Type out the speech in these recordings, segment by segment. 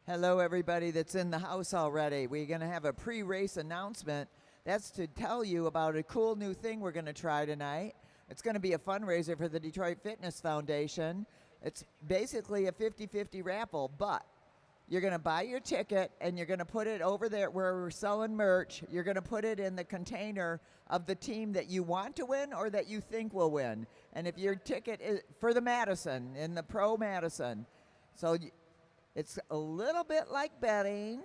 Hello, everybody that's in the house already. We're going to have a pre-race announcement. That's to tell you about a cool new thing we're going to try tonight. It's going to be a fundraiser for the Detroit Fitness Foundation. It's basically a 50-50 raffle, but you're going to buy your ticket and you're going to put it over there where we're selling merch. You're going to put it in the container of the team that you want to win or that you think will win. And if your ticket is for the Madison, in the Pro Madison, so it's a little bit like betting,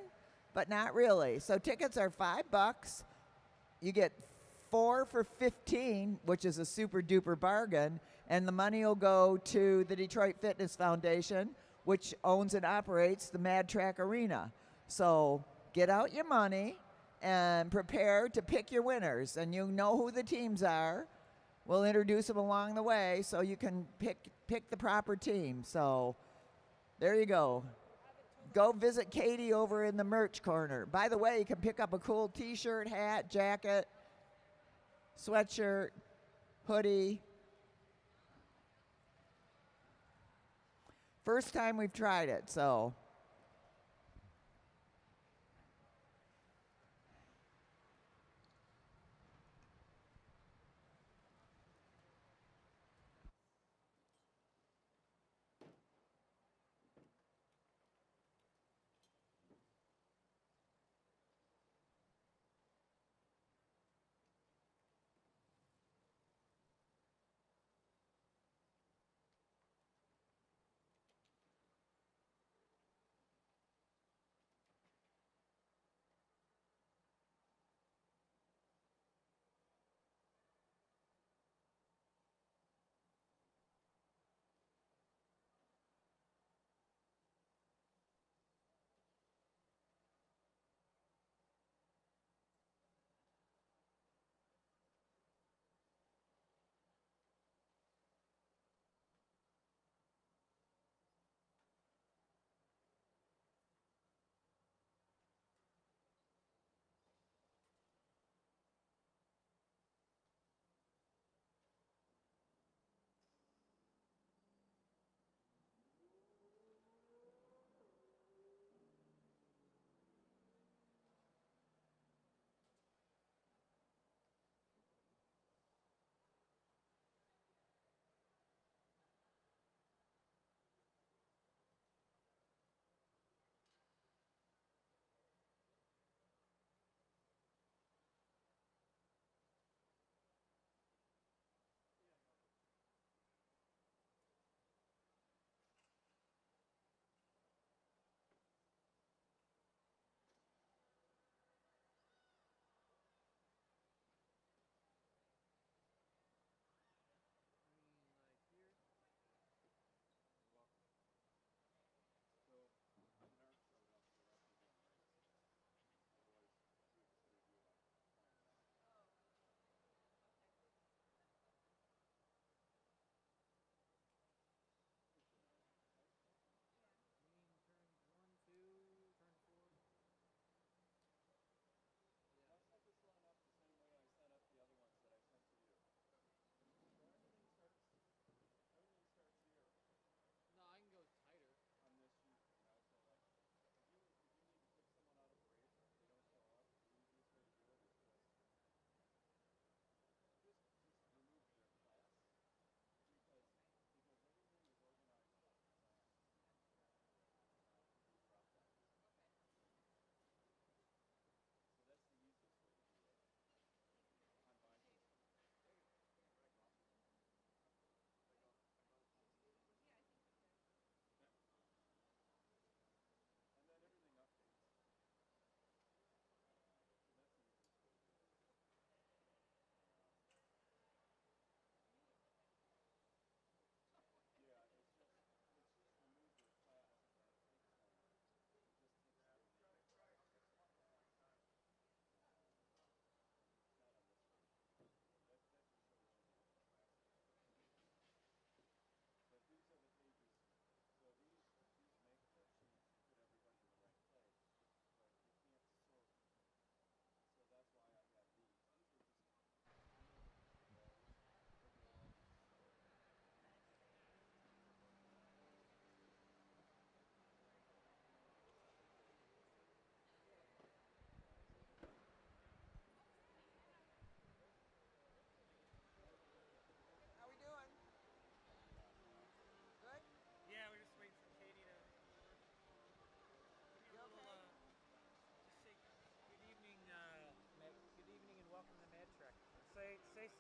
but not really. So tickets are $5. You get 4 for 15, which is a super duper bargain, and the money will go to the Detroit Fitness Foundation, which owns and operates the Mad Track Arena. So get out your money and prepare to pick your winners, and you know who the teams are. We'll introduce them along the way so you can pick the proper team. So there you go. Go visit Katie over in the merch corner. By the way, you can pick up a cool t-shirt, hat, jacket, sweatshirt, hoodie. First time we've tried it, so.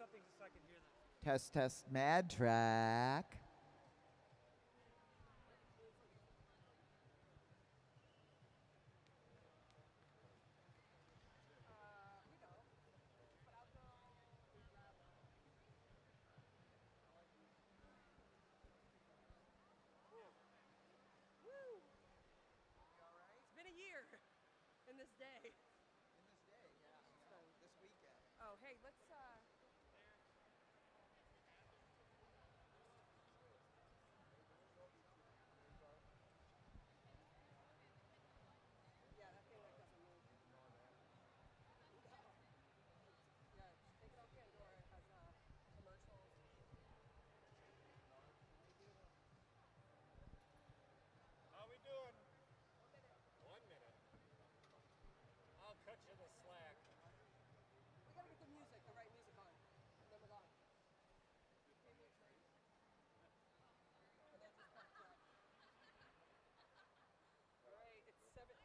something just so I can hear them. Test, test, Mad Track. It's been a year in this day. This weekend. Oh, hey, let's yeah, that thing that doesn't move. Yeah, just take it off Pandora. It has commercials. How we doing? 1 minute. I'll cut you the slack. We gotta get the music, the right music on. And then we're gone. And then just cut it. All right, it's 7:30.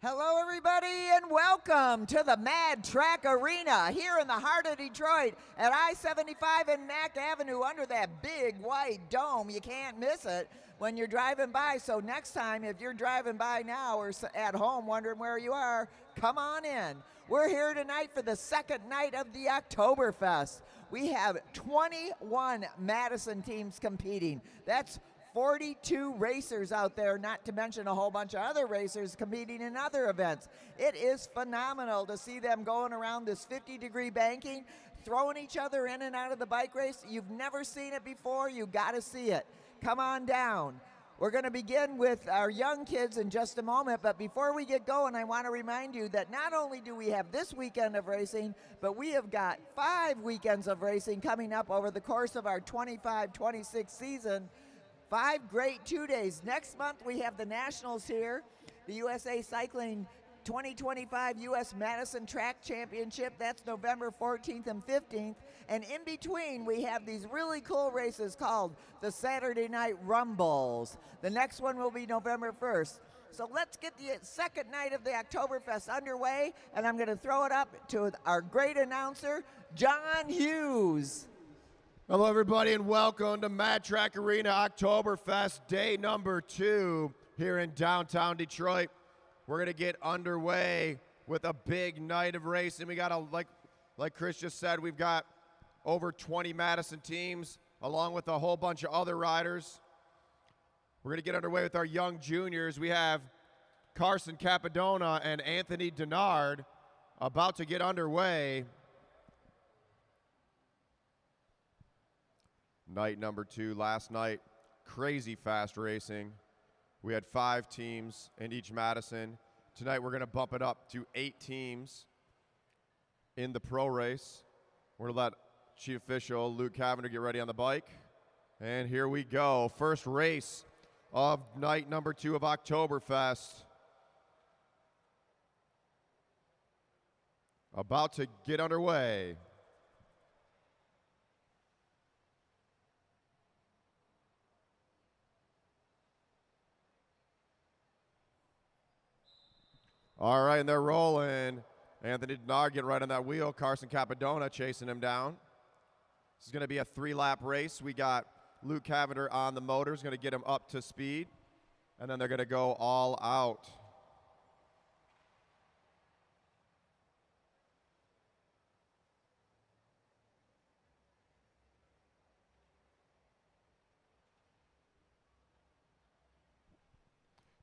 Hello, everybody, and welcome to the Mad Track Arena here in the heart of Detroit at I-75 and Mack Avenue under that big white dome. You can't miss it when you're driving by. So next time, if you're driving by now or at home wondering where you are, come on in. We're here tonight for the second night of the Oktoberfest. We have 21 Madison teams competing. That's 42 racers out there, not to mention a whole bunch of other racers competing in other events. It is phenomenal to see them going around this 50-degree banking, throwing each other in and out of the bike race. You've never seen it before. You got to see it. Come on down. We're going to begin with our young kids in just a moment, but before we get going, I want to remind you that not only do we have this weekend of racing, but we have got 5 weekends of racing coming up over the course of our 25-26 season. 5 great 2 days. Next month we have the Nationals here, the USA Cycling 2025 U.S. Madison Track Championship. That's November 14th and 15th. And in between we have these really cool races called the Saturday Night Rumbles. The next one will be November 1st. So let's get the second night of the Oktoberfest underway, and I'm going to throw it up to our great announcer, John Hughes. Hello, everybody, and welcome to Mad Track Arena Oktoberfest, day number 2 here in downtown Detroit. We're going to get underway with a big night of racing. We got, like Chris just said, we've got over 20 Madison teams, along with a whole bunch of other riders. We're going to get underway with our young juniors. We have Carson Capadona and Anthony Denard about to get underway. Night number 2, last night, crazy fast racing. We had 5 teams in each Madison. Tonight we're going to bump it up to 8 teams in the pro race. We're going to let Chief Official Luke Cavender get ready on the bike. And here we go. First race of night number 2 of Oktoberfest. About to get underway. All right, and they're rolling. Anthony Denard getting right on that wheel. Carson Capadona chasing him down. This is going to be a 3-lap race. We got Luke Cavender on the motors, going to get him up to speed. And then they're going to go all out.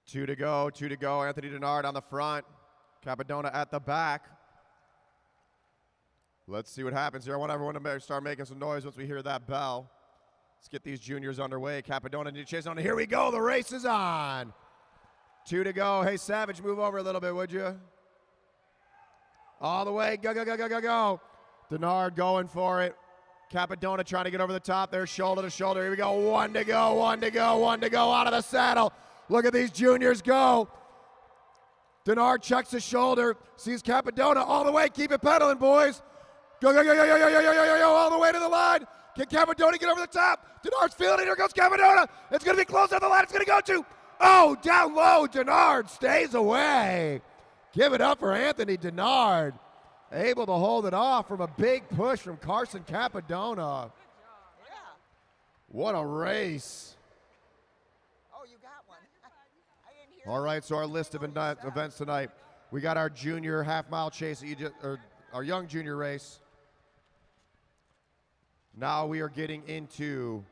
Two to go. Anthony Denard on the front. Capadona at the back. Let's see what happens here. I want everyone to start making some noise once we hear that bell. Let's get these juniors underway. Capadona need to chase on. Here we go. The race is on. 2 to go. Hey, Savage, move over a little bit, would you? All the way. Go, go, go, go, go, go. Denard going for it. Capadona trying to get over the top there, shoulder to shoulder. Here we go. 1 to go, 1 to go, 1 to go out of the saddle. Look at these juniors go. Denard checks his shoulder, sees Capadona all the way. Keep it pedaling, boys. Go, go, go, go, go, go, go, go, go, go, all the way to the line. Can Capadona get over the top? Denard's feeling it. Here goes Capadona. It's going to be close on the line. It's going to go to Oh, down low, Denard stays away. Give it up for Anthony Denard. Able to hold it off from a big push from Carson Capadona. Yeah. What a race. Oh, you got one. I didn't hear All right, so our list of events tonight. We got our junior half-mile chase, or our young junior race. Now we are getting into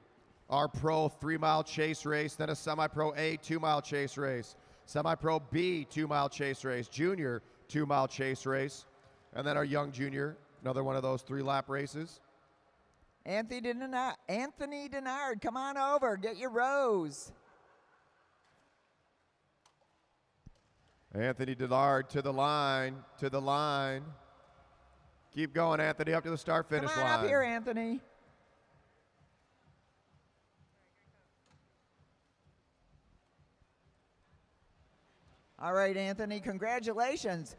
our pro 3-mile chase race, then a semi-pro A 2-mile chase race, semi-pro B 2-mile chase race, junior 2-mile chase race, and then our young junior, another one of those 3-lap races. Anthony Denard, come on over. Get your rose. Anthony Denard to the line, to the line. Keep going, Anthony, up to the start-finish line. Come on up here, Anthony. All right, Anthony, congratulations.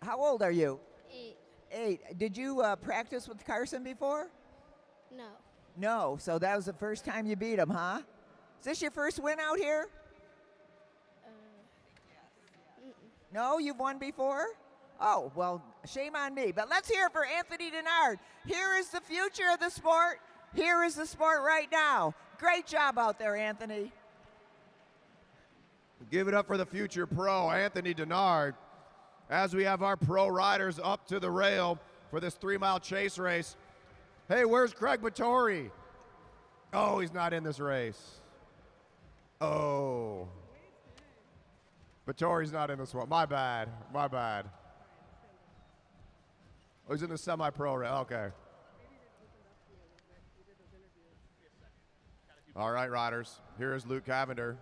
How old are you? 8. 8. Did you practice with Carson before? No. No, so that was the first time you beat him, huh? Is this your first win out here? No, you've won before? Oh, well, shame on me. But let's hear it for Anthony Denard. Here is the future of the sport. Here is the sport right now. Great job out there, Anthony. Give it up for the future pro, Anthony Denard. As we have our pro riders up to the rail for this 3-mile chase race. Hey, where's Craig Vittori? Oh, he's not in this race. Oh. Vittori's not in this one. My bad. My bad. Oh, he's in the semi-pro race. Okay. All right, riders. Here is Luke Cavender.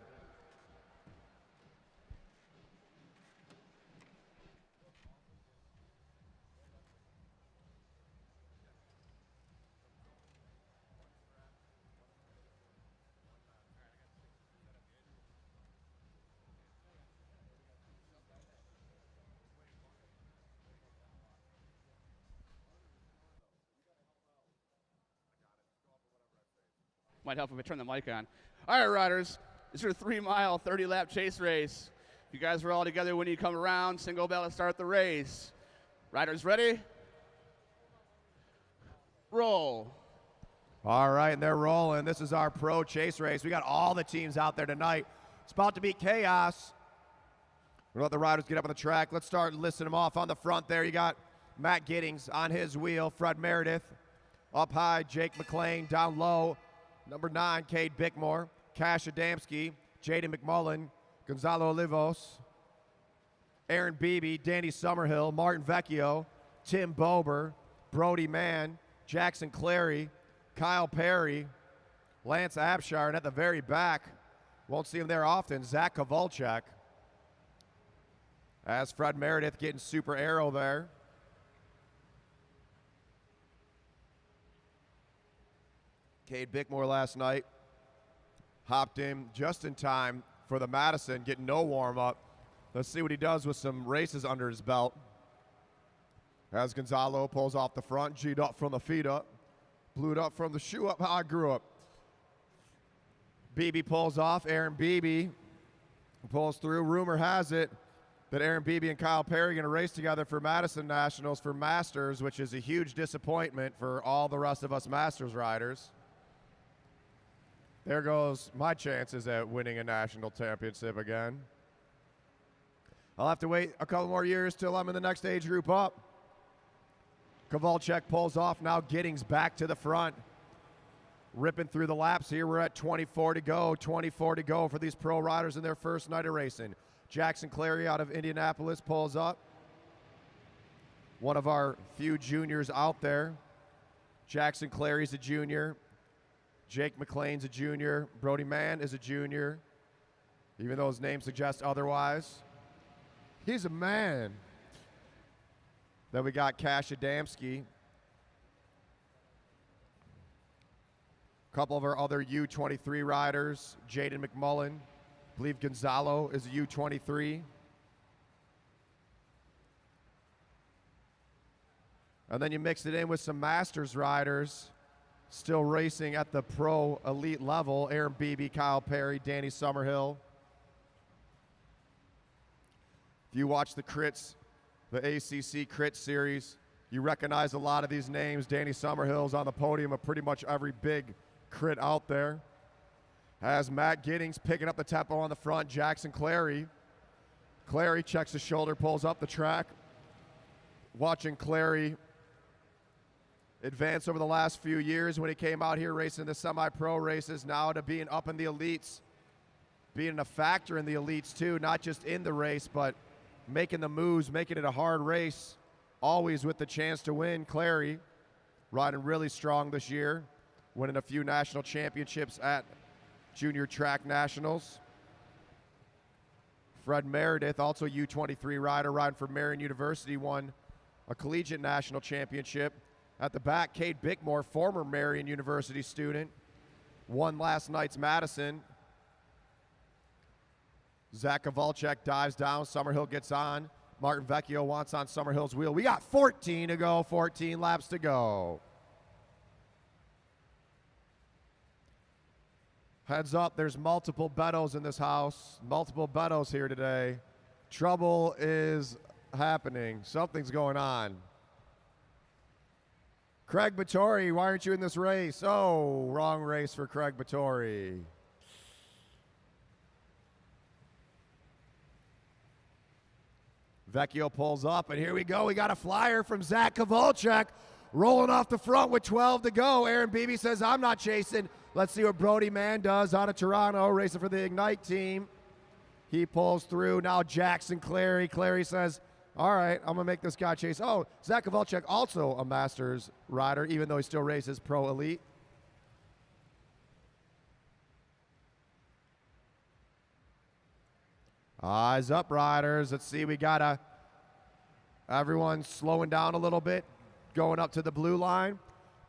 Might help if I turn the mic on. All right, riders. This is your 3-mile, 30-lap chase race. You guys are all together when you come around. Single bell to start the race. Riders ready? Roll. All right, and they're rolling. This is our pro chase race. We got all the teams out there tonight. It's about to be chaos. We'll let the riders get up on the track. Let's start listing them off. On the front there, you got Matt Giddings on his wheel. Fred Meredith. Up high, Jake McLean. Down low, number 9, Cade Bickmore. Cash Adamski. Jaden McMullen. Gonzalo Olivos. Aaron Beebe. Danny Summerhill. Martin Vecchio. Tim Bober. Brody Mann. Jackson Clary. Kyle Perry. Lance Abshire. And at the very back, won't see him there often, Zach Kovalchuk. As Fred Meredith getting super aero there. Cade Bickmore last night hopped in just in time for the Madison, getting no warm-up. Let's see what he does with some races under his belt. As Gonzalo pulls off the front, G'd up from the feet up, blued up from the shoe up how I grew up. Beebe pulls off, Aaron Beebe pulls through. Rumor has it that Aaron Beebe and Kyle Perry are going to race together for Madison Nationals for Masters, which is a huge disappointment for all the rest of us Masters riders. There goes my chances at winning a national championship again. I'll have to wait a couple more years till I'm in the next age group up. Kovalchuk pulls off. Now Giddings back to the front. Ripping through the laps here. We're at 24 to go. 24 to go for these pro riders in their first night of racing. Jackson Clary out of Indianapolis pulls up. One of our few juniors out there. Jackson Clary's a junior. Jake McLean's a junior. Brody Mann is a junior, even though his name suggests otherwise. He's a man. Then we got Cash Adamski. A couple of our other U23 riders. Jaden McMullen. I believe Gonzalo is a U23. And then you mix it in with some Masters riders still racing at the pro elite level. Aaron Beebe, Kyle Perry, Danny Summerhill, If you watch the crits, the ACC crit series, you recognize a lot of these names. Danny Summerhill's on the podium of pretty much every big crit out there. As Matt Giddings picking up the tempo on the front, Jackson Clary. Clary checks his shoulder, pulls up the track. Watching Clary advance over the last few years when he came out here racing the semi-pro races, now to being up in the elites, being a factor in the elites too, not just in the race, but making the moves, making it a hard race, always with the chance to win. Clary riding really strong this year, winning a few national championships at Junior Track Nationals. Fred Meredith, also a U23 rider, riding for Marion University, won a collegiate national championship. At the back, Cade Bickmore, former Marion University student, won last night's Madison. Zach Kowalczyk dives down, Summerhill gets on. Martin Vecchio wants on Summerhill's wheel. We got 14 to go, 14 laps to go. Heads up, there's multiple Betos in this house. Multiple Betos here today. Trouble is happening. Something's going on. Craig Battori, why aren't you in this race? Oh, wrong race for Craig Battori. Vecchio pulls up, and here we go. We got a flyer from Zach Kowalczyk rolling off the front with 12 to go. Aaron Beebe says, I'm not chasing. Let's see what Brody Mann does out of Toronto, racing for the Ignite team. He pulls through. Now Jackson Clary. Clary says, all right, I'm going to make this guy chase. Oh, Zach Kowalczyk, also a Masters rider, even though he still races Pro Elite. Eyes up, riders. Let's see, we got everyone slowing down a little bit, going up to the blue line.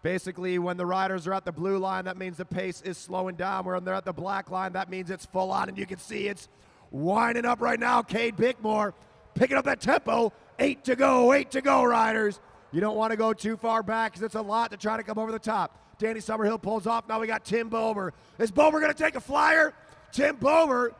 Basically, when the riders are at the blue line, that means the pace is slowing down. When they're at the black line, that means it's full on, and you can see it's winding up right now. Cade Bickmore picking up that tempo. 8 to go, riders. You don't want to go too far back because it's a lot to try to come over the top. Danny Summerhill pulls off. Now we got Tim Bober. Is Bober going to take a flyer? Tim Bober,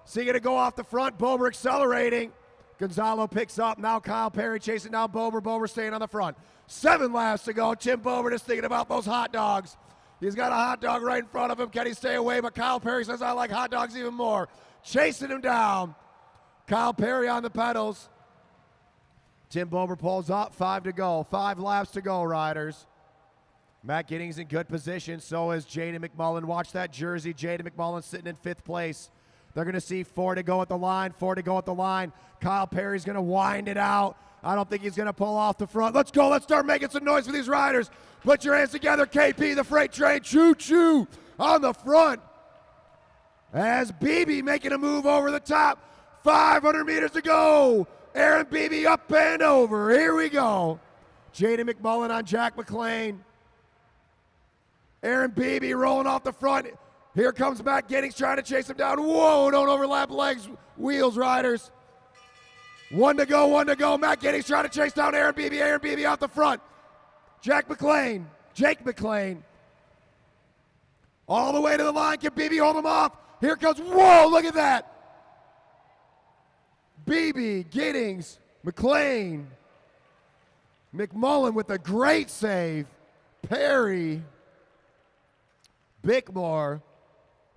see, going to go off the front. Bober accelerating. Gonzalo picks up. Now Kyle Perry chasing down Bober. Bober staying on the front. 7 laps to go. Tim Bober just thinking about those hot dogs. He's got a hot dog right in front of him. Can he stay away? But Kyle Perry says, I like hot dogs even more. Chasing him down. Kyle Perry on the pedals. Tim Bober pulls up. 5 to go. 5 laps to go, riders. Matt Giddings in good position. So is Jaden McMullen. Watch that jersey. Jaden McMullen sitting in 5th place. They're going to see 4 to go at the line. 4 to go at the line. Kyle Perry's going to wind it out. I don't think he's going to pull off the front. Let's go. Let's start making some noise for these riders. Put your hands together. KP, the freight train. Choo-choo on the front. As Beebe making a move over the top. 500 meters to go. Aaron Beebe up and over. Here we go. Jaden McMullen on Jack McLean. Aaron Beebe rolling off the front. Here comes Matt Giddings trying to chase him down. Whoa, don't overlap legs, wheels, riders. 1 to go, 1 to go. Matt Giddings trying to chase down Aaron Beebe. Aaron Beebe out the front. Jake McLean. All the way to the line. Can Beebe hold him off? Here comes, whoa, look at that. Beebe, Giddings, McLean. McMullen with a great save. Perry. Bickmore.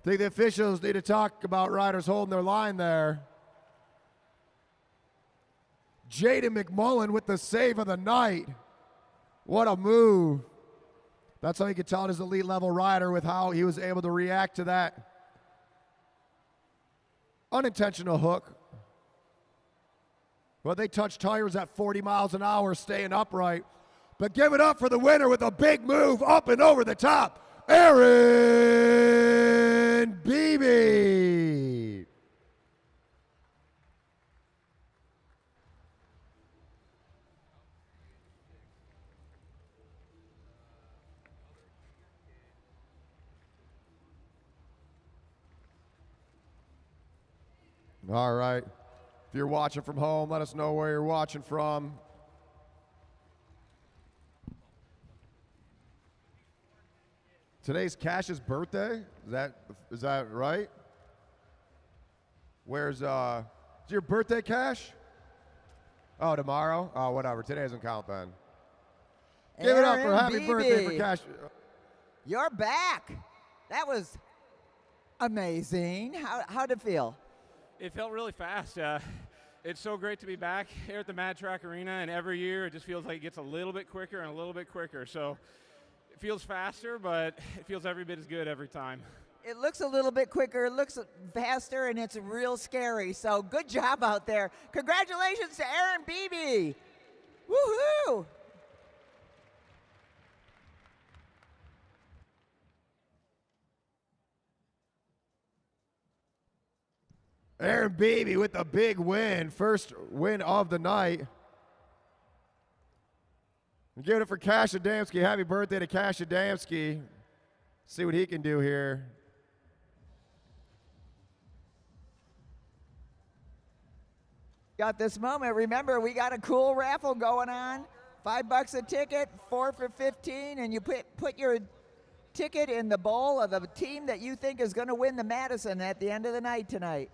I think the officials need to talk about riders holding their line there. Jaden McMullen with the save of the night. What a move. That's how you can tell it is an elite level rider with how he was able to react to that unintentional hook. Well, they touched tires at 40 miles an hour, staying upright. But give it up for the winner with a big move up and over the top. Aaron Beebe. All right. If you're watching from home, let us know where you're watching from. Today's Cash's birthday? Is that right? Where's is your birthday, Cash? Oh, tomorrow? Oh, whatever. Today doesn't count then. Give it up for happy birthday for Cash. You're back. That was amazing. How'd it feel? It felt really fast. It's so great to be back here at the Mad Track Arena, and every year it just feels like it gets a little bit quicker and a little bit quicker. So it feels faster, but it feels every bit as good every time. It looks a little bit quicker, it looks faster, and it's real scary. So good job out there. Congratulations to Aaron Beebe. Woohoo! Aaron Beebe with the big win. First win of the night. Give it for Cash Adamski. Happy birthday to Cash Adamski. See what he can do here. Got this moment. Remember, we got a cool raffle going on. $5 a ticket, 4 for 15, and you put your ticket in the bowl of the team that you think is going to win the Madison at the end of the night tonight.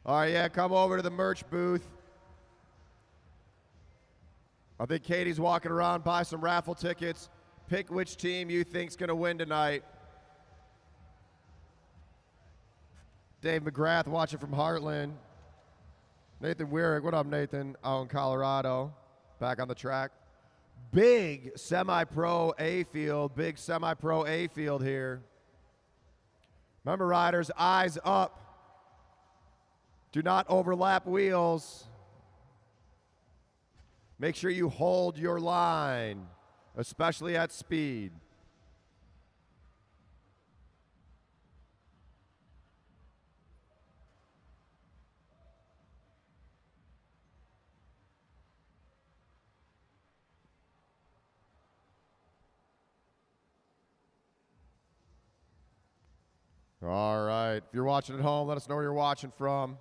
All right, yeah, come over to the merch booth. I think Katie's walking around, buy some raffle tickets. Pick which team you think's going to win tonight. Dave McGrath watching from Heartland. Nathan Weirick, what up, Nathan? Out in Colorado, back on the track. Big semi-pro A field, here. Remember, riders, eyes up. Do not overlap wheels. Make sure you hold your line, especially at speed. All right. If you're watching at home, let us know where you're watching from.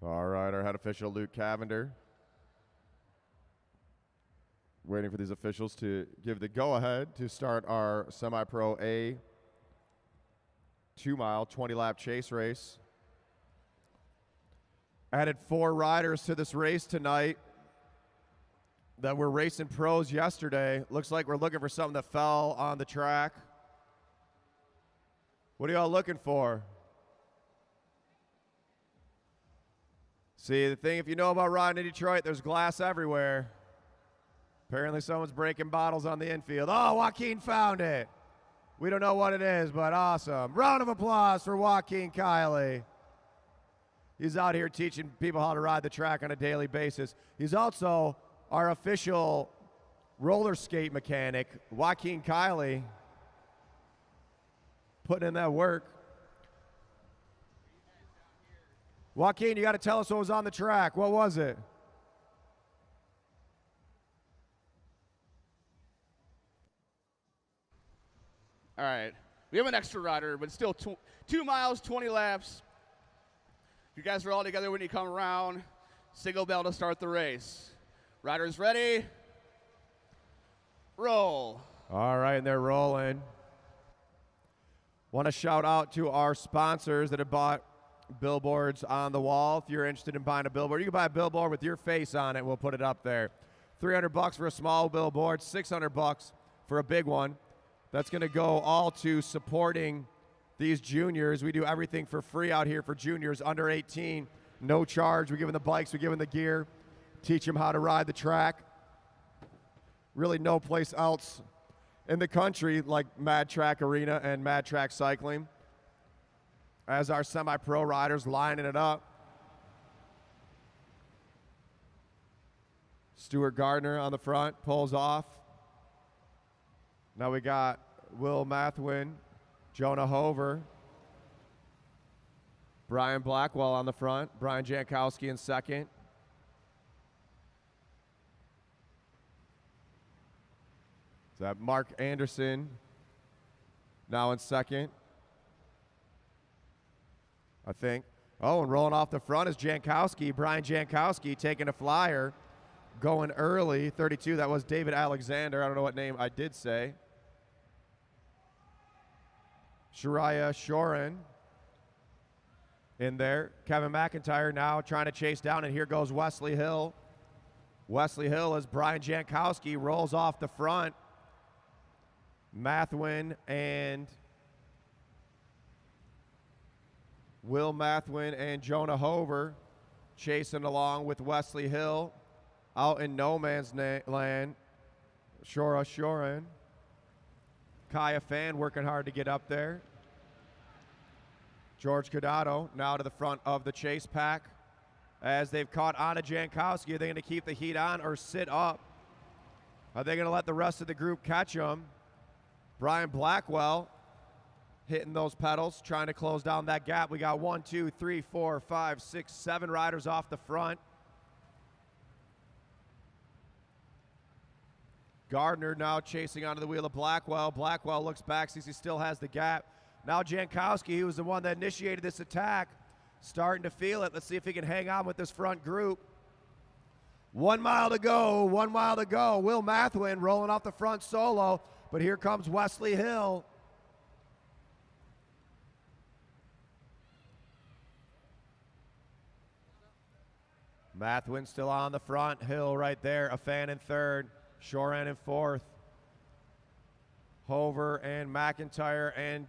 All right, our head official, Luke Cavender. Waiting for these officials to give the go-ahead to start our semi-pro A 2-mile, 20-lap chase race. Added 4 riders to this race tonight that were racing pros yesterday. Looks like we're looking for something that fell on the track. What are y'all looking for? See, the thing, if you know about riding in Detroit, there's glass everywhere. Apparently someone's breaking bottles on the infield. Oh, Joaquin found it. We don't know what it is, but awesome. Round of applause for Joaquin Kiley. He's out here teaching people how to ride the track on a daily basis. He's also our official roller skate mechanic, Joaquin Kiley, putting in that work. Joaquin, you got to tell us what was on the track. What was it? All right. We have an extra rider, but still 2 miles, 20 laps. You guys are all together when you come around. Single bell to start the race. Riders ready? Roll. All right, and they're rolling. Want to shout out to our sponsors that have bought billboards on the wall. If you're interested in buying a billboard, you can buy a billboard with your face on it. We'll put it up there. $300 for a small billboard, $600 for a big one. That's going to go all to supporting these juniors. We do everything for free out here for juniors under 18. No charge. We give them the bikes. We give them the gear. Teach them how to ride the track. Really no place else in the country like Mad Track Arena and Mad Track Cycling. As our semi-pro riders lining it up. Stuart Gardner on the front, pulls off. Now we got Will Mathwin, Jonah Hover. Brian Blackwell on the front. Brian Jankowski in second. Is that Mark Anderson now in second, I think. Oh, and rolling off the front is Jankowski. Brian Jankowski taking a flyer, going early. 32, that was David Alexander. I don't know what name I did say. Shariah Shorin in there. Kevin McIntyre now trying to chase down, and here goes Wesley Hill. Wesley Hill as Brian Jankowski rolls off the front. Mathwin and Will Mathwin and Jonah Hover chasing along with Wesley Hill out in no man's land. Shora Shorin. Kaya Fan working hard to get up there. George Cadado now to the front of the chase pack as they've caught on to Jankowski. Are they going to keep the heat on or sit up? Are they going to let the rest of the group catch them? Brian Blackwell hitting those pedals, trying to close down that gap. We got 1, 2, 3, 4, 5, 6, 7 riders off the front. Gardner now chasing onto the wheel of Blackwell. Blackwell looks back, sees he still has the gap. Now Jankowski, who was the one that initiated this attack, starting to feel it. Let's see if he can hang on with this front group. 1 mile to go, 1 mile to go. Will Mathwin rolling off the front solo, but here comes Wesley Hill. Mathwin still on the front. Hill right there. A fan in third. Shorin in fourth. Hover and McIntyre and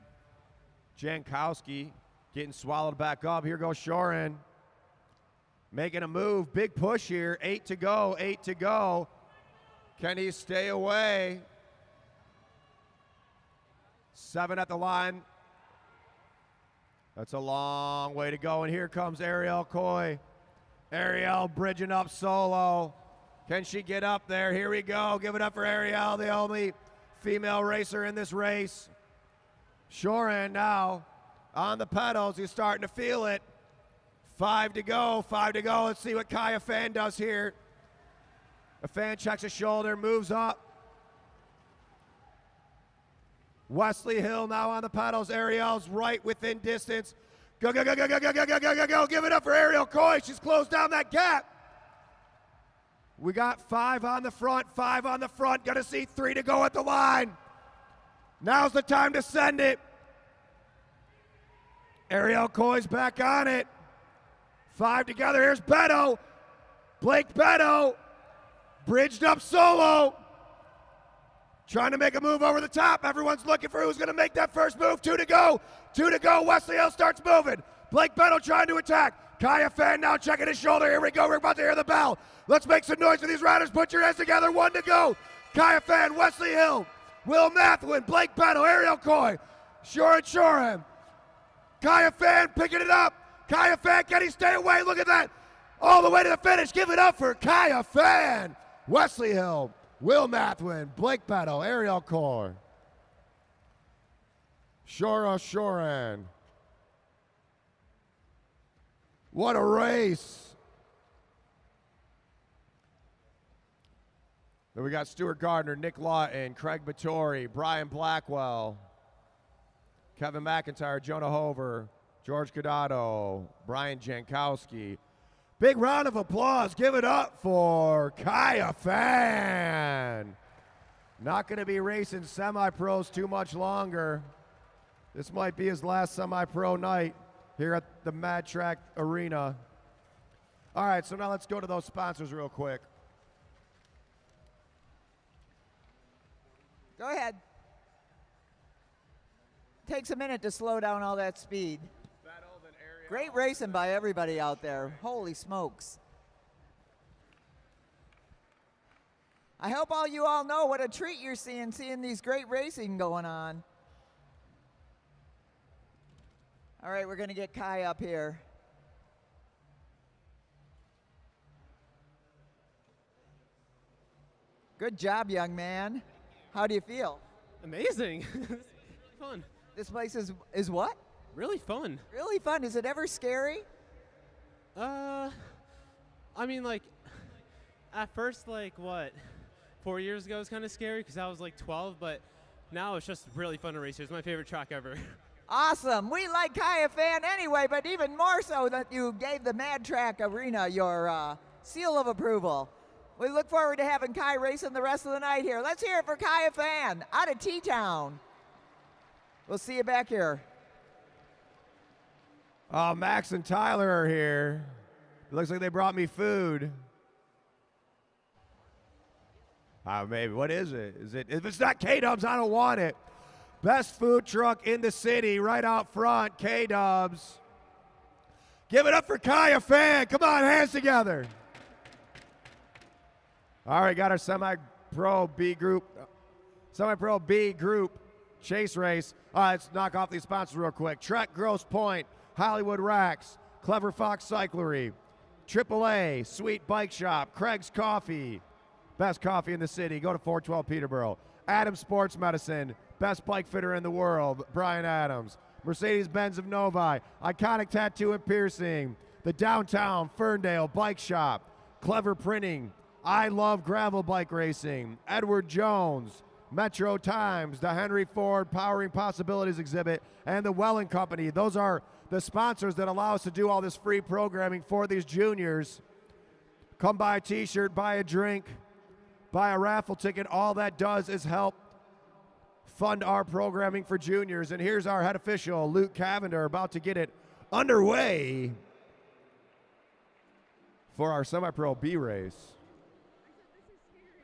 Jankowski getting swallowed back up. Here goes Shorin. Making a move. Big push here. 8 to go. 8 to go. Can he stay away? 7 at the line. That's a long way to go. And here comes Ariel Coy. Ariel bridging up solo. Can she get up there? Here we go. Give it up for Ariel, the only female racer in this race. Shorin now on the pedals. He's starting to feel it. 5 to go. 5 to go. Let's see what Kaya Fan does here. A fan checks his shoulder, moves up. Wesley Hill now on the pedals. Ariel's right within distance. Go, go, go, go, go, go, go, go, go, go, go. Give it up for Ariel Coy. She's closed down that gap. We got 5 on the front, 5 on the front. Gonna see 3 to go at the line. Now's the time to send it. Ariel Coy's back on it. 5 together. Here's Beto. Blake Beto. Bridged up solo. Trying to make a move over the top. Everyone's looking for who's going to make that first move. 2 to go. 2 to go. Wesley Hill starts moving. Blake Beto trying to attack. Kaya Fan now checking his shoulder. Here we go. We're about to hear the bell. Let's make some noise for these riders. Put your hands together. 1 to go. Kaya Fan, Wesley Hill, Will Mathwin, Blake Beto, Ariel Coy, Shorin. Kaya Fan picking it up. Kaya Fan, can he stay away? Look at that. All the way to the finish. Give it up for Kaya Fan. Wesley Hill, Will Mathwin, Blake Beto, Ariel Coy, Shorin. What a race. Then we got Stuart Gardner, Nick Lawton, Craig Battori, Brian Blackwell, Kevin McIntyre, Jonah Hover, George Cadado, Brian Jankowski. Big round of applause. Give it up for Kaya Fan. Not going to be racing semi-pros too much longer. This might be his last semi-pro night here at the Mad Track Arena. All right, so now let's go to those sponsors real quick. Go ahead. Takes a minute to slow down all that speed. Great racing by everybody out there. Holy smokes. I hope all you all know what a treat you're seeing these great racing going on. All right, we're going to get Kai up here. Good job, young man. How do you feel? Amazing. Fun. This place is what? Really fun. Really fun. Is it ever scary? I mean, like, at first, like, what, 4 years ago was kind of scary because I was like 12, but now it's just really fun to race here. It's my favorite track ever. Awesome. We like Kaya Fan anyway, but even more so that you gave the Mad Track Arena your seal of approval. We look forward to having Kai racing the rest of the night here. Let's hear it for Kaya Fan out of T-Town. We'll see you back here. Oh, Max and Tyler are here. It looks like they brought me food. Maybe. What is it? If it's not K-Dubs, I don't want it. Best food truck in the city, right out front, K-Dubs. Give it up for Kaya Fan. Come on, hands together. All right, got our semi-pro B group chase race. All right, let's knock off these sponsors real quick. Trek Grosse Point, Hollywood Racks, Clever Fox Cyclery, AAA, Sweet Bike Shop, Craig's Coffee, best coffee in the city. Go to 412 Peterborough. Adams Sports Medicine, best bike fitter in the world, Brian Adams. Mercedes-Benz of Novi, Iconic Tattoo and Piercing, the Downtown Ferndale Bike Shop, Clever Printing, I Love Gravel Bike Racing, Edward Jones, Metro Times, the Henry Ford Powering Possibilities exhibit, and the Welling Company. Those are the sponsors that allow us to do all this free programming for these juniors. Come buy a t-shirt, buy a drink, buy a raffle ticket. All that does is help fund our programming for juniors. And here's our head official, Luke Cavender, about to get it underway for our semi-pro B race.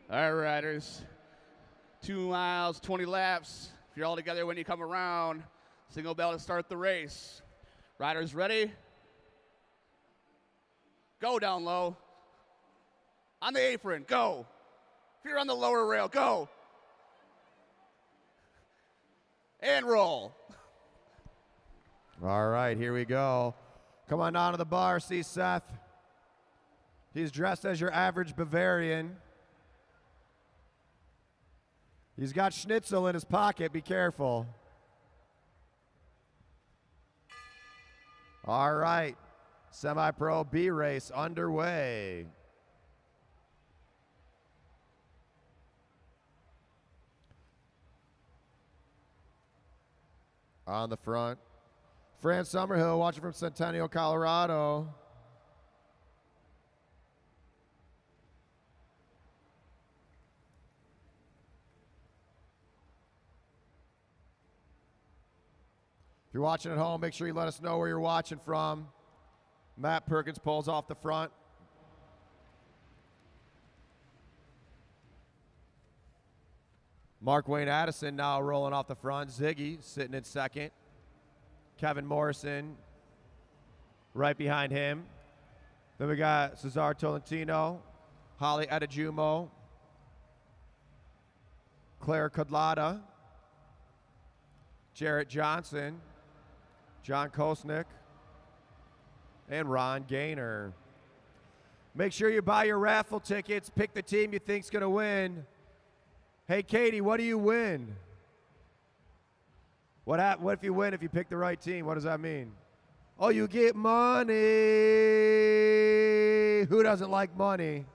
All right, riders. 2 miles, 20 laps. If you're all together when you come around, single bell to start the race. Riders ready? Go down low. On the apron, go. If you're on the lower rail, go. And roll. All right, here we go. Come on down to the bar, see Seth. He's dressed as your average Bavarian. He's got schnitzel in his pocket, be careful. All right, semi-pro B race underway. On the front, Fran Summerhill watching from Centennial, Colorado. If you're watching at home, make sure you let us know where you're watching from. Matt Perkins pulls off the front. Mark Wayne Addison now rolling off the front. Ziggy sitting in second. Kevin Morrison right behind him. Then we got Cesar Tolentino, Holly Adejumo, Claire Kudlata, Jarrett Johnson, John Kosnick, and Ron Gaynor. Make sure you buy your raffle tickets. Pick the team you think's going to win. Hey, Katie, what do you win? What if you win if you pick the right team? What does that mean? Oh, you get money. Who doesn't like money?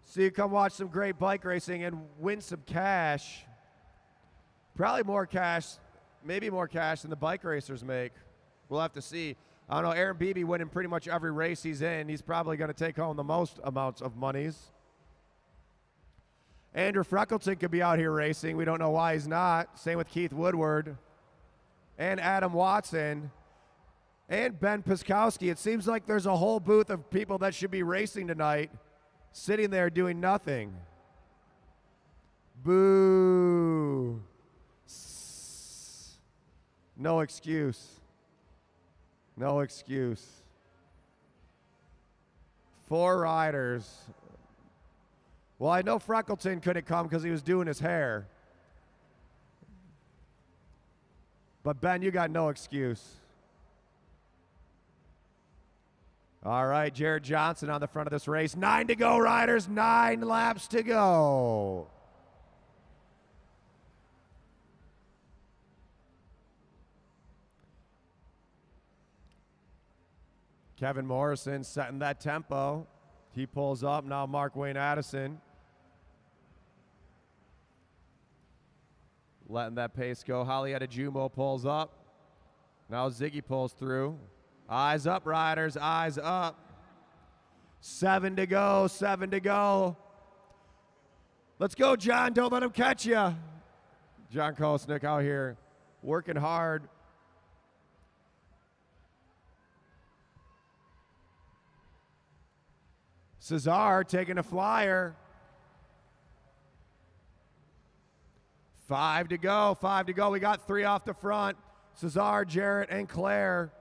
So you come watch some great bike racing and win some cash. Probably more cash, maybe more cash than the bike racers make. We'll have to see. I don't know, Aaron Beebe winning pretty much every race he's in. He's probably going to take home the most amounts of monies. Andrew Freckleton could be out here racing. We don't know why he's not. Same with Keith Woodward and Adam Watson and Ben Piskowski. It seems like there's a whole booth of people that should be racing tonight sitting there doing nothing. Boo. No excuse. No excuse. 4 riders. Well, I know Freckleton couldn't come because he was doing his hair. But Ben, you got no excuse. All right, Jared Johnson on the front of this race. 9 to go, riders. 9 laps to go. Kevin Morrison setting that tempo. He pulls up. Now Mark Wayne Addison letting that pace go. Holly Adejumo pulls up. Now Ziggy pulls through. Eyes up, riders. Eyes up. 7 to go. 7 to go. Let's go, John. Don't let him catch you. John Kosnick out here working hard. Cesar taking a flyer. 5 to go. 5 to go. We got 3 off the front. Cesar, Jarrett, and Claire.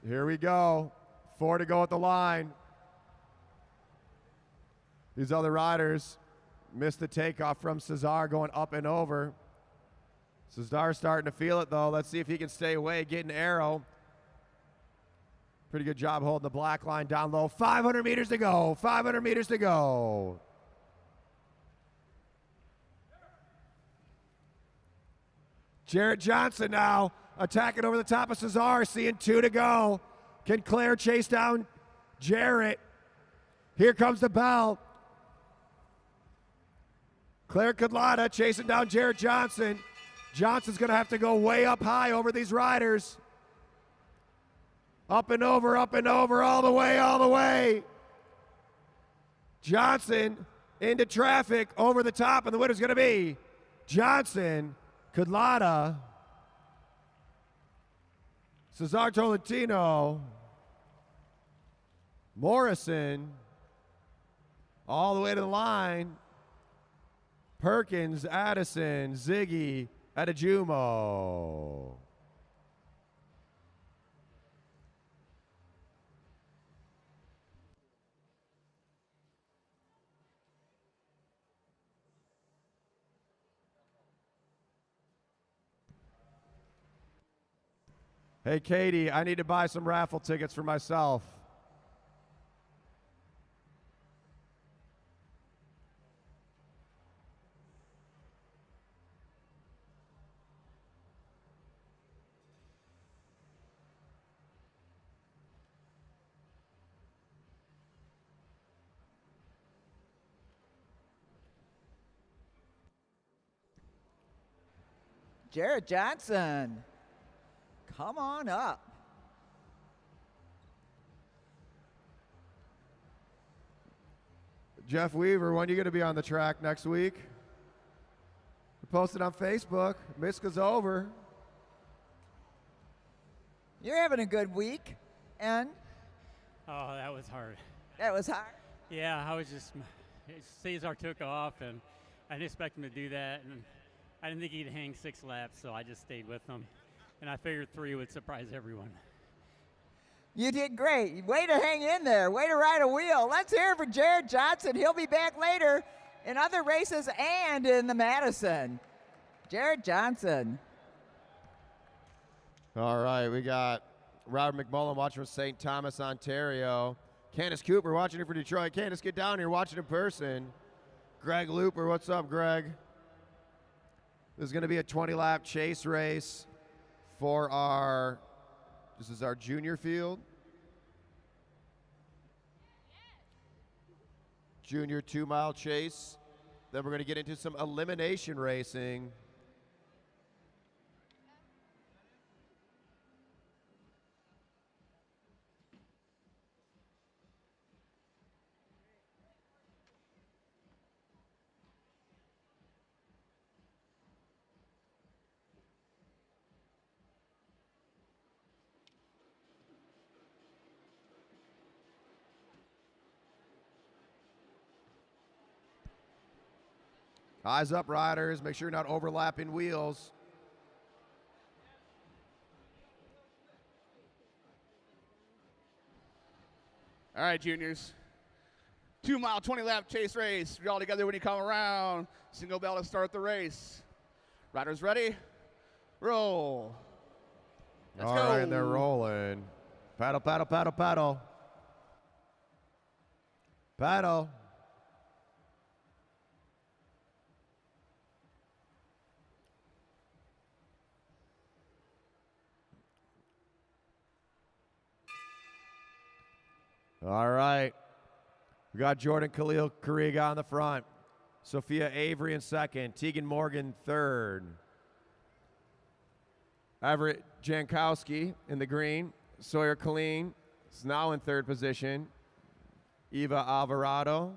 Here we go. 4 to go at the line. These other riders missed the takeoff from Cesar going up and over. Cesar starting to feel it, though. Let's see if he can stay away, get an arrow. Pretty good job holding the black line down low. 500 meters to go. 500 meters to go. Jarrett Johnson now attacking over the top of Cesar, seeing 2 to go. Can Claire chase down Jarrett? Here comes the bell. Claire Kudlata chasing down Jarrett Johnson. Johnson's going to have to go way up high over these riders. Up and over, all the way, all the way. Johnson into traffic, over the top, and the winner's going to be Johnson, Kudlata, Cesar Tolentino, Morrison, all the way to the line. Perkins, Addison, Ziggy, Adejumo. Hey, Katie, I need to buy some raffle tickets for myself. Jarrett Johnson, come on up. Jeff Weaver, when are you going to be on the track next week? We posted on Facebook. Miska's over. You're having a good week, and Oh, that was hard. that was hard. Yeah, I was just, Cesar took off, and I didn't expect him to do that, and I didn't think he'd hang 6 laps, so I just stayed with him. And I figured 3 would surprise everyone. You did great. Way to hang in there. Way to ride a wheel. Let's hear it for Jarrett Johnson. He'll be back later in other races and in the Madison. Jarrett Johnson. All right, we got Robert McMullen watching from St. Thomas, Ontario. Candace Cooper watching it for Detroit. Candace, get down here, watching in person. Greg Looper, what's up, Greg? This is going to be a 20-lap chase race for this is our junior field. Junior 2-mile chase. Then we're going to get into some elimination racing. Eyes up, riders. Make sure you're not overlapping wheels. All right, juniors. 2-mile, 20-lap chase race. You're all together when you come around. Single bell to start the race. Riders ready? Roll. Let's All go. right, they're rolling. Paddle, paddle, paddle, paddle. Paddle. All right. We got Jordan Khalil Kariga on the front. Sophia Avery in second. Tegan Morgan third. Everett Jankowski in the green. Sawyer Colleen is now in third position. Eva Alvarado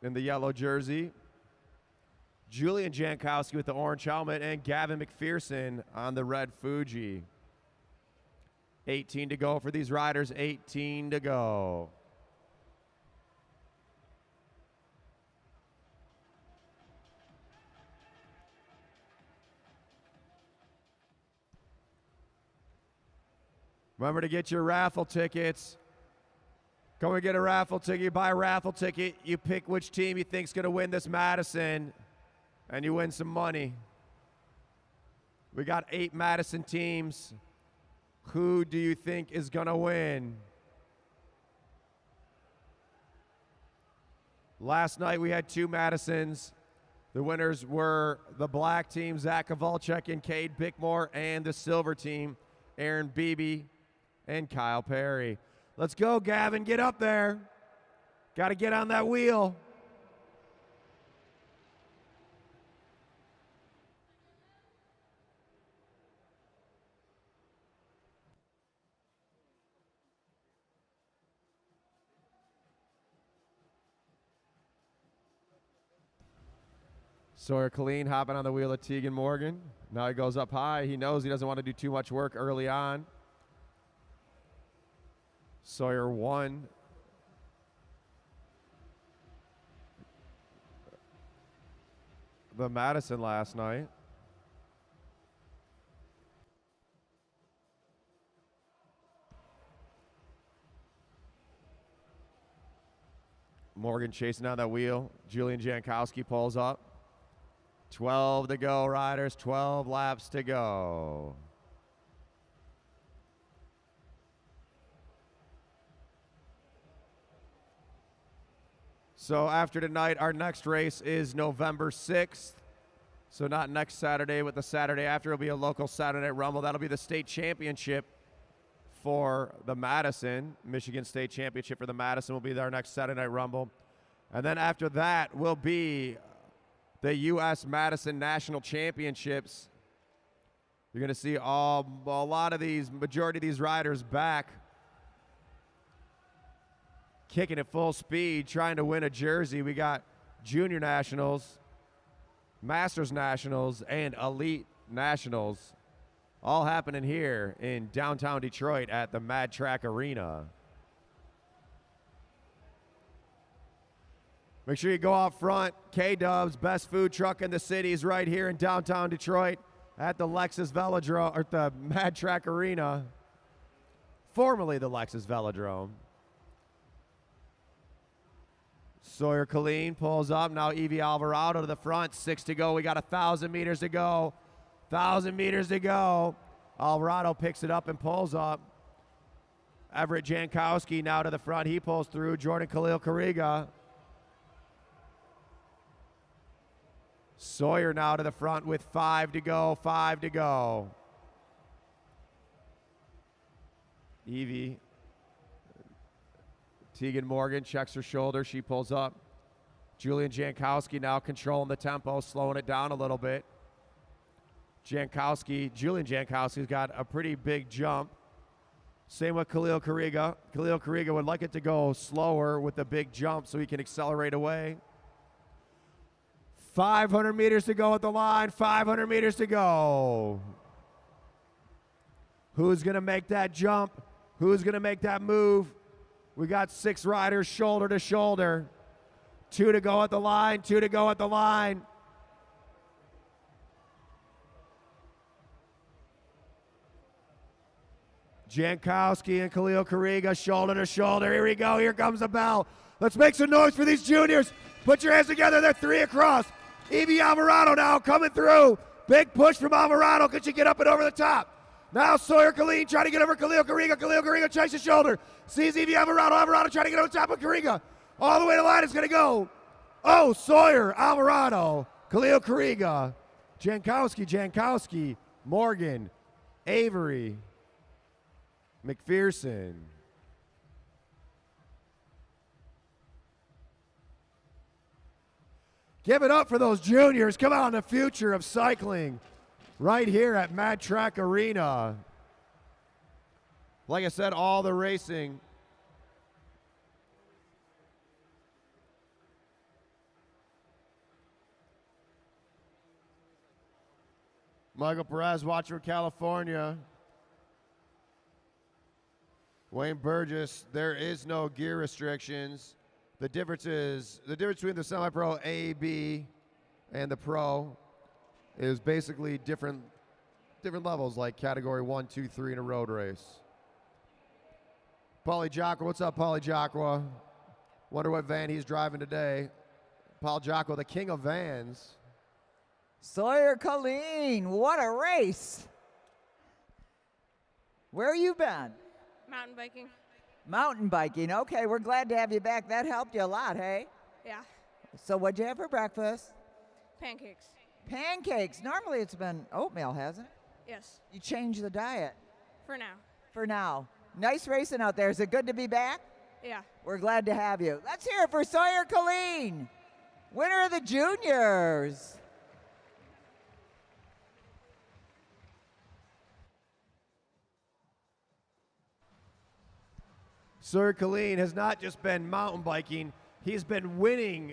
in the yellow jersey. Julian Jankowski with the orange helmet, and Gavin McPherson on the red Fuji. 18 to go for these riders, 18 to go. Remember to get your raffle tickets. Come and get a raffle ticket. You buy a raffle ticket. You pick which team you think's going to win this Madison, and you win some money. We got 8 Madison teams. Who do you think is going to win? Last night we had 2 Madisons. The winners were the black team, Zach Kovalchuk and Cade Bickmore, and the silver team, Aaron Beebe and Kyle Perry. Let's go, Gavin. Get up there. Got to get on that wheel. Sawyer Colleen hopping on the wheel of Tegan Morgan. Now he goes up high. He knows he doesn't want to do too much work early on. Sawyer won. The Madison last night. Morgan chasing down that wheel. Julian Jankowski pulls up. 12 to go, riders. 12 laps to go. So after tonight, our next race is November 6th. So not next Saturday, but the Saturday after. It'll be a local Saturday Night Rumble. That'll be the state championship for the Madison. Michigan State Championship for the Madison will be our next Saturday Night Rumble. And then after that will be the U.S. Madison National Championships. You're going to see majority of these riders back, kicking at full speed, trying to win a jersey. We got Junior Nationals, Masters Nationals, and Elite Nationals all happening here in downtown Detroit at the Mad Track Arena. Make sure you go out front. K-Dub's best food truck in the city is right here in downtown Detroit at the Lexus Velodrome, or the Mad Track Arena, formerly the Lexus Velodrome. Sawyer Colleen pulls up. Now Evie Alvarado to the front. 6 to go. We got 1,000 meters to go. 1,000 meters to go. Alvarado picks it up and pulls up. Everett Jankowski now to the front. He pulls through. Jordan Khalil Kariga. Sawyer now to the front with 5 to go. 5 to go. Evie. Tegan Morgan checks her shoulder. She pulls up. Julian Jankowski now controlling the tempo, slowing it down a little bit. Julian Jankowski's got a pretty big jump. Same with Khalil Kariga. Khalil Kariga would like it to go slower with the big jump so he can accelerate away. 500 meters to go at the line. 500 meters to go. Who's going to make that jump? Who's going to make that move? We got 6 riders shoulder to shoulder. 2 to go at the line. 2 to go at the line. Jankowski and Khalil Kariga shoulder to shoulder. Here we go. Here comes the bell. Let's make some noise for these juniors. Put your hands together. They're 3 across. Evie Alvarado now coming through. Big push from Alvarado. Could she get up and over the top? Now Sawyer Colleen trying to get over Khalil Kariga. Khalil Kariga checks his shoulder. Sees Evie Alvarado. Alvarado trying to get over top of Kariga. All the way to the line is going to go. Oh, Sawyer, Alvarado, Khalil Kariga, Jankowski, Morgan, Avery, McPherson. Give it up for those juniors. Come on, the future of cycling right here at Mad Track Arena. Like I said, all the racing. Michael Perez watching from California. Wayne Burgess, there is no gear restrictions. The difference between the semi-pro A, B, and the pro is basically different levels, like category 1, 2, 3 in a road race. Paulie Jacqua, what's up, Paulie Jacqua? Wonder what van he's driving today. Paul Jacqua, the king of vans. Sawyer Colleen, what a race. Where you been? Mountain biking. Mountain biking. Okay, we're glad to have you back. That helped you a lot, hey? Yeah. So what'd you have for breakfast? Pancakes. Pancakes. Normally it's been oatmeal, hasn't it? Yes. You changed the diet. For now. For now. Nice racing out there. Is it good to be back? Yeah. We're glad to have you. Let's hear it for Sawyer Colleen, winner of the juniors. Sawyer Colleen has not just been mountain biking, he's been winning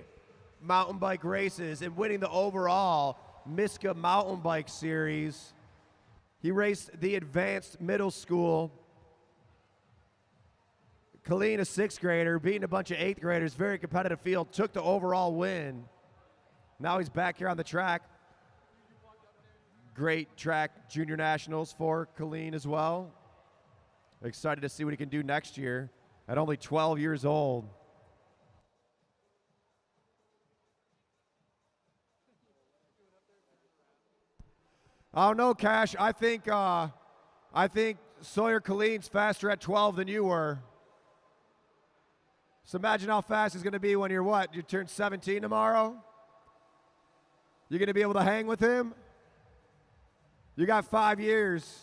mountain bike races and winning the overall Miska Mountain Bike Series. He raced the advanced middle school. Colleen, a sixth grader, beating a bunch of eighth graders, very competitive field, took the overall win. Now he's back here on the track. Great track junior nationals for Colleen as well. Excited to see what he can do next year at only 12 years old. I don't know, Cash. I think Sawyer Colleen's faster at 12 than you were. So imagine how fast he's going to be when you're what? You turn 17 tomorrow? You're going to be able to hang with him? You got 5 years.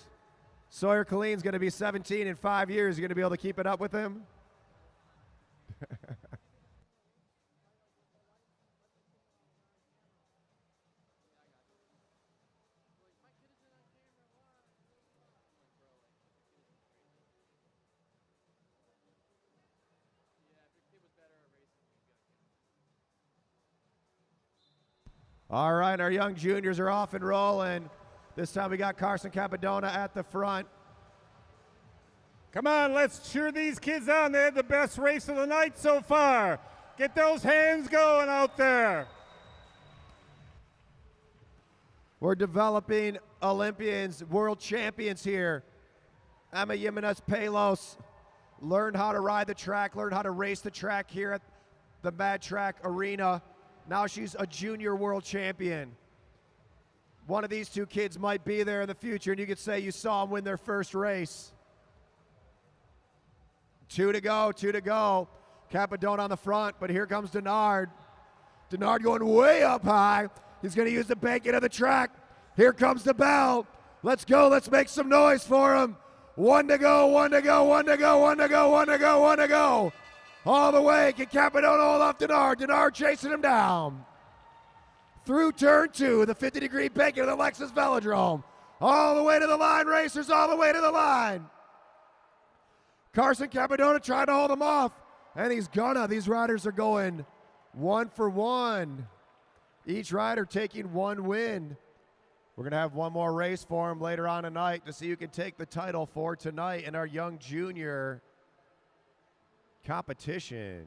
Sawyer Colleen's going to be 17 in 5 years. You're going to be able to keep it up with him? All right, our young juniors are off and rolling. This time we got Carson Capadona at the front. Come on, let's cheer these kids on. They had the best race of the night so far. Get those hands going out there. We're developing Olympians, world champions here. Emma Jimenez Palos learned how to ride the track, learned how to race the track here at the Mad Track Arena. Now she's a junior world champion. One of these two kids might be there in the future, and you could say you saw them win their first race. 2 to go, 2 to go. Capadona on the front, but here comes Denard. Denard going way up high. He's going to use the banking of the track. Here comes the bell. Let's go. Let's make some noise for him. 1 to go, 1 to go, 1 to go, 1 to go, 1 to go, 1 to go. All the way. Can Capadona hold off Denard? Denard chasing him down. Through turn 2, the 50-degree banking of the Lexus Velodrome. All the way to the line, racers, all the way to the line. Carson Capadona trying to hold him off, and he's gonna. These riders are going 1 for 1. Each rider taking 1 win. We're gonna have one more race for him later on tonight to see who can take the title for tonight in our young junior competition.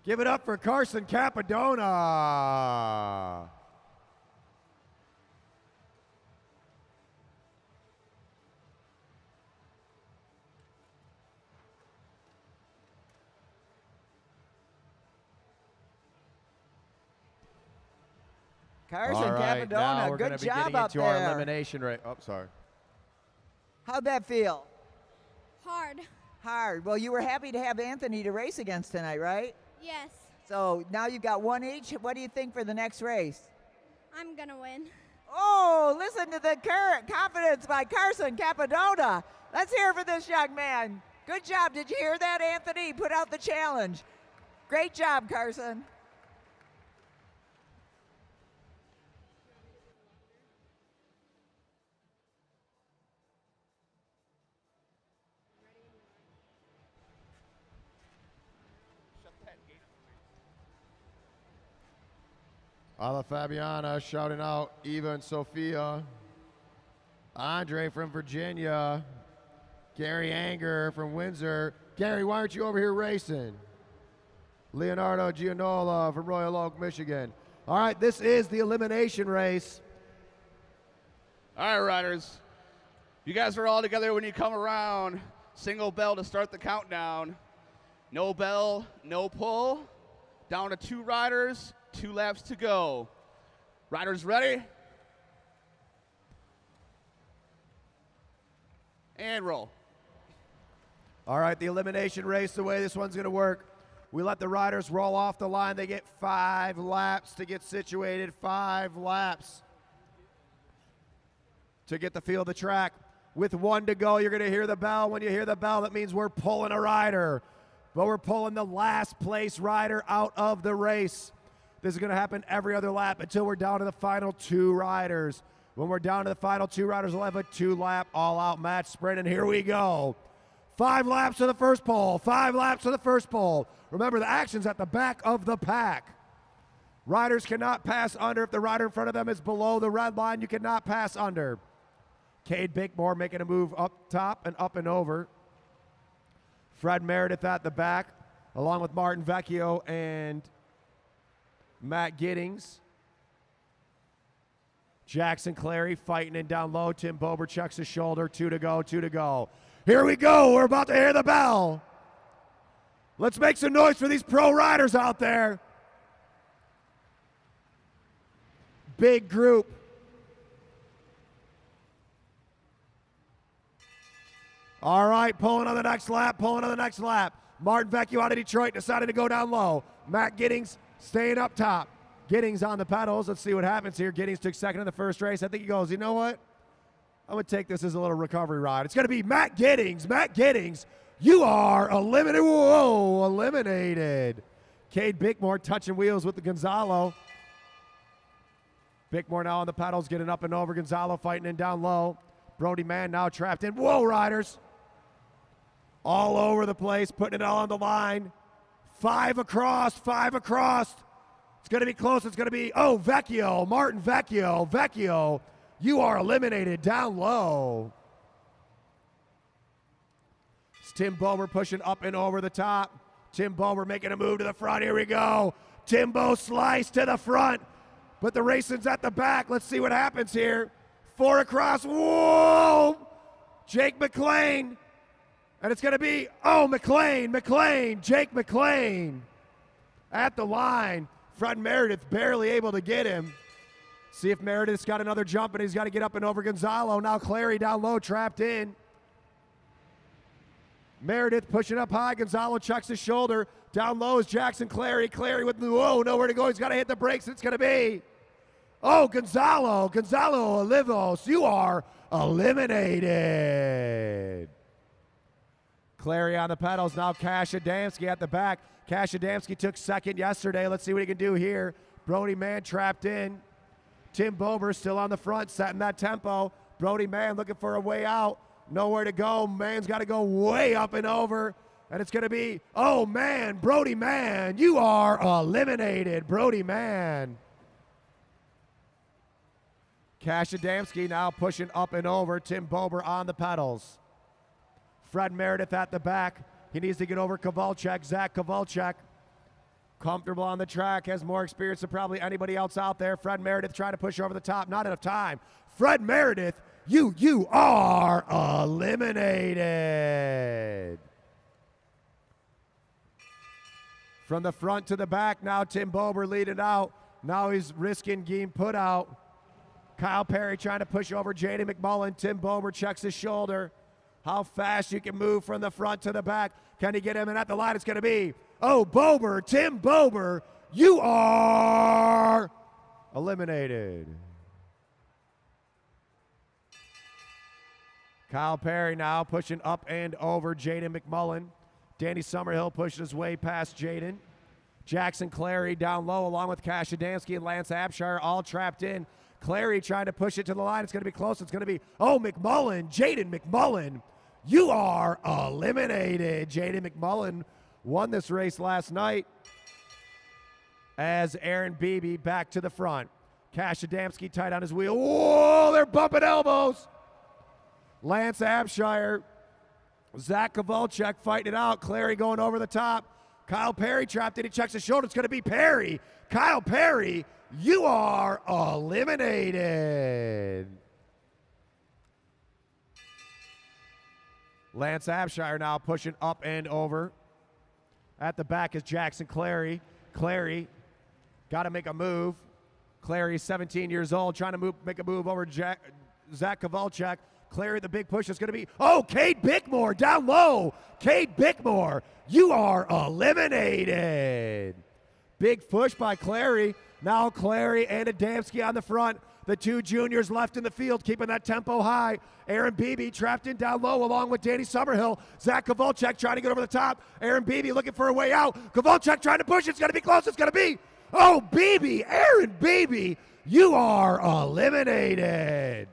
Give it up for Carson Capadona. Carson All right, now Capadona, we're good gonna be job getting up into our there. elimination rate. Oh, sorry. How'd that feel? Hard. Hard. Well, you were happy to have Anthony to race against tonight, right? Yes. So now you've got one each. What do you think for the next race? I'm gonna win. Oh, listen to the confidence by Carson Capadona. Let's hear for this young man. Good job. Did you hear that, Anthony? He put out the challenge. Great job, Carson. Alla Fabiana shouting out Eva and Sophia. Andre from Virginia. Gary Anger from Windsor. Gary, why aren't you over here racing? Leonardo Gianola from Royal Oak, Michigan. All right, this is the elimination race. All right, riders. You guys are all together when you come around. Single bell to start the countdown. No bell, no pull. Down to 2 riders, 2 laps to go. Riders ready? And roll. All right, the elimination race, the way this one's going to work, we let the riders roll off the line. They get 5 laps to get situated, 5 laps to get the feel of the track. With 1 to go, you're going to hear the bell. When you hear the bell, that means we're pulling a rider. But we're pulling the last place rider out of the race. This is going to happen every other lap until we're down to the final 2 riders. When we're down to the final 2 riders, we'll have a 2-lap all-out match sprint, and here we go. 5 laps to the first pole, 5 laps to the first pole. Remember, the action's at the back of the pack. Riders cannot pass under. If the rider in front of them is below the red line, you cannot pass under. Cade Bickmore making a move up top and up and over. Fred Meredith at the back, along with Martin Vecchio and Matt Giddings. Jackson Clary fighting in down low. Tim Bober checks his shoulder. 2 to go, 2 to go. Here we go. We're about to hear the bell. Let's make some noise for these pro riders out there. Big group. All right, pulling on the next lap, pulling on the next lap. Martin Vecchio out of Detroit decided to go down low. Matt Giddings staying up top. Giddings on the pedals. Let's see what happens here. Giddings took second in the first race. I think he goes, you know what? I'm going to take this as a little recovery ride. It's going to be Matt Giddings. Matt Giddings, you are eliminated. Whoa, eliminated. Cade Bickmore touching wheels with the Gonzalo. Bickmore now on the pedals, getting up and over. Gonzalo fighting in down low. Brody Mann now trapped in. Whoa, riders. All over the place, putting it all on the line. 5 across, 5 across. It's going to be close. It's going to be, oh, Vecchio, Martin Vecchio. Vecchio, you are eliminated down low. It's Tim Bober pushing up and over the top. Tim Bober making a move to the front. Here we go. Timbo slice to the front, but the racing's at the back. Let's see what happens here. 4 across. Whoa! Jake McLean. And it's going to be, oh, McLean, Jake McLean at the line. Fred Meredith barely able to get him. See if Meredith's got another jump, and he's got to get up and over Gonzalo. Now Clary down low, trapped in. Meredith pushing up high. Gonzalo checks his shoulder. Down low is Jackson Clary. Clary with, whoa, nowhere to go. He's got to hit the brakes. It's going to be, oh, Gonzalo Olivos, you are eliminated. Clary on the pedals. Now Cash Adamski at the back. Cash Adamski took second yesterday. Let's see what he can do here. Brody Mann trapped in. Tim Bober still on the front, setting that tempo. Brody Mann looking for a way out. Nowhere to go. Mann's got to go way up and over. And it's going to be, oh, man, Brody Mann, you are eliminated, Brody Mann. Cash Adamski now pushing up and over. Tim Bober on the pedals. Fred Meredith at the back. He needs to get over Kowalczyk, Zach Kowalczyk. Comfortable on the track, has more experience than probably anybody else out there. Fred Meredith trying to push over the top, not enough time. Fred Meredith, you are eliminated. From the front to the back, now Tim Bober leading out. Now he's risking being put out. Kyle Perry trying to push over J.D. McMullen. Tim Bober checks his shoulder. How fast you can move from the front to the back. Can he get him? And at the line, it's going to be Oh, Bober, Tim Bober, you are eliminated. Kyle Perry now pushing up and over Jaden McMullen. Danny Summerhill pushing his way past Jaden. Jackson Clary down low along with Cash Adamski and Lance Abshire all trapped in. Clary trying to push it to the line. It's going to be close. It's going to be, oh, McMullen, Jaden McMullen. You are eliminated. Jaden McMullen won this race last night as Aaron Beebe back to the front. Cash Adamski tight on his wheel. Whoa, they're bumping elbows. Lance Abshire, Zach Kowalczyk fighting it out. Clary going over the top. Kyle Perry trapped in. He checks his shoulder. It's going to be Perry. Kyle Perry, you are eliminated. Lance Abshire now pushing up and over. At the back is Jackson Clary. Clary got to make a move. Clary, 17 years old, trying to make a move over Zach Kowalczyk. Clary, the big push is going to be, oh, Cade Bickmore down low. Cade Bickmore, you are eliminated. Big push by Clary. Now Clary and Adamski on the front. The two juniors left in the field, keeping that tempo high. Aaron Beebe trapped in down low along with Danny Summerhill. Zach Kowalczyk trying to get over the top. Aaron Beebe looking for a way out. Kowalczyk trying to push. It's going to be close. It's going to be, oh, Beebe, Aaron Beebe, you are eliminated.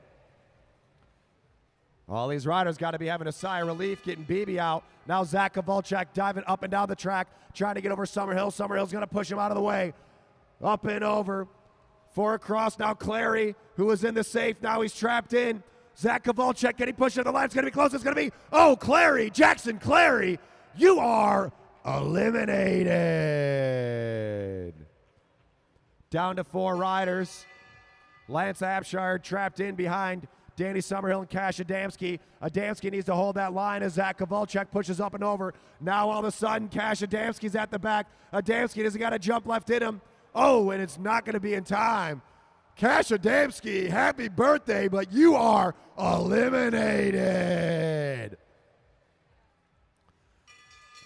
All these riders got to be having a sigh of relief getting Beebe out. Now Zach Kowalczyk diving up and down the track, trying to get over Summerhill. Summerhill's going to push him out of the way. Up and over. For a cross, now Clary, who was in the safe, now he's trapped in. Zach Kowalczyk, can he push it to the line? It's going to be close. It's going to be, oh, Clary, Jackson Clary, you are eliminated. Down to 4 riders. Lance Abshire trapped in behind Danny Summerhill and Cash Adamski. Adamski needs to hold that line as Zach Kowalczyk pushes up and over. Now all of a sudden, Cash Adamski's at the back. Adamski doesn't got a jump left in him. Oh, and it's not going to be in time. Cash Adamski, happy birthday, but you are eliminated.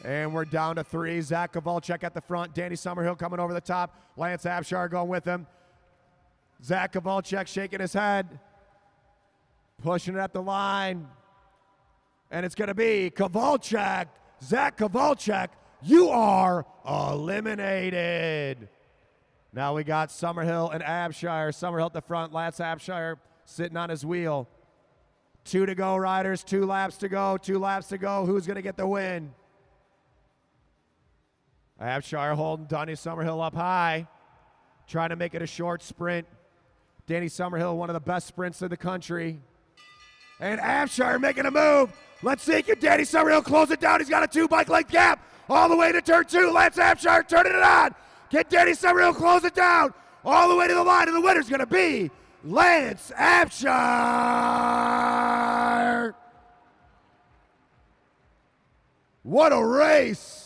And we're down to 3. Zach Kowalczyk at the front. Danny Summerhill coming over the top. Lance Abshire going with him. Zach Kowalczyk shaking his head. Pushing it at the line. And it's going to be Kowalczyk. Zach Kowalczyk, you are eliminated. Now we got Summerhill and Abshire. Summerhill at the front. Lance Abshire sitting on his wheel. 2 to go, riders. 2 laps to go. 2 laps to go. Who's going to get the win? Abshire holding Danny Summerhill up high. Trying to make it a short sprint. Danny Summerhill, one of the best sprints in the country. And Abshire making a move. Let's see, can Danny Summerhill close it down? He's got a 2 bike length gap all the way to turn 2. Lance Abshire turning it on. Can Danny Summerhill close it down all the way to the line? And the winner's going to be Lance Abshire. What a race.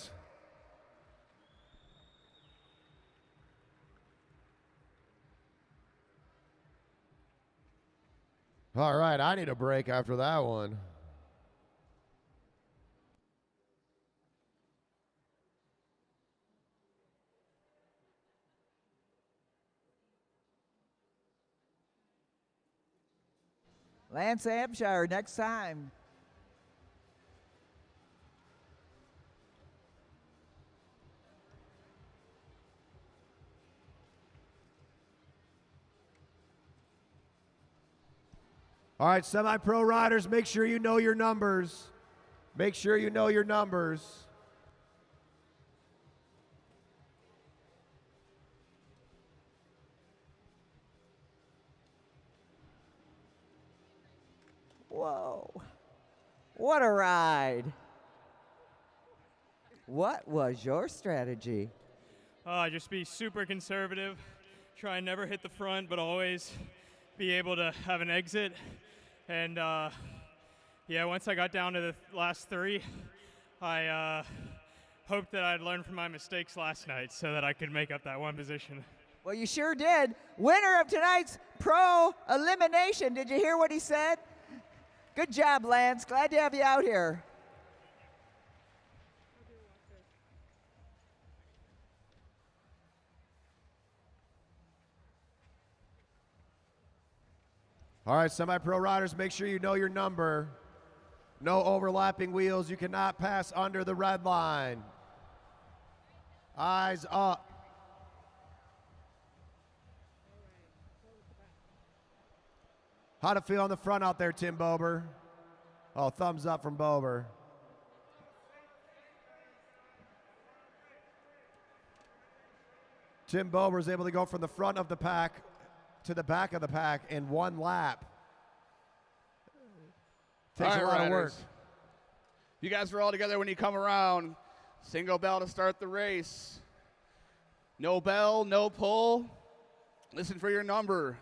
All right, I need a break after that one. Lance Abshire next time. All right, semi-pro riders, make sure you know your numbers. Make sure you know your numbers. Whoa. What a ride. What was your strategy? Just be super conservative. Try and never hit the front, but always be able to have an exit. And yeah, once I got down to the last 3, I hoped that I'd learned from my mistakes last night so that I could make up that one position. Well, you sure did. Winner of tonight's pro elimination. Did you hear what he said? Good job, Lance. Glad to have you out here. All right, semi-pro riders, make sure you know your number. No overlapping wheels. You cannot pass under the red line. Eyes up. How'd it feel on the front out there, Tim Bober? Oh, thumbs up from Bober. Tim Bober is able to go from the front of the pack to the back of the pack in one lap. Takes a lot of work. You guys are all together when you come around. Single bell to start the race. No bell, no pull. Listen for your number.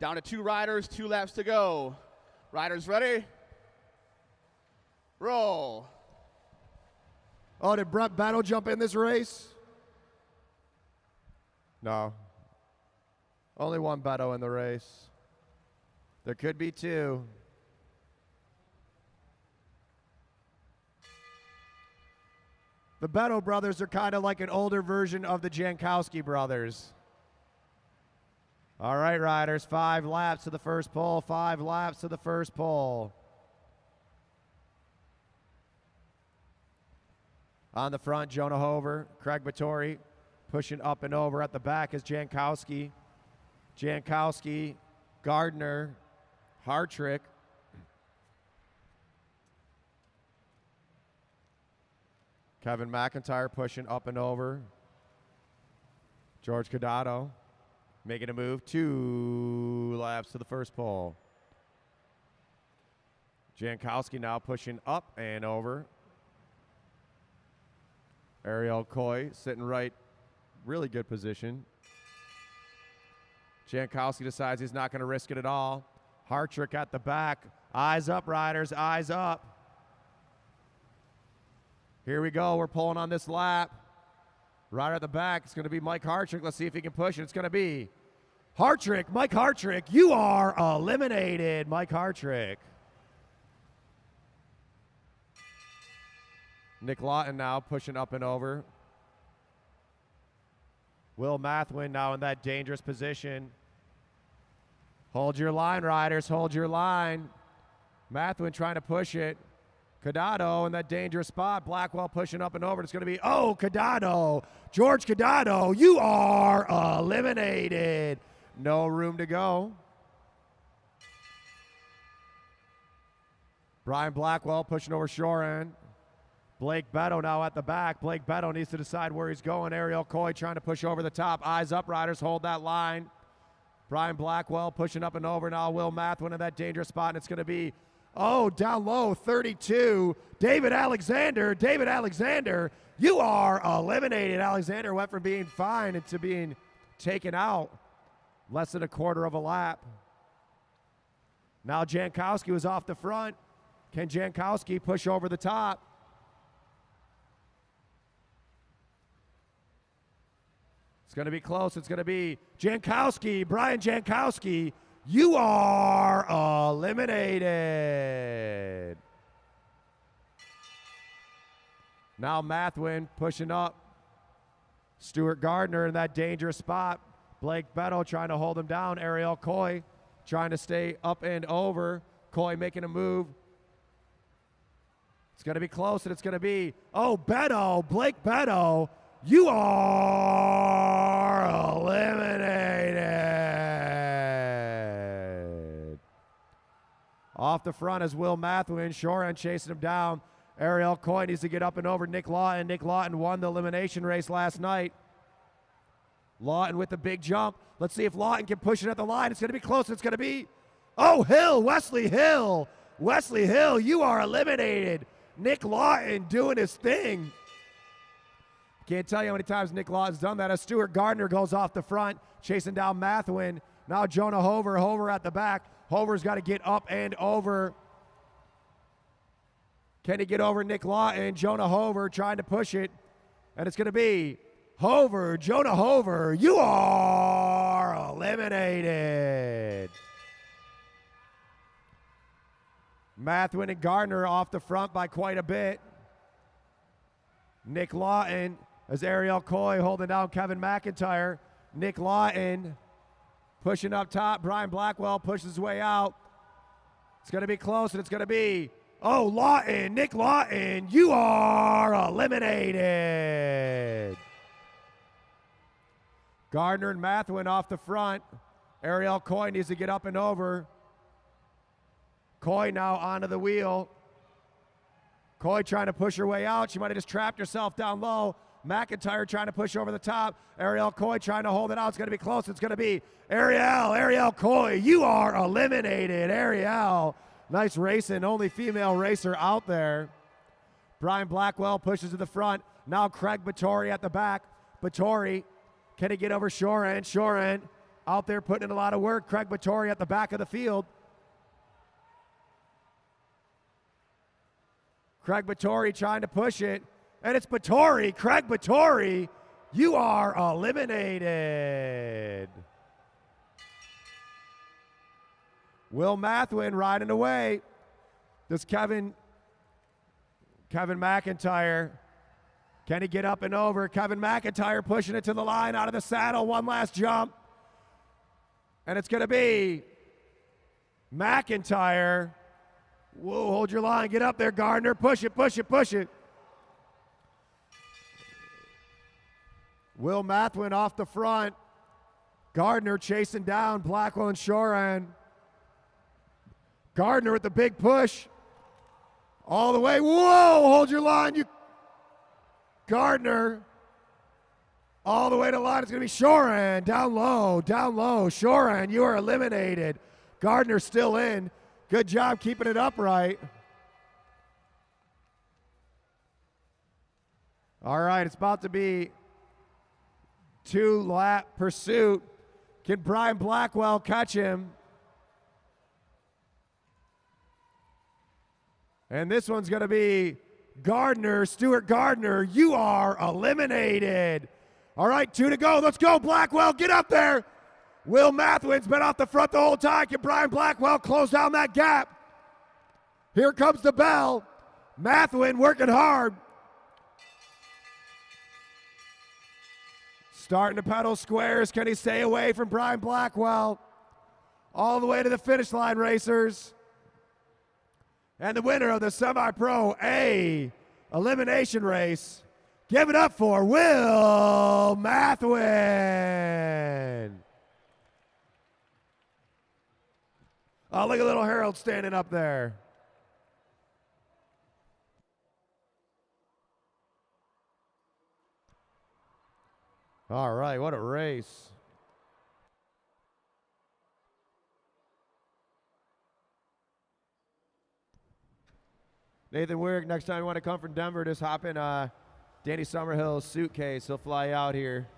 Down to 2 riders, 2 laps to go. Riders ready? Roll. Oh, did Brett Battle jump in this race? No. Only one Beto in the race. There could be 2. The Beto brothers are kind of like an older version of the Jankowski brothers. All right, riders, 5 laps to the first pole, 5 laps to the first pole. On the front, Jonah Hover, Craig Vittori pushing up and over. At the back is Jankowski. Jankowski, Gardner, Hartrick. Kevin McIntyre pushing up and over. George Cadotto making a move. 2 laps to the first pole. Jankowski now pushing up and over. Ariel Coy sitting right, really good position. Jankowski decides he's not going to risk it at all. Hartrick at the back. Eyes up, riders, eyes up. Here we go, we're pulling on this lap. Rider at the back, it's going to be Mike Hartrick. Let's see if he can push it. It's going to be Hartrick, Mike Hartrick. You are eliminated, Mike Hartrick. Nick Lawton now pushing up and over. Will Mathwin now in that dangerous position. Hold your line, riders, hold your line. Mathwin trying to push it. Cadotto in that dangerous spot. Blackwell pushing up and over. It's going to be, oh, Cadotto. George Cadotto, you are eliminated. No room to go. Brian Blackwell pushing over shore end. Blake Beto now at the back. Blake Beto needs to decide where he's going. Ariel Coy trying to push over the top. Eyes up, riders, hold that line. Brian Blackwell pushing up and over now. Will Mathwin in that dangerous spot, and it's going to be, oh, down low, 32. David Alexander. David Alexander, you are eliminated. Alexander went from being fine into being taken out. Less than a quarter of a lap. Now Jankowski was off the front. Can Jankowski push over the top? It's going to be close. It's going to be Jankowski, Brian Jankowski. You are eliminated. Now Mathwin pushing up. Stuart Gardner in that dangerous spot. Blake Beto trying to hold him down. Ariel Coy trying to stay up and over. Coy making a move. It's going to be close, and it's going to be, oh, Beto, Blake Beto. You are eliminated. Off the front is Will Mathwin. Shore end chasing him down. Ariel Coy needs to get up and over Nick Lawton. Nick Lawton won the elimination race last night. Lawton with the big jump. Let's see if Lawton can push it at the line. It's going to be close. It's going to be, oh, Hill, Wesley Hill. Wesley Hill, you are eliminated. Nick Lawton doing his thing. Can't tell you how many times Nick Lawton's done that. As Stuart Gardner goes off the front, chasing down Mathwin. Now Jonah Hover, Hover at the back. Hover's got to get up and over. Can he get over Nick Lawton? Jonah Hover trying to push it. And it's going to be Hover, Jonah Hover, you are eliminated. Mathwin and Gardner off the front by quite a bit. Nick Lawton as Ariel Coy holding down Kevin McIntyre. Nick Lawton pushing up top. Brian Blackwell pushes his way out. It's going to be close, and it's going to be, oh, Lawton, Nick Lawton, you are eliminated. Gardner and Mathwin off the front. Ariel Coy needs to get up and over. Coy now onto the wheel. Coy trying to push her way out. She might have just trapped herself down low. McIntyre trying to push over the top. Ariel Coy trying to hold it out. It's going to be close. It's going to be Ariel Coy. You are eliminated, Ariel. Nice racing. Only female racer out there. Brian Blackwell pushes to the front. Now Craig Battori at the back. Battori, can he get over Shoren? Shoren out there putting in a lot of work. Craig Battori at the back of the field. Craig Battori trying to push it. And it's Battori, Craig Battori, you are eliminated. Will Mathwin riding away. Does Kevin McIntyre, can he get up and over? Kevin McIntyre pushing it to the line, out of the saddle, one last jump. And it's going to be McIntyre. Whoa, hold your line, get up there, Gardner, push it, push it, push it. Will Mathwin off the front. Gardner chasing down Blackwell and Shoran. Gardner with the big push. All the way. Whoa, hold your line. Gardner. All the way to the line. It's going to be Shoran. Down low, down low. Shoran, you are eliminated. Gardner still in. Good job keeping it upright. All right, it's about to be 2-lap pursuit. Can Brian Blackwell catch him? And this one's going to be Gardner, Stuart Gardner. You are eliminated. All right, 2 to go. Let's go, Blackwell. Get up there. Will Mathwin's been off the front the whole time. Can Brian Blackwell close down that gap? Here comes the bell. Mathwin working hard. Starting to pedal squares. Can he stay away from Brian Blackwell? All the way to the finish line, racers. And the winner of the Semi-Pro A elimination race, give it up for Will Mathwin. Oh, look at little Harold standing up there. All right, what a race. Nathan Weirk, next time you want to come from Denver, just hop in Danny Summerhill's suitcase. He'll fly out here.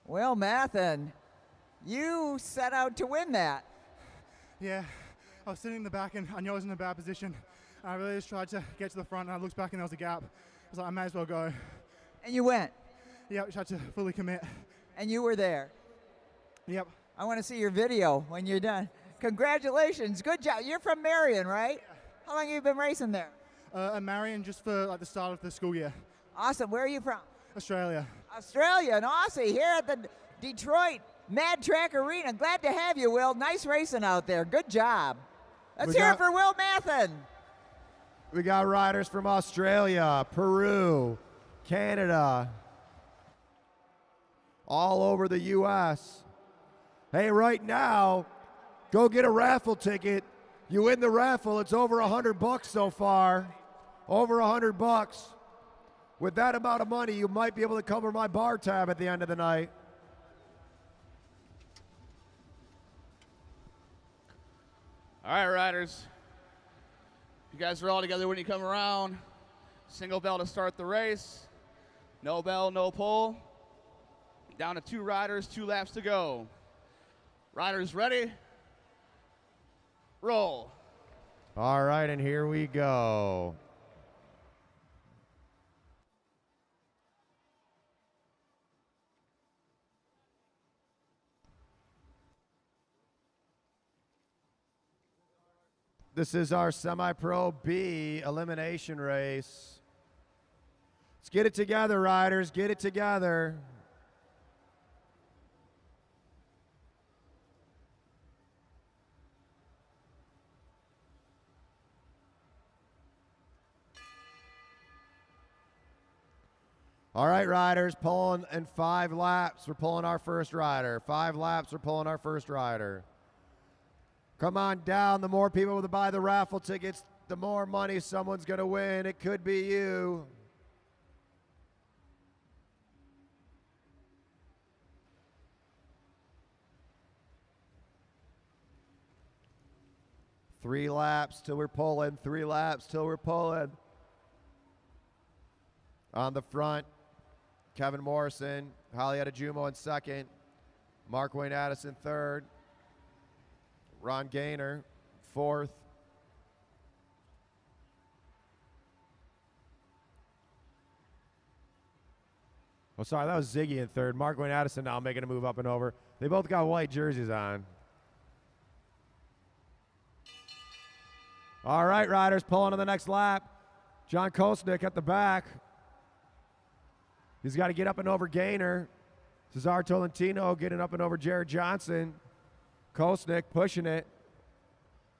Well, Mathen, you set out to win that. Yeah, I was sitting in the back and I knew I was in a bad position. I really just tried to get to the front and I looked back and there was a gap. I was like, I may as well go. And you went? Yeah, I tried to fully commit. And you were there? Yep. I want to see your video when you're done. Congratulations, good job. You're from Marion, right? Yeah. How long have you been racing there? At Marion, just for like the start of the school year. Awesome, where are you from? Australia. Australia, an Aussie here at the Detroit Mad Track Arena. Glad to have you, Will. Nice racing out there. Good job. Let's hear it for Will Mathen. We got riders from Australia, Peru, Canada, all over the U.S. Hey, right now, go get a raffle ticket. You win the raffle. It's over $100 so far. Over $100. With that amount of money, you might be able to cover my bar tab at the end of the night. All right, riders. You guys are all together when you come around. Single bell to start the race. No bell, no pole. Down to 2 riders, 2 laps to go. Riders ready? Roll. All right, and here we go. This is our semi-pro B elimination race. Let's get it together, riders. Get it together. All right, riders, pulling in 5 laps. We're pulling our first rider. 5 laps, we're pulling our first rider. Come on down. The more people to buy the raffle tickets, the more money someone's going to win. It could be you. Three laps till we're pulling. 3 laps till we're pulling. On the front, Kevin Morrison, Holly Adejumo in second, Mark Wayne Addison third, Ron Gaynor fourth. Oh, sorry, that was Ziggy in third. Mark Wayne Addison now making a move up and over. They both got white jerseys on. All right, riders, pulling to the next lap. John Kosnick at the back. He's got to get up and over Gaynor. Cesar Tolentino getting up and over Jared Johnson. Kosnick pushing it.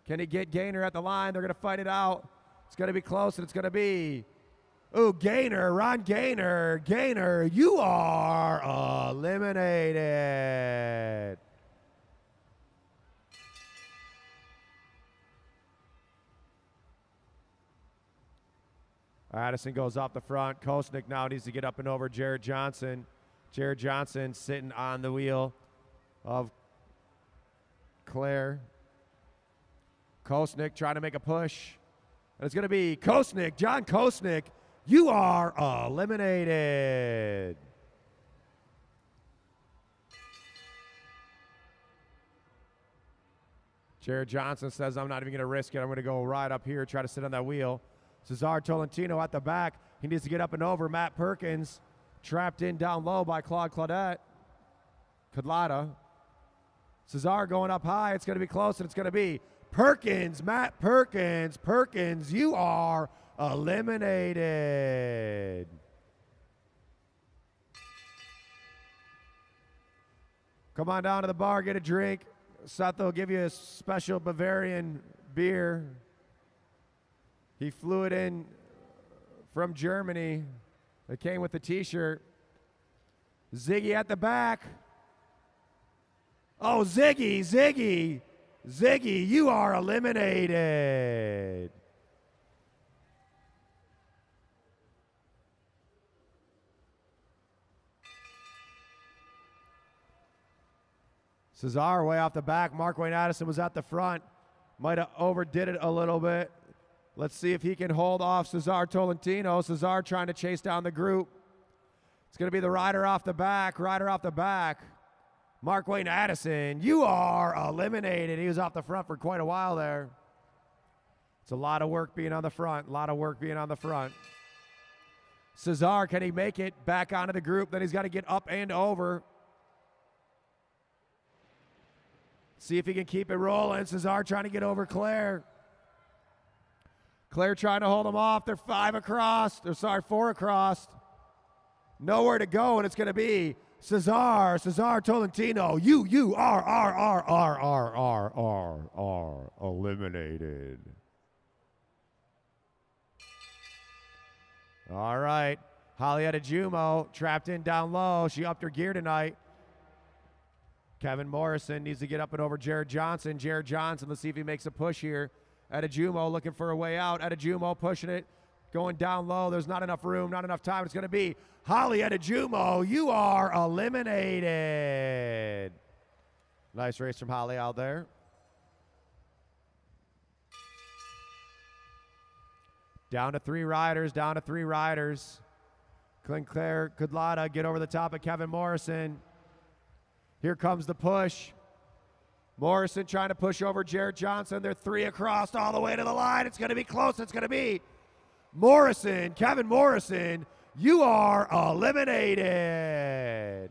Can he get Gaynor at the line? They're going to fight it out. It's going to be close, and it's going to be, ooh, Gaynor, Ron Gaynor. Gaynor, you are eliminated. Addison goes off the front. Kosnick now needs to get up and over Jared Johnson. Jared Johnson sitting on the wheel of Claire. Kosnick trying to make a push. And it's going to be Kosnick, John Kosnick. You are eliminated. Jared Johnson says, I'm not even going to risk it. I'm going to go right up here, try to sit on that wheel. Cesar Tolentino at the back. He needs to get up and over. Matt Perkins trapped in down low by Claude Claudette. Cadlata. Cesar going up high. It's going to be close, and it's going to be Perkins, Matt Perkins. Perkins, you are eliminated. Come on down to the bar, get a drink. Seth will give you a special Bavarian beer. He flew it in from Germany. It came with the t-shirt. Ziggy at the back. Oh, Ziggy, you are eliminated. Cesar way off the back. Mark Wayne Addison was at the front. Might have overdid it a little bit. Let's see if he can hold off Cesar Tolentino. Cesar trying to chase down the group. It's going to be the rider off the back. Mark Wayne Addison, you are eliminated. He was off the front for quite a while there. It's a lot of work being on the front. Cesar, can he make it back onto the group? Then he's got to get up and over. See if he can keep it rolling. Cesar trying to get over Claire. Claire trying to hold him off. They're 4 across. Nowhere to go, and it's going to be Cesar Tolentino. You are eliminated. All right. Holly Adejumo trapped in down low. She upped her gear tonight. Kevin Morrison needs to get up and over Jared Johnson. Let's see if he makes a push here. Adejumo looking for a way out. Adejumo pushing it, going down low. There's not enough room, not enough time. It's going to be Holly Adejumo. You are eliminated. Nice race from Holly out there. Down to 3 riders. Claire Kudlata get over the top of Kevin Morrison. Here comes the push. Morrison trying to push over Jared Johnson. They're 3 across all the way to the line. It's going to be close. It's going to be Morrison. Kevin Morrison, you are eliminated.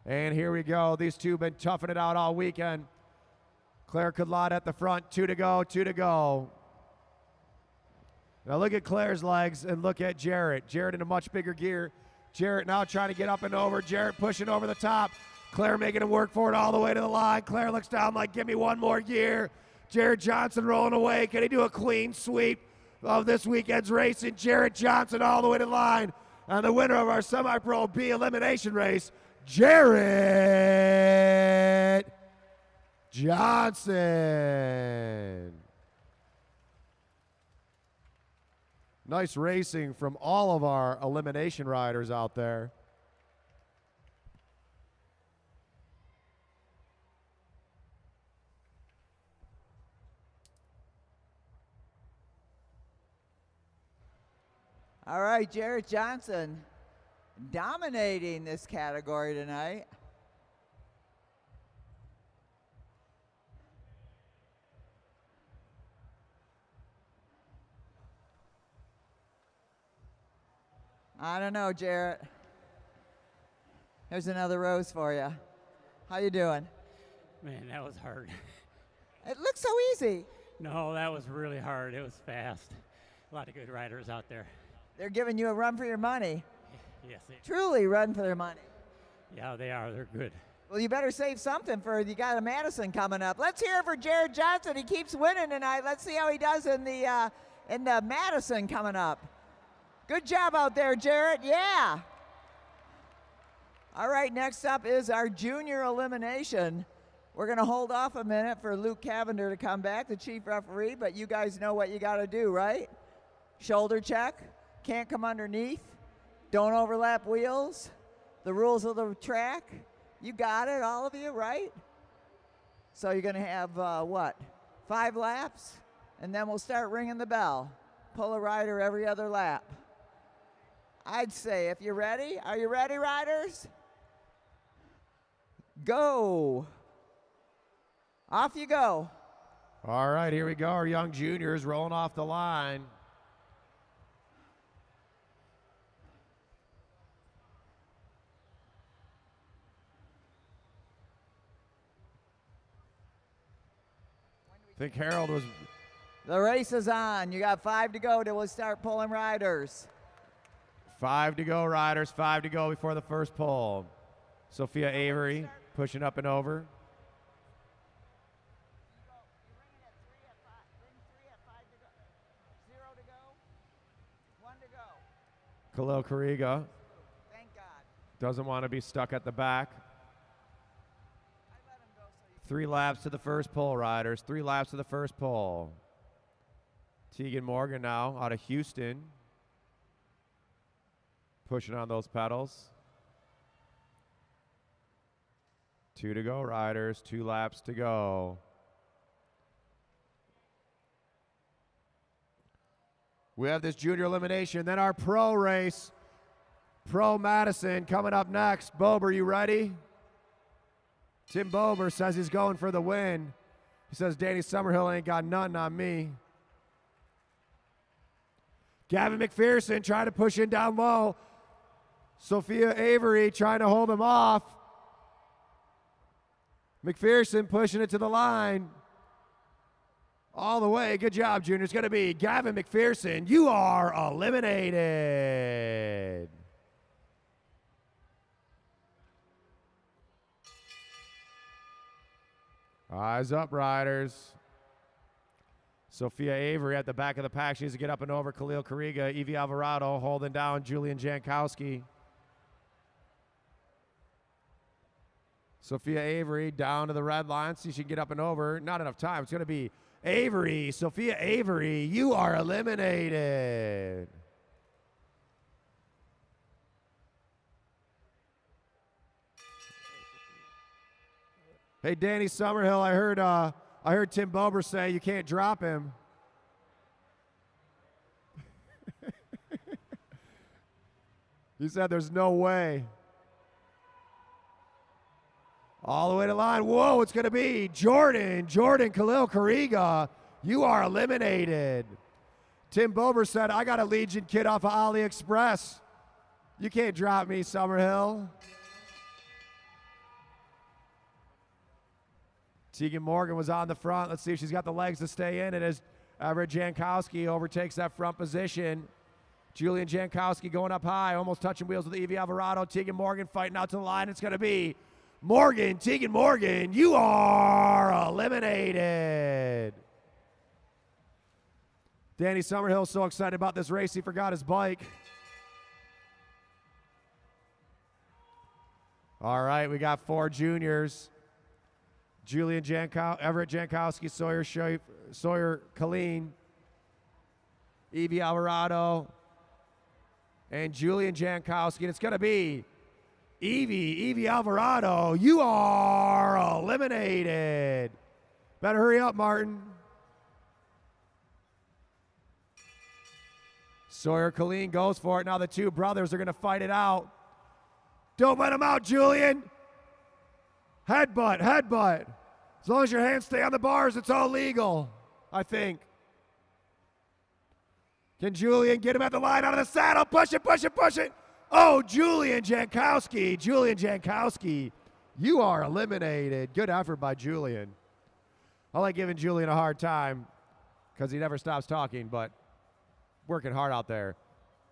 And here we go. These two have been toughing it out all weekend. Claire Kudlot at the front, 2 to go, 2 to go. Now look at Claire's legs and look at Jarrett. Jarrett in a much bigger gear. Jarrett now trying to get up and over. Jarrett pushing over the top. Claire making him work for it all the way to the line. Claire looks down like, give me one more gear. Jarrett Johnson rolling away. Can he do a clean sweep of this weekend's racing? Jarrett Johnson all the way to the line. And the winner of our semi-pro B elimination race, Jarrett Johnson. Nice racing from all of our elimination riders out there. All right, Jarrett Johnson dominating this category tonight. I don't know, Jarrett. Here's another rose for you. How you doing? Man, that was hard. It looks so easy. No, that was really hard. It was fast. A lot of good riders out there. They're giving you a run for your money. Yes, Truly run for their money. yeah, they are. They're good. Well, you better save something for, you got a Madison coming up. Let's hear it for Jarrett Johnson. He keeps winning tonight. Let's see how he does in the Madison coming up. Good job out there, Jarrett. Yeah. All right, next up is our junior elimination. We're going to hold off a minute for Luke Cavender to come back, the chief referee, but you guys know what you got to do, right? Shoulder check, can't come underneath, don't overlap wheels, the rules of the track. You got it, all of you, right? So you're going to have, 5 laps? And then we'll start ringing the bell. Pull a rider every other lap. I'd say, if you're ready, are you ready, riders? Go. Off you go. All right, here we go. Our young juniors rolling off the line. I think Harold was... The race is on. You got 5 to go till we start pulling riders. 5 to go, riders. 5 to go before the first pull. Sophia Avery pushing up and over. Khalil Kariga doesn't want to be stuck at the back. 3 laps to the first pull, riders. 3 laps to the first pull. Tegan Morgan now out of Houston. Pushing on those pedals. 2 to go, riders. 2 laps to go. We have this junior elimination, then our pro race. Pro Madison coming up next. Bober, you ready? Tim Bober says he's going for the win. He says Danny Summerhill ain't got nothing on me. Gavin McPherson trying to push in down low. Sophia Avery trying to hold him off. McPherson pushing it to the line. All the way. Good job, Junior. It's going to be Gavin McPherson. You are eliminated. Eyes up, riders. Sophia Avery at the back of the pack. She needs to get up and over. Khalil Kariga, Evie Alvarado holding down Julian Jankowski. Sophia Avery down to the red line. See if she can get up and over. Not enough time. It's going to be Avery. Sophia Avery, you are eliminated. Hey, Danny Summerhill, I heard Tim Bober say you can't drop him. He said there's no way. All the way to the line. Whoa, it's going to be Jordan Khalil Kariga. You are eliminated. Tim Bober said, I got a Legion kit off of AliExpress. You can't drop me, Summerhill. Tegan Morgan was on the front. Let's see if she's got the legs to stay in it as Everett Jankowski overtakes that front position. Julian Jankowski going up high, almost touching wheels with Evie Alvarado. Tegan Morgan fighting out to the line. It's going to be Morgan. Tegan Morgan, you are eliminated. Danny Summerhill so excited about this race he forgot his bike. All right, we got 4 juniors. Julian Everett Jankowski, Sawyer Colleen, Evie Alvarado, and Julian Jankowski. And it's going to be Evie Alvarado. You are eliminated. Better hurry up, Martin. Sawyer Colleen goes for it. Now the 2 brothers are going to fight it out. Don't let him out, Julian. Headbutt, headbutt. As long as your hands stay on the bars, it's all legal, I think. Can Julian get him at the line out of the saddle? Push it, push it, push it. Oh, Julian Jankowski, you are eliminated. Good effort by Julian. I like giving Julian a hard time because he never stops talking, but working hard out there.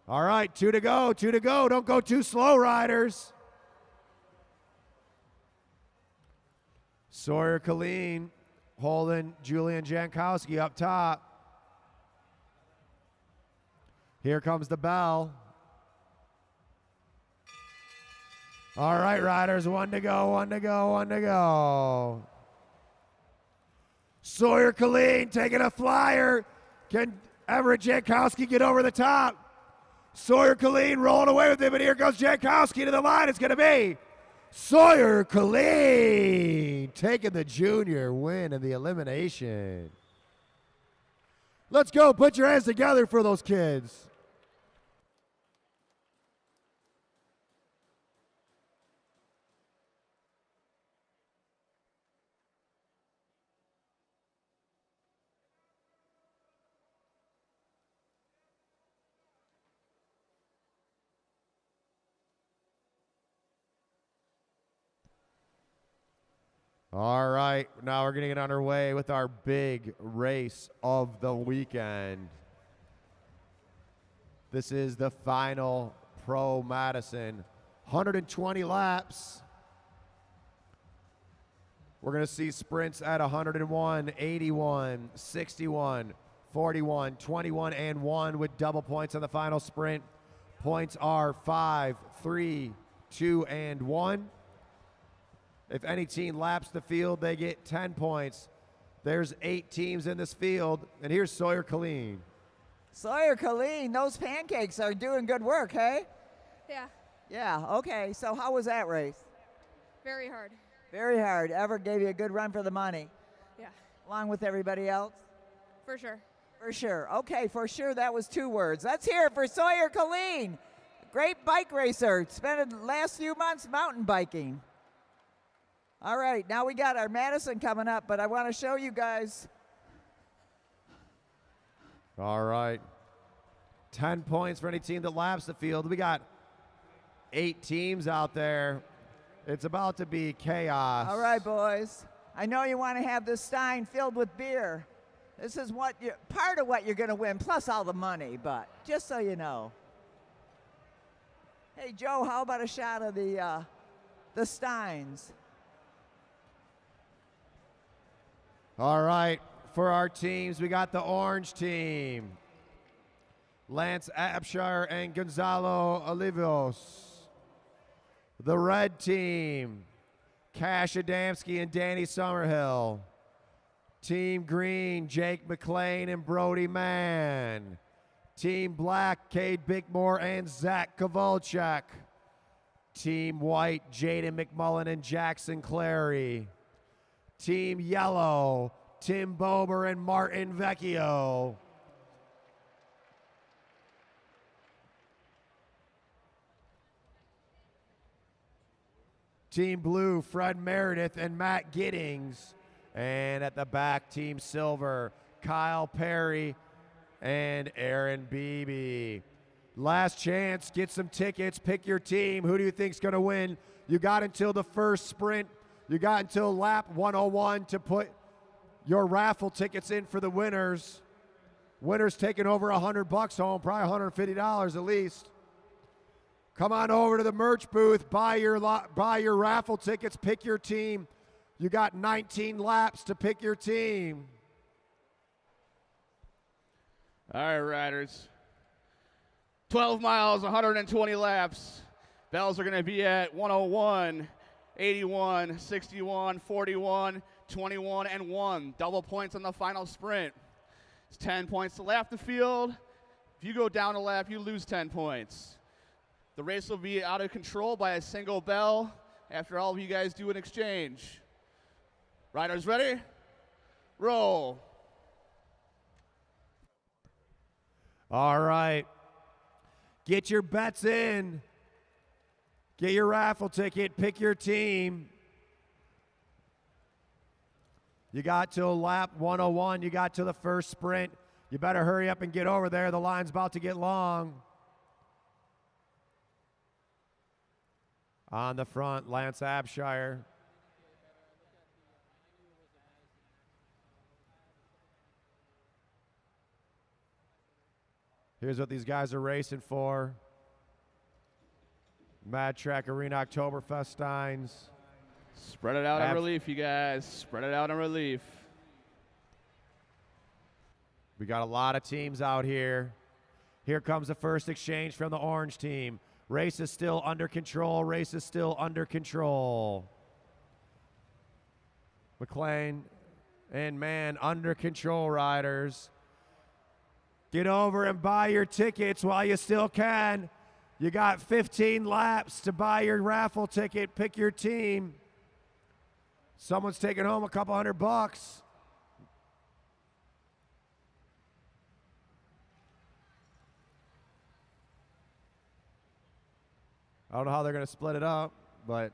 All right, 2 to go, 2 to go. Don't go too slow, riders. Sawyer Colleen holding Julian Jankowski up top. Here comes the bell. All right, riders, 1 to go, 1 to go, 1 to go. Sawyer Colleen taking a flyer. Can Everett Jankowski get over the top? Sawyer Colleen rolling away with him, and here goes Jankowski to the line. It's going to be Sawyer Colleen taking the junior win and the elimination. Let's go. Put your hands together for those kids. All right, now we're going to get underway with our big race of the weekend. This is the final Pro Madison. 120 laps. We're going to see sprints at 101, 81, 61, 41, 21, and 1 with double points on the final sprint. Points are 5, 3, 2, and 1. If any team laps the field, they get 10 points. There's 8 teams in this field, and here's Sawyer Colleen. Sawyer Colleen, those pancakes are doing good work, hey? Yeah, Yeah, okay. So how was that race? very hard. Very hard. Everett gave you a good run for the money, Yeah, along with everybody else? for sure. For sure. Okay, for sure, that was 2 words. Let's hear it for Sawyer Colleen. Great bike racer. Spent the last few months mountain biking. All right, now we got our Madison coming up, but I want to show you guys. All right. 10 points for any team that laps the field. We got 8 teams out there. It's about to be chaos. All right, boys. I know you want to have this stein filled with beer. This is part of what you're going to win, plus all the money, but just so you know. Hey, Joe, how about a shot of the steins? All right, for our teams, we got the orange team. Lance Abshire and Gonzalo Olivos. The red team, Cash Adamski and Danny Summerhill. Team green, Jake McLean and Brody Mann. Team black, Cade Bickmore and Zach Kovalchuk. Team white, Jaden McMullen and Jackson Clary. Team yellow, Tim Bober and Martin Vecchio. Team blue, Fred Meredith and Matt Giddings. And at the back, Team silver, Kyle Perry and Aaron Beebe. Last chance, get some tickets, pick your team. Who do you think's gonna win? You got until the first sprint. You got until lap 101 to put your raffle tickets in for the winners. Winners taking over $100 home, probably $150 at least. Come on over to the merch booth, buy your raffle tickets, pick your team. You got 19 laps to pick your team. All right, riders. 12 miles, 120 laps. Bells are going to be at 101, 81, 61, 41, 21, and 1. Double points on the final sprint. It's 10 points to lap the field. If you go down a lap, you lose 10 points. The race will be out of control by a single bell after all of you guys do an exchange. Riders ready? Roll. All right. Get your bets in. Get your raffle ticket. Pick your team. You got till lap 101. You got to the first sprint. You better hurry up and get over there. The line's about to get long. On the front, Lance Abshire. Here's what these guys are racing for. Mad Track Arena Oktoberfest Steins. Spread it out on relief, you guys. Spread it out on relief. We got a lot of teams out here. Here comes the first exchange from the orange team. Race is still under control. Race is still under control. McLean and Mann under control, riders. Get over and buy your tickets while you still can. You got 15 laps to buy your raffle ticket. Pick your team. Someone's taking home a couple $100. I don't know how they're going to split it up, but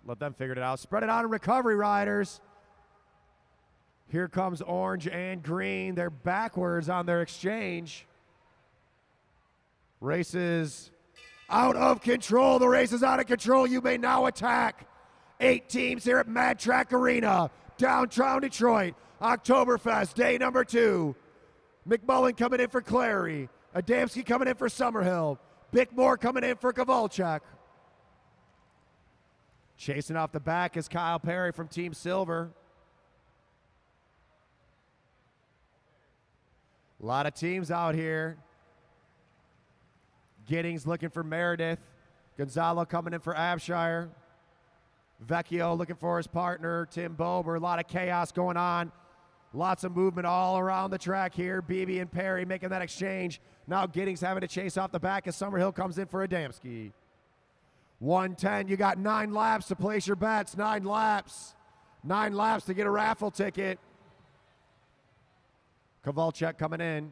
let them figure it out. Spread it out in recovery, riders. Here comes orange and green. They're backwards on their exchange. Race is out of control. The race is out of control. You may now attack. 8 teams here at Mad Track Arena, downtown Detroit. Oktoberfest, day number 2. McMullen coming in for Clary. Adamski coming in for Summerhill. Bickmore coming in for Kowalczyk. Chasing off the back is Kyle Perry from Team Silver. A lot of teams out here. Giddings looking for Meredith. Gonzalo coming in for Abshire. Vecchio looking for his partner, Tim Bober. A lot of chaos going on. Lots of movement all around the track here. Beebe and Perry making that exchange. Now Giddings having to chase off the back as Summerhill comes in for Adamski. 110, you got 9 laps to place your bets. 9 laps. 9 laps to get a raffle ticket. Kowalczyk coming in.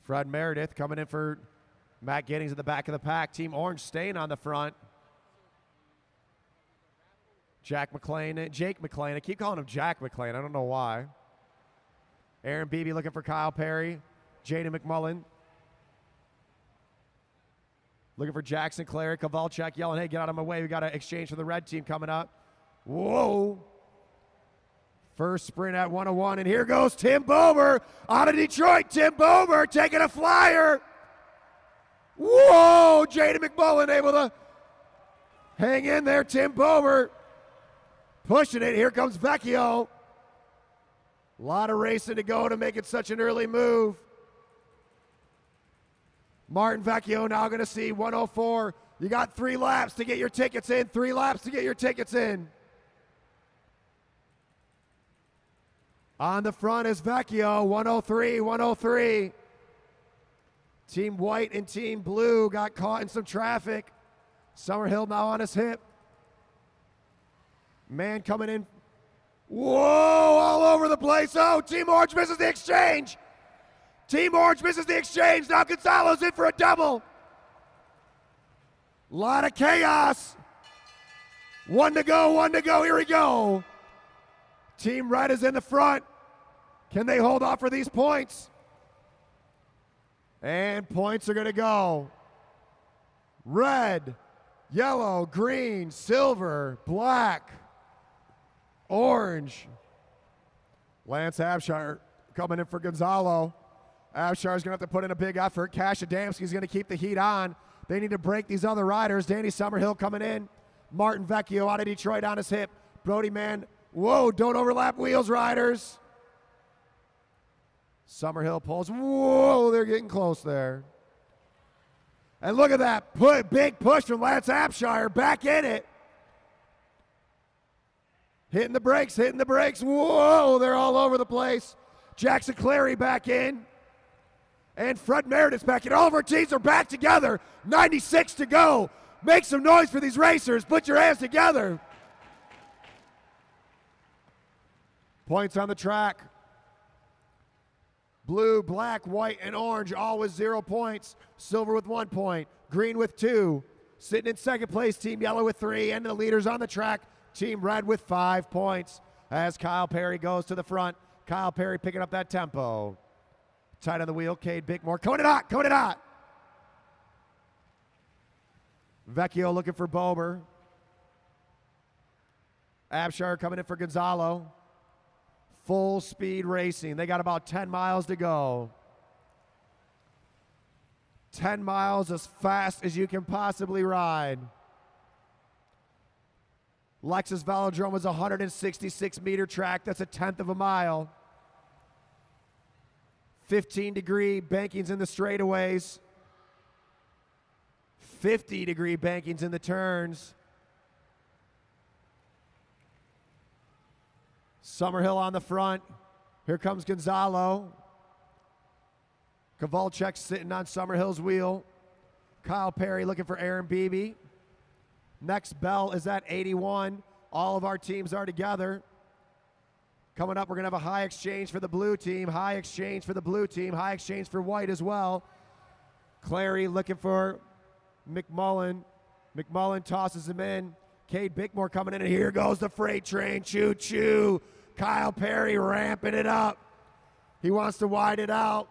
Fred Meredith coming in for Matt Giddings at the back of the pack. Team Orange staying on the front. Jake McLean. I keep calling him Jack McLean. I don't know why. Aaron Beebe looking for Kyle Perry. Jaden McMullen. Looking for Jackson Clary. Kowalczyk yelling, hey, get out of my way. We got an exchange for the red team coming up. Whoa. First sprint at 101, and here goes Tim Bober out of Detroit. Tim Bober taking a flyer. Whoa, Jaden McMullen able to hang in there. Tim Bober pushing it. Here comes Vecchio. A lot of racing to go to make it such an early move. Martin Vecchio now going to see 104. You got 3 laps to get your tickets in. 3 laps to get your tickets in. On the front is Vecchio, 103, 103. Team White and Team Blue got caught in some traffic. Summerhill now on his hip. Man coming in. Whoa, all over the place. Oh, Team Orange misses the exchange. Team Orange misses the exchange. Now Gonzalo's in for a double. A lot of chaos. 1 to go, 1 to go. Here we go. Team Red is in the front. Can they hold off for these points? And points are going to go. red, yellow, green, silver, black, orange. Lance Abshire coming in for Gonzalo. Abshire's going to have to put in a big effort. Cash Adamski's going to keep the heat on. They need to break these other riders. Danny Summerhill coming in. Martin Vecchio out of Detroit on his hip. Brody Mann. Whoa, don't overlap wheels, riders. Summerhill pulls. Whoa, they're getting close there. And look at that big push from Lance Abshire. Back in it. Hitting the brakes, hitting the brakes. Whoa, they're all over the place. Jackson Clary back in. And Fred Meredith's back in. All of our teams are back together. 96 to go. Make some noise for these racers. Put your hands together. Points on the track. Blue, black, white, and orange, all with 0 points. Silver with 1 point. Green with 2. Sitting in second place, Team Yellow with 3. And the leaders on the track, Team Red with 5 points. As Kyle Perry goes to the front. Kyle Perry picking up that tempo. Tight on the wheel, Cade Bickmore. Coming in hot, coming in hot. Vecchio looking for Bober. Abshire coming in for Gonzalo. Full speed racing. They got about 10 miles to go. 10 miles as fast as you can possibly ride. Lexus Velodrome is a 166-meter track. That's a 1/10 of a mile. 15-degree bankings in the straightaways. 50-degree bankings in the turns. Summerhill on the front. Here comes Gonzalo. Kowalczyk sitting on Summerhill's wheel. Kyle Perry looking for Aaron Beebe. Next bell is at 81. All of our teams are together. Coming up, we're going to have a high exchange for the blue team, high exchange for the blue team, high exchange for white as well. Clary looking for McMullen. McMullen tosses him in. Cade Bickmore coming in, and here goes the freight train. Choo-choo. Kyle Perry ramping it up. He wants to wide it out.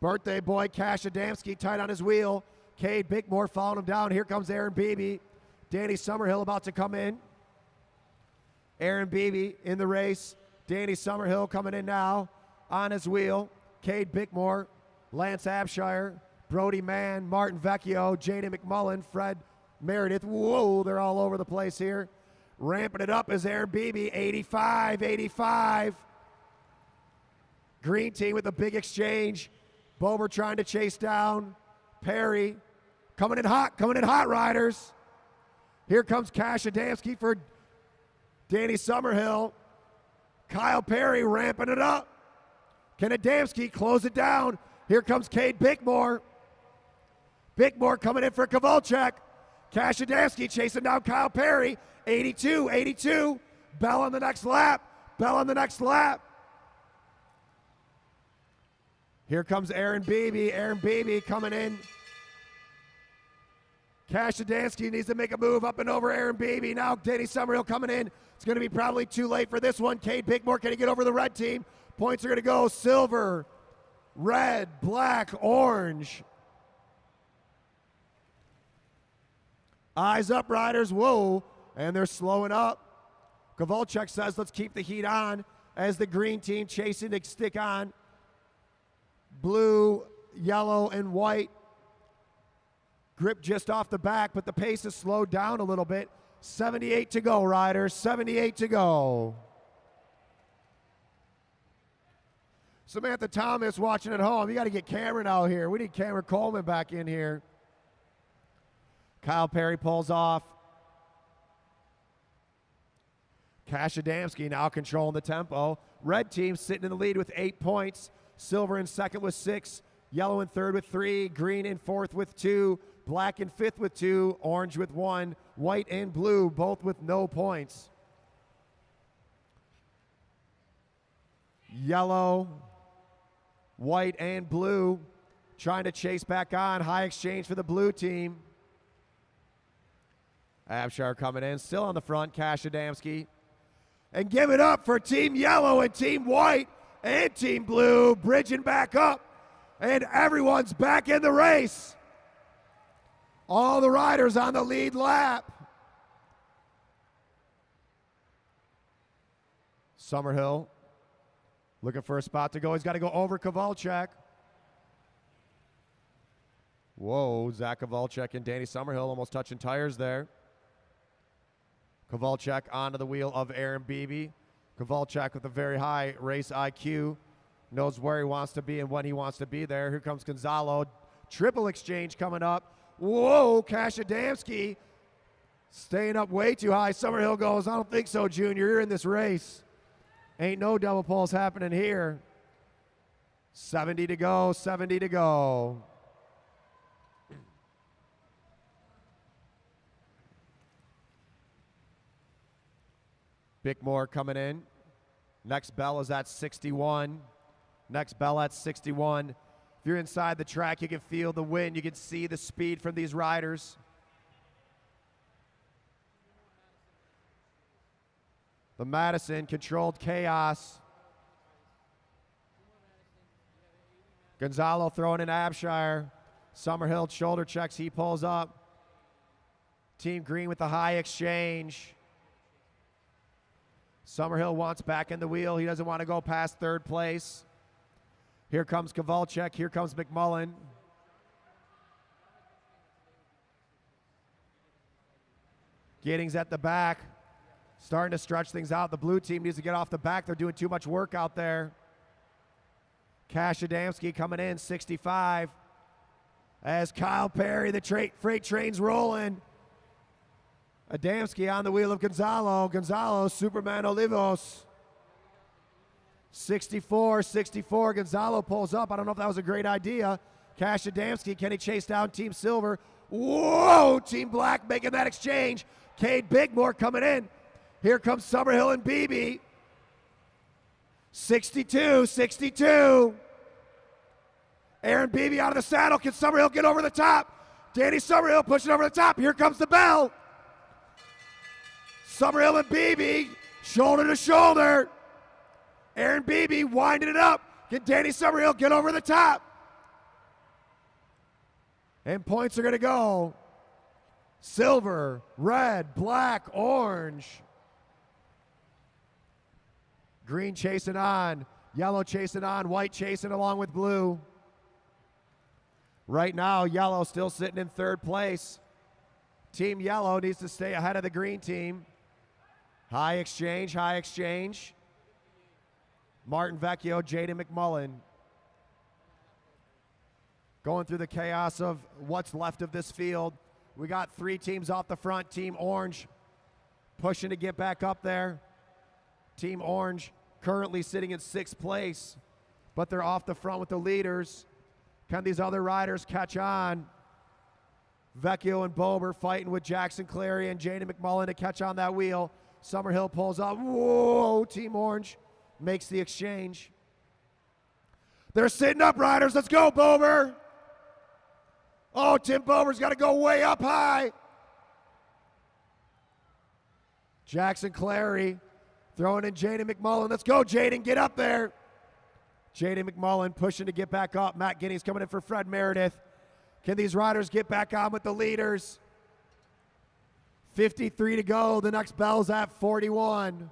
Birthday boy Cash Adamski tight on his wheel. Cade Bickmore following him down. Here comes Aaron Beebe. Danny Summerhill about to come in. Aaron Beebe in the race. Danny Summerhill coming in now on his wheel. Cade Bickmore, Lance Abshire, Brody Mann, Martin Vecchio, Jaden McMullen, Fred Meredith. Whoa, they're all over the place here. Ramping it up is Aaron Beebe, 85. Green team with a big exchange. Bober trying to chase down Perry. Coming in hot, riders. Here comes Cash Adamski for Danny Summerhill. Kyle Perry ramping it up. Can Adamski close it down? Here comes Cade Bickmore. Bickmore coming in for Kowalczyk. Cash Adamski chasing down Kyle Perry. 82. Bell on the next lap. Here comes Aaron Beebe. Aaron Beebe coming in. Cash Adamski needs to make a move up and over Aaron Beebe. Now Danny Summerhill coming in. It's going to be probably too late for this one. Cade Bickmore, can he get over the red team? Points are going to go silver, red, black, orange. Eyes up, riders. Whoa. And they're slowing up. Kowalczyk says, let's keep the heat on as the green team chasing to stick on. Blue, yellow, and white. Grip just off the back, but the pace is slowed down a little bit. 78 to go, riders. 78 to go. Samantha Thomas watching at home. You got to get Cameron out here. We need Cameron Coleman back in here. Kyle Perry pulls off. Cash Adamski now controlling the tempo. Red team sitting in the lead with 8 points. Silver in second with 6. Yellow in third with 3. Green in fourth with 2. Black in fifth with 2. Orange with 1. White and blue both with no points. Yellow, white, and blue trying to chase back on. High exchange for the blue team. Abshire coming in, still on the front, Cash Adamski. And give it up for Team Yellow and Team White and Team Blue, bridging back up. And everyone's back in the race. All the riders on the lead lap. Summerhill looking for a spot to go. He's got to go over Kowalczyk. Whoa, Zach Kowalczyk and Danny Summerhill almost touching tires there. Kowalczyk onto the wheel of Aaron Beebe. Kowalczyk with a very high race IQ. Knows where he wants to be and when he wants to be there. Here comes Gonzalo. Triple exchange coming up. Whoa, Cash Adamski staying up way too high. Summerhill goes, I don't think so, Junior. You're in this race. Ain't no double poles happening here. 70 to go, 70 to go. Bickmore coming in. Next bell is at 61. Next bell at 61. If you're inside the track, you can feel the wind. You can see the speed from these riders. The Madison controlled chaos. Gonzalo throwing in Abshire. Summerhill shoulder checks. He pulls up. Team Green with the high exchange. Summerhill wants back in the wheel. He doesn't want to go past third place. Here comes Kowalczyk. Here comes McMullen. Giddings at the back. Starting to stretch things out. The blue team needs to get off the back. They're doing too much work out there. Cash Adamski coming in, 65. As Kyle Perry, the freight train's rolling. Adamski on the wheel of Gonzalo. Gonzalo, Superman Olivos. 64, 64. Gonzalo pulls up. I don't know if that was a great idea. Cash Adamski, can he chase down Team Silver? Whoa, Team Black making that exchange. Cade Bigmore coming in. Here comes Summerhill and Beebe. 62, 62. Aaron Beebe out of the saddle. Can Summerhill get over the top? Danny Summerhill pushing over the top. Here comes the bell. Summerhill and Beebe, shoulder to shoulder. Aaron Beebe winding it up. Can Danny Summerhill get over the top? And points are going to go. Silver, red, black, orange. Green chasing on. Yellow chasing on. White chasing along with blue. Right now, yellow still sitting in third place. Team yellow needs to stay ahead of the green team. High exchange, high exchange. Martin Vecchio, Jaden McMullen. Going through the chaos of what's left of this field. We got three teams off the front. Team Orange pushing to get back up there. Team Orange currently sitting in sixth place, but they're off the front with the leaders. Can these other riders catch on? Vecchio and Bober fighting with Jackson Clary and Jaden McMullen to catch on that wheel. Summerhill pulls up. Whoa, Team Orange makes the exchange. They're sitting up, riders. Let's go, Bober. Oh, Tim Bober's got to go way up high. Jackson Clary throwing in Jaden McMullen. Let's go, Jaden. Get up there. Jaden McMullen pushing to get back up. Matt Guinea's coming in for Fred Meredith. Can these riders get back on with the leaders? 53 to go. The next bell's at 41.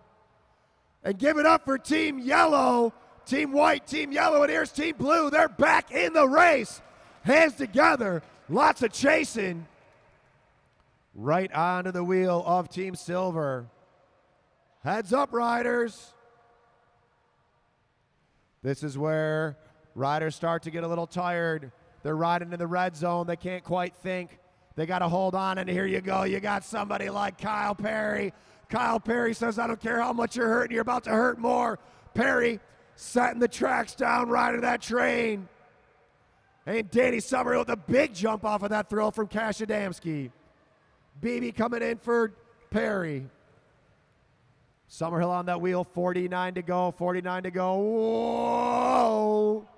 And give it up for Team Yellow. Team White, Team Yellow, and here's Team Blue. They're back in the race. Hands together. Lots of chasing. Right onto the wheel of Team Silver. Heads up, riders. This is where riders start to get a little tired. They're riding in the red zone. They can't quite think. They got to hold on, and here you go. You got somebody like Kyle Perry. Kyle Perry says, I don't care how much you're hurting. You're about to hurt more. Perry setting the tracks down, riding that train. And Danny Summerhill with a big jump off of that throw from Cash Adamski. Beebe coming in for Perry. Summerhill on that wheel, 49 to go, 49 to go. Whoa!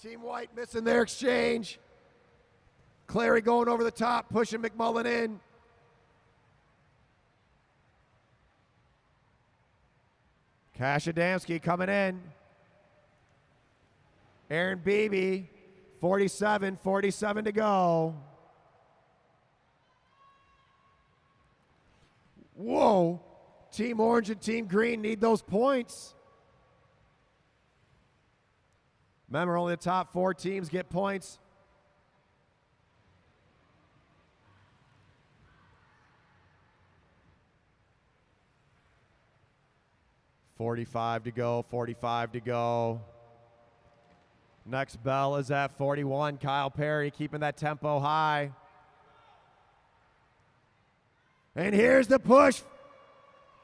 Team White missing their exchange. Clary going over the top, pushing McMullen in. Cash Adamski coming in. Aaron Beebe, 47 to go. Whoa. Team Orange and Team Green need those points. Remember, only the top 4 teams get points. .45 to go, 45 to go. Next bell is at 41. Kyle Perry keeping that tempo high. And here's the push.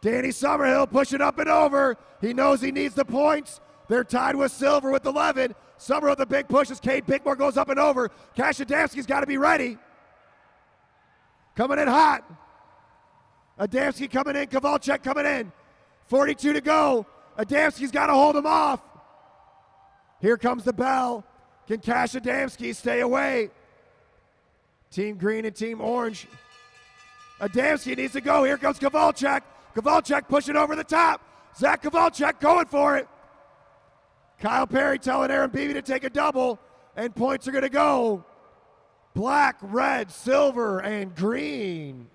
Danny Summerhill pushing up and over. He knows he needs the points. They're tied with silver with 11. Summerhill, the big push as Cade Bickmore goes up and over. Cash Adamski's got to be ready. Coming in hot. Adamski coming in, Kowalczyk coming in. 42 to go. Adamski's got to hold him off. Here comes the bell. Can Cash Adamski stay away? Team Green and Team Orange. Adamski needs to go. Here comes Kowalczyk. Kowalczyk pushing over the top. Zach Kowalczyk going for it. Kyle Perry telling Aaron Beebe to take a double, and points are going to go. Black, red, silver, and green.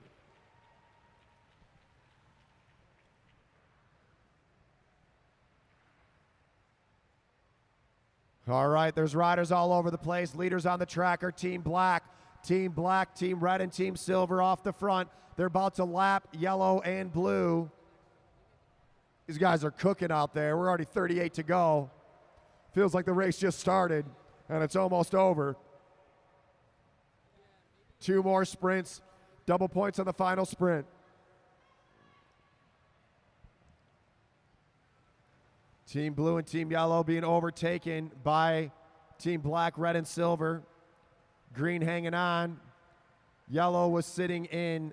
All right, there's riders all over the place. Leaders on the track are Team Black, Team Red, and Team Silver off the front. They're about to lap yellow and blue. These guys are cooking out there. We're already 38 to go. Feels like the race just started, and it's almost over. 2 more sprints, double points on the final sprint. Team Blue and Team Yellow being overtaken by Team Black, Red, and Silver. Green hanging on. Yellow was sitting in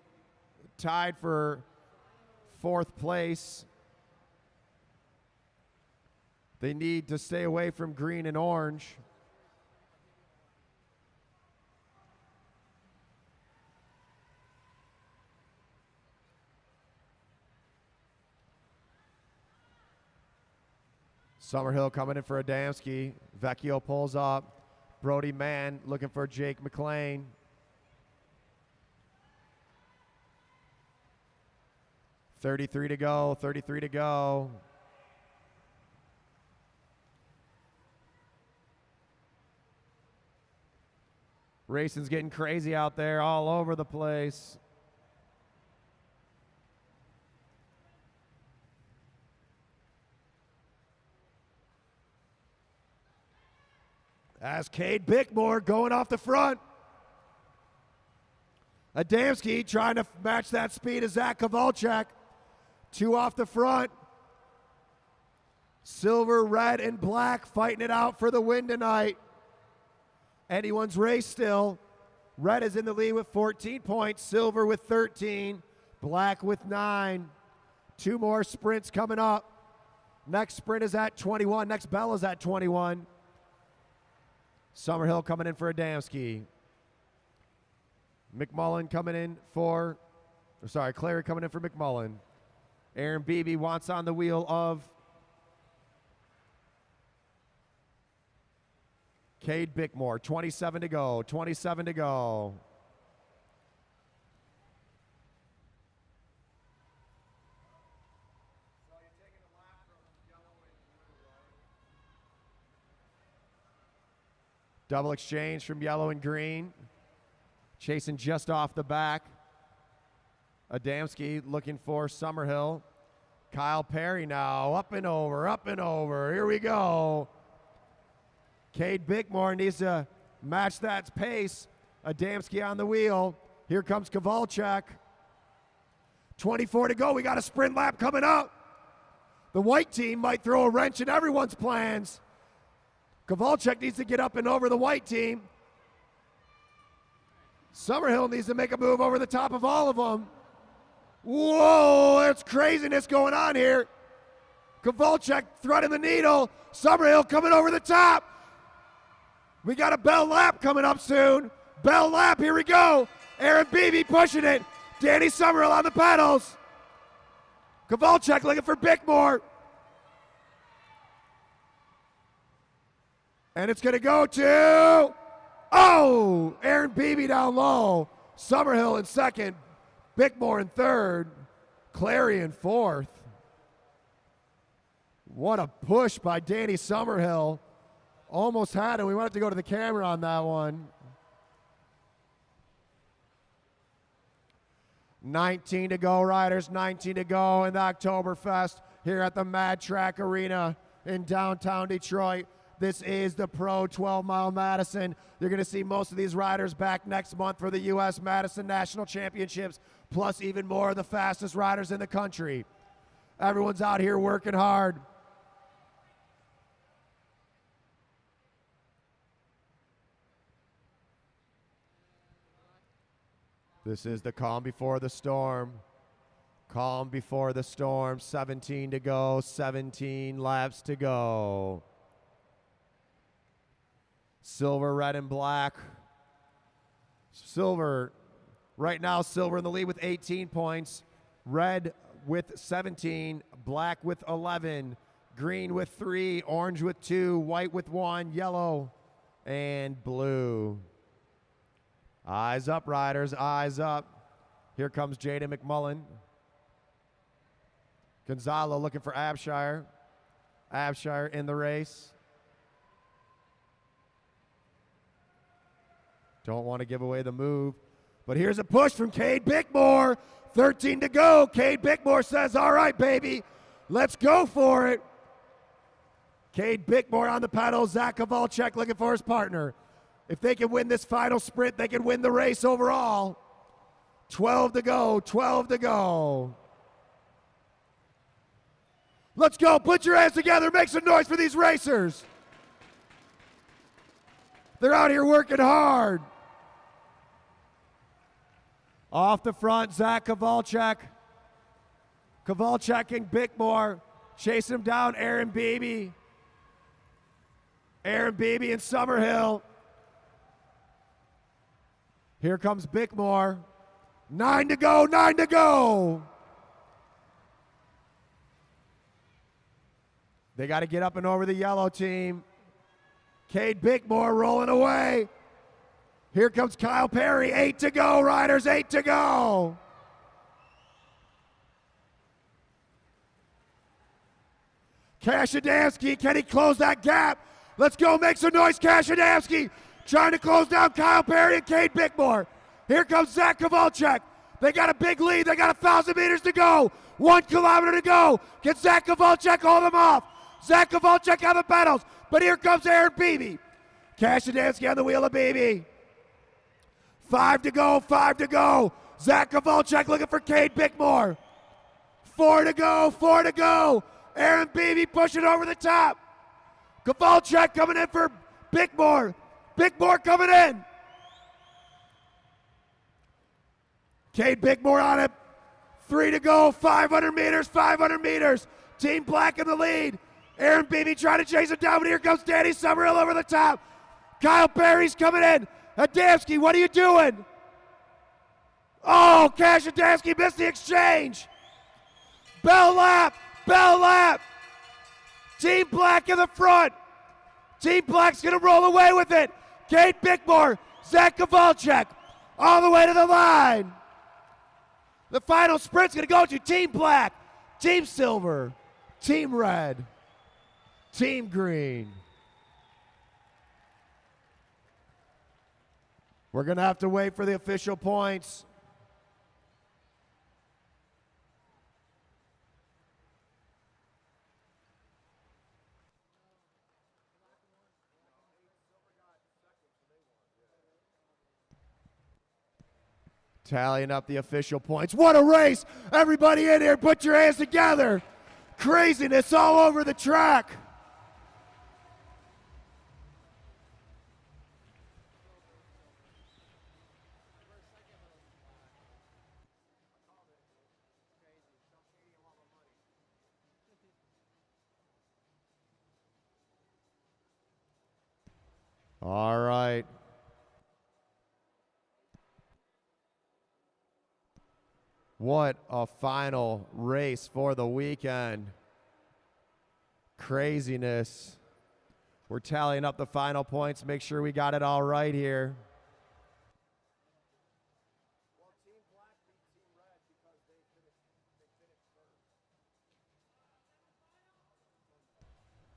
tied for 4th place. They need to stay away from green and orange. Summerhill coming in for Adamski. Vecchio pulls up. Brody Mann looking for Jake McLean. .33 to go, 33 to go. Racing's getting crazy out there, all over the place. As Cade Bickmore going off the front. Adamski trying to match that speed of Zach Kowalczyk. 2 off the front. Silver, red, and black fighting it out for the win tonight. Anyone's race still. Red is in the lead with 14 points. Silver with 13. Black with 9. 2 more sprints coming up. Next sprint is at 21. Next bell is at 21. Summerhill coming in for Adamski. McMullen coming in for, Clary coming in for McMullen. Aaron Beebe wants on the wheel of Cade Bickmore. 27 to go, 27 to go. Double exchange from yellow and green. Chasing just off the back. Adamski looking for Summerhill. Kyle Perry now, up and over, up and over. Here we go. Cade Bickmore needs to match that pace. Adamski on the wheel. Here comes Kowalczyk. 24 to go. We got a sprint lap coming up. The white team might throw a wrench in everyone's plans. Kowalczyk needs to get up and over the white team. Summerhill needs to make a move over the top of all of them. Whoa, there's craziness going on here. Kowalczyk threading the needle. Summerhill coming over the top. We got a bell lap coming up soon. Bell lap, here we go. Aaron Beebe pushing it. Danny Summerhill on the pedals. Kowalczyk looking for Bickmore. And it's going to go to, Aaron Beebe down low. Summerhill in second. Bickmore in third. Clarion fourth. What a push by Danny Summerhill. Almost had it. We wanted to go to the camera on that one. 19 to go, riders. 19 to go in the Oktoberfest here at the Mad Track Arena in downtown Detroit. This is the Pro 12-Mile Madison. You're going to see most of these riders back next month for the U.S. Madison National Championships, plus even more of the fastest riders in the country. Everyone's out here working hard. This is the calm before the storm. Calm before the storm. 17 to go, 17 laps to go. Silver, red, and black. Silver, right now, silver in the lead with 18 points. Red with 17, black with 11, green with 3, orange with 2, white with 1, yellow, and blue. Eyes up, riders, eyes up. Here comes Jaden McMullen. Gonzalo looking for Abshire. Abshire in the race. Don't want to give away the move. But here's a push from Cade Bickmore. 13 to go. Cade Bickmore says, all right, baby, let's go for it. Cade Bickmore on the pedal. Zach Kowalczyk looking for his partner. If they can win this final sprint, they can win the race overall. 12 to go, 12 to go. Let's go. Put your hands together. Make some noise for these racers. They're out here working hard. Off the front, Zach Kowalczyk. Kowalczyk and Bickmore. Chasing him down, Aaron Beebe. Aaron Beebe and Summerhill. Here comes Bickmore. 9 to go, 9 to go. They got to get up and over the yellow team. Cade Bickmore rolling away. Here comes Kyle Perry. 8 to go, riders, 8 to go. Cash Adamski, can he close that gap? Let's go, make some noise, Cash Adamski. Trying to close down Kyle Perry and Cade Bickmore. Here comes Zach Kowalczyk. They got a big lead. They got 1,000 meters to go. 1 kilometer to go. Can Zach Kowalczyk hold them off? Zach Kowalczyk on the pedals. But here comes Aaron Beebe. Cash Adamski on the wheel of Beebe. 5 to go, 5 to go. Zach Kowalczyk looking for Cade Bickmore. 4 to go, 4 to go. Aaron Beebe pushing over the top. Kowalczyk coming in for Bickmore. Bickmore coming in. Cade Bickmore on it. 3 to go, 500 meters, 500 meters. Team Black in the lead. Aaron Beebe trying to chase him down, but here comes Danny Summerhill over the top. Kyle Perry's coming in. Adamski, what are you doing? Oh, Cash Adamski missed the exchange. Bell lap, bell lap. Team Black in the front. Team Black's gonna roll away with it. Cade Bickmore, Zach Kowalczyk, all the way to the line. The final sprint's gonna go to Team Black, Team Silver, Team Red, Team Green. We're gonna have to wait for the official points. Tallying up the official points. What a race! Everybody in here, put your hands together. Craziness all over the track. All right. What a final race for the weekend. Craziness. We're tallying up the final points. Make sure we got it all right here.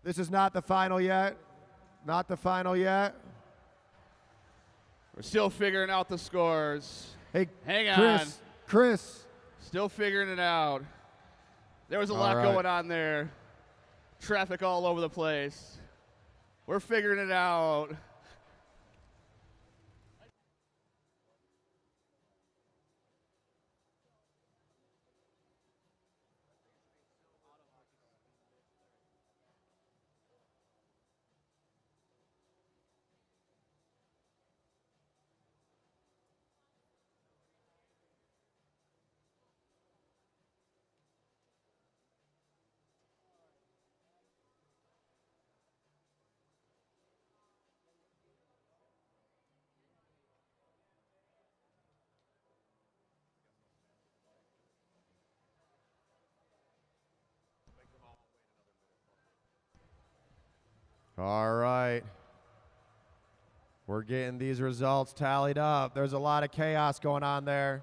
This is not the final yet. Not the final yet. We're still figuring out the scores. Hey, hang Chris, on. Chris. Still figuring it out. There was a lot going on there. Traffic all over the place. We're figuring it out. All right. We're getting these results tallied up. There's a lot of chaos going on there.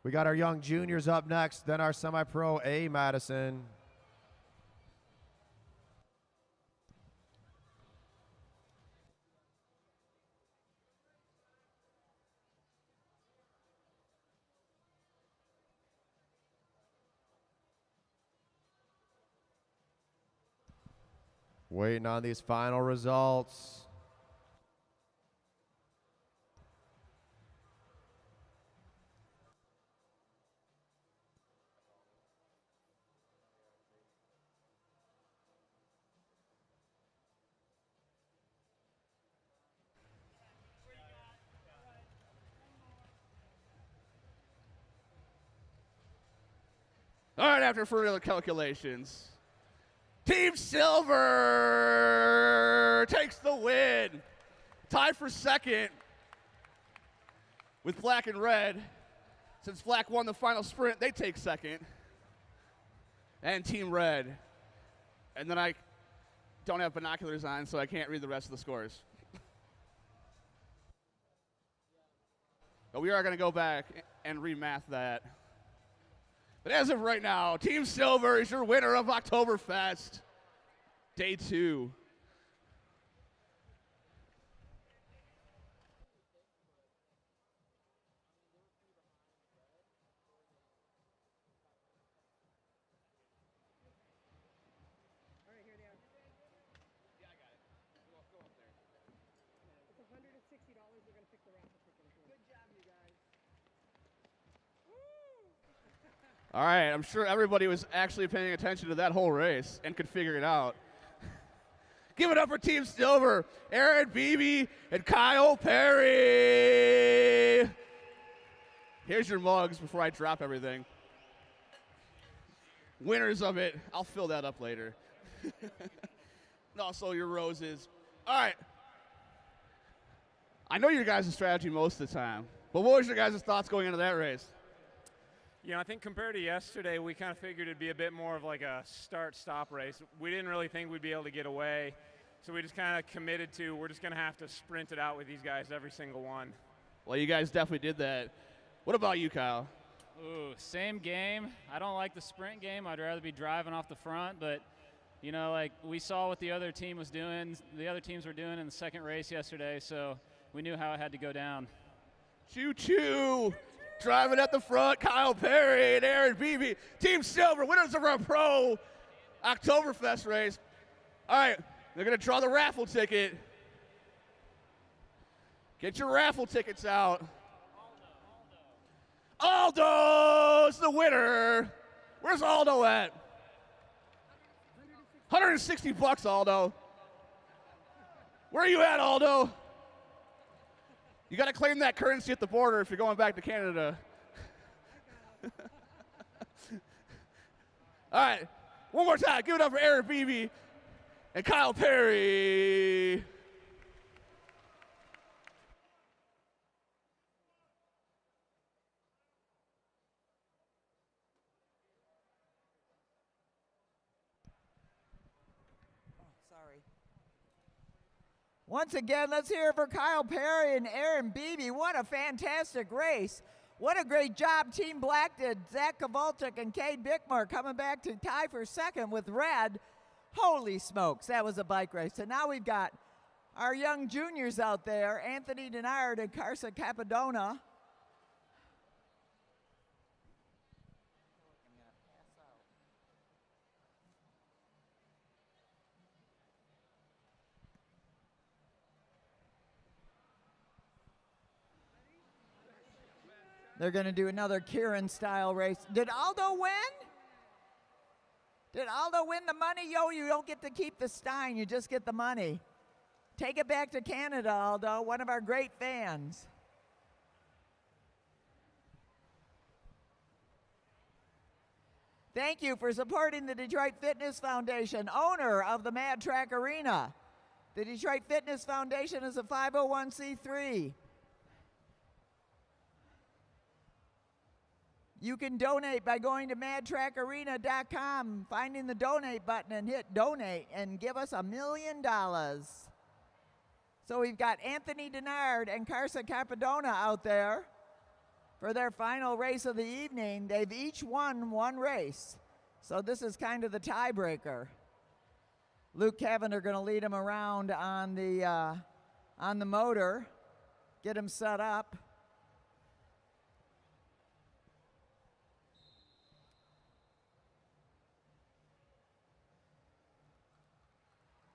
We got our young juniors up next, then our semi-pro A Madison. Waiting on these final results. All right, after further calculations, Team Silver takes the win. Tied for second with black and red. Since black won the final sprint, they take second. And Team Red. And then I don't have binoculars on, so I can't read the rest of the scores. But we are going to go back and remath that. But as of right now, Team Silver is your winner of Oktoberfest, Day 2. All right, I'm sure everybody was actually paying attention to that whole race and could figure it out. Give it up for Team Silver, Aaron Beebe and Kyle Perry. Here's your mugs before I drop everything. Winners of it, I'll fill that up later. And also your roses. All right. I know your guys' strategy most of the time, but what was your guys' thoughts going into that race? You know, I think compared to yesterday, we kind of figured it'd be a bit more of like a start-stop race. We didn't really think we'd be able to get away, so we just kind of committed to we're just going to have to sprint it out with these guys every single one. Well, you guys definitely did that. What about you, Kyle? Ooh, same game. I don't like the sprint game. I'd rather be driving off the front, but you know, like we saw what the other team was doing, the other teams were doing in the second race yesterday, so we knew how it had to go down. Choo-choo! Driving at the front, Kyle Perry and Aaron Beebe. Team Silver, winners of our pro Oktoberfest race. All right, they're going to draw the raffle ticket. Get your raffle tickets out. Aldo's the winner. Where's Aldo at? $160, Aldo. Where are you at, Aldo? You got to claim that currency at the border if you're going back to Canada. All right, one more time. Give it up for Aaron Beebe and Kyle Perry. Once again, let's hear it for Kyle Perry and Aaron Beebe. What a fantastic race. What a great job Team Black did. Zach Kowalczyk and Cade Bickmore coming back to tie for second with red. Holy smokes, that was a bike race. And now we've got our young juniors out there, Anthony Denard and Carson Capadona. They're going to do another Kieran-style race. Did Aldo win? Did Aldo win the money? Yo, you don't get to keep the Stein. You just get the money. Take it back to Canada, Aldo, one of our great fans. Thank you for supporting the Detroit Fitness Foundation, owner of the Mad Track Arena. The Detroit Fitness Foundation is a 501c3. You can donate by going to madtrackarena.com, finding the donate button and hit donate and give us $1 million. So we've got Anthony Denard and Carson Capadona out there for their final race of the evening. They've each won one race. So this is kind of the tiebreaker. Luke Cavan are going to lead him around on the motor, get him set up.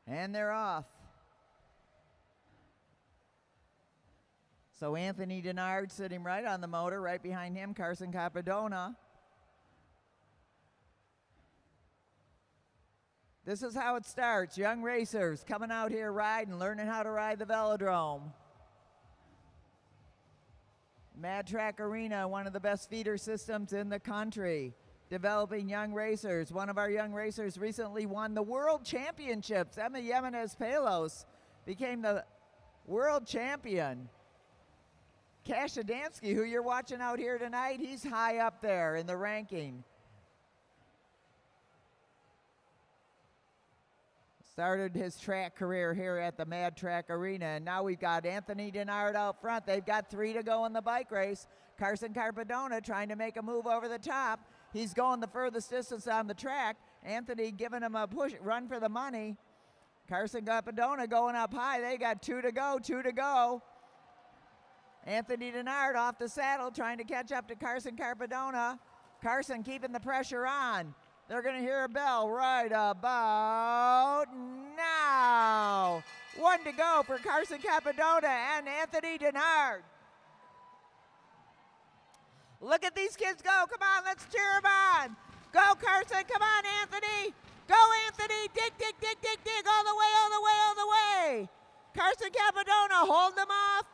And they're off. So Anthony Denard sitting right on the motor, right behind him, Carson Capadona. This is how it starts. Young racers coming out here riding, learning how to ride the velodrome. Mad Track Arena, one of the best feeder systems in the country. Developing young racers. One of our young racers recently won the World Championships. Emma Yemenes Palos became the world champion. Cash Adamski, who you're watching out here tonight, he's high up there in the ranking. Started his track career here at the Mad Track Arena, and now we've got Anthony Denard out front. They've got 3 to go in the bike race. Carson Capadona trying to make a move over the top. He's going the furthest distance on the track. Anthony giving him a push, run for the money. Carson Capadona going up high. They got 2 to go, 2 to go. Anthony Denard off the saddle trying to catch up to Carson Capadona. Carson keeping the pressure on. They're going to hear a bell right about now. 1 to go for Carson Capadona and Anthony Denard. Look at these kids go. Come on, let's cheer them on. Go, Carson. Come on, Anthony. Go, Anthony. Dig, dig, dig, dig, dig. All the way, all the way, all the way. Carson Capadona holding them off.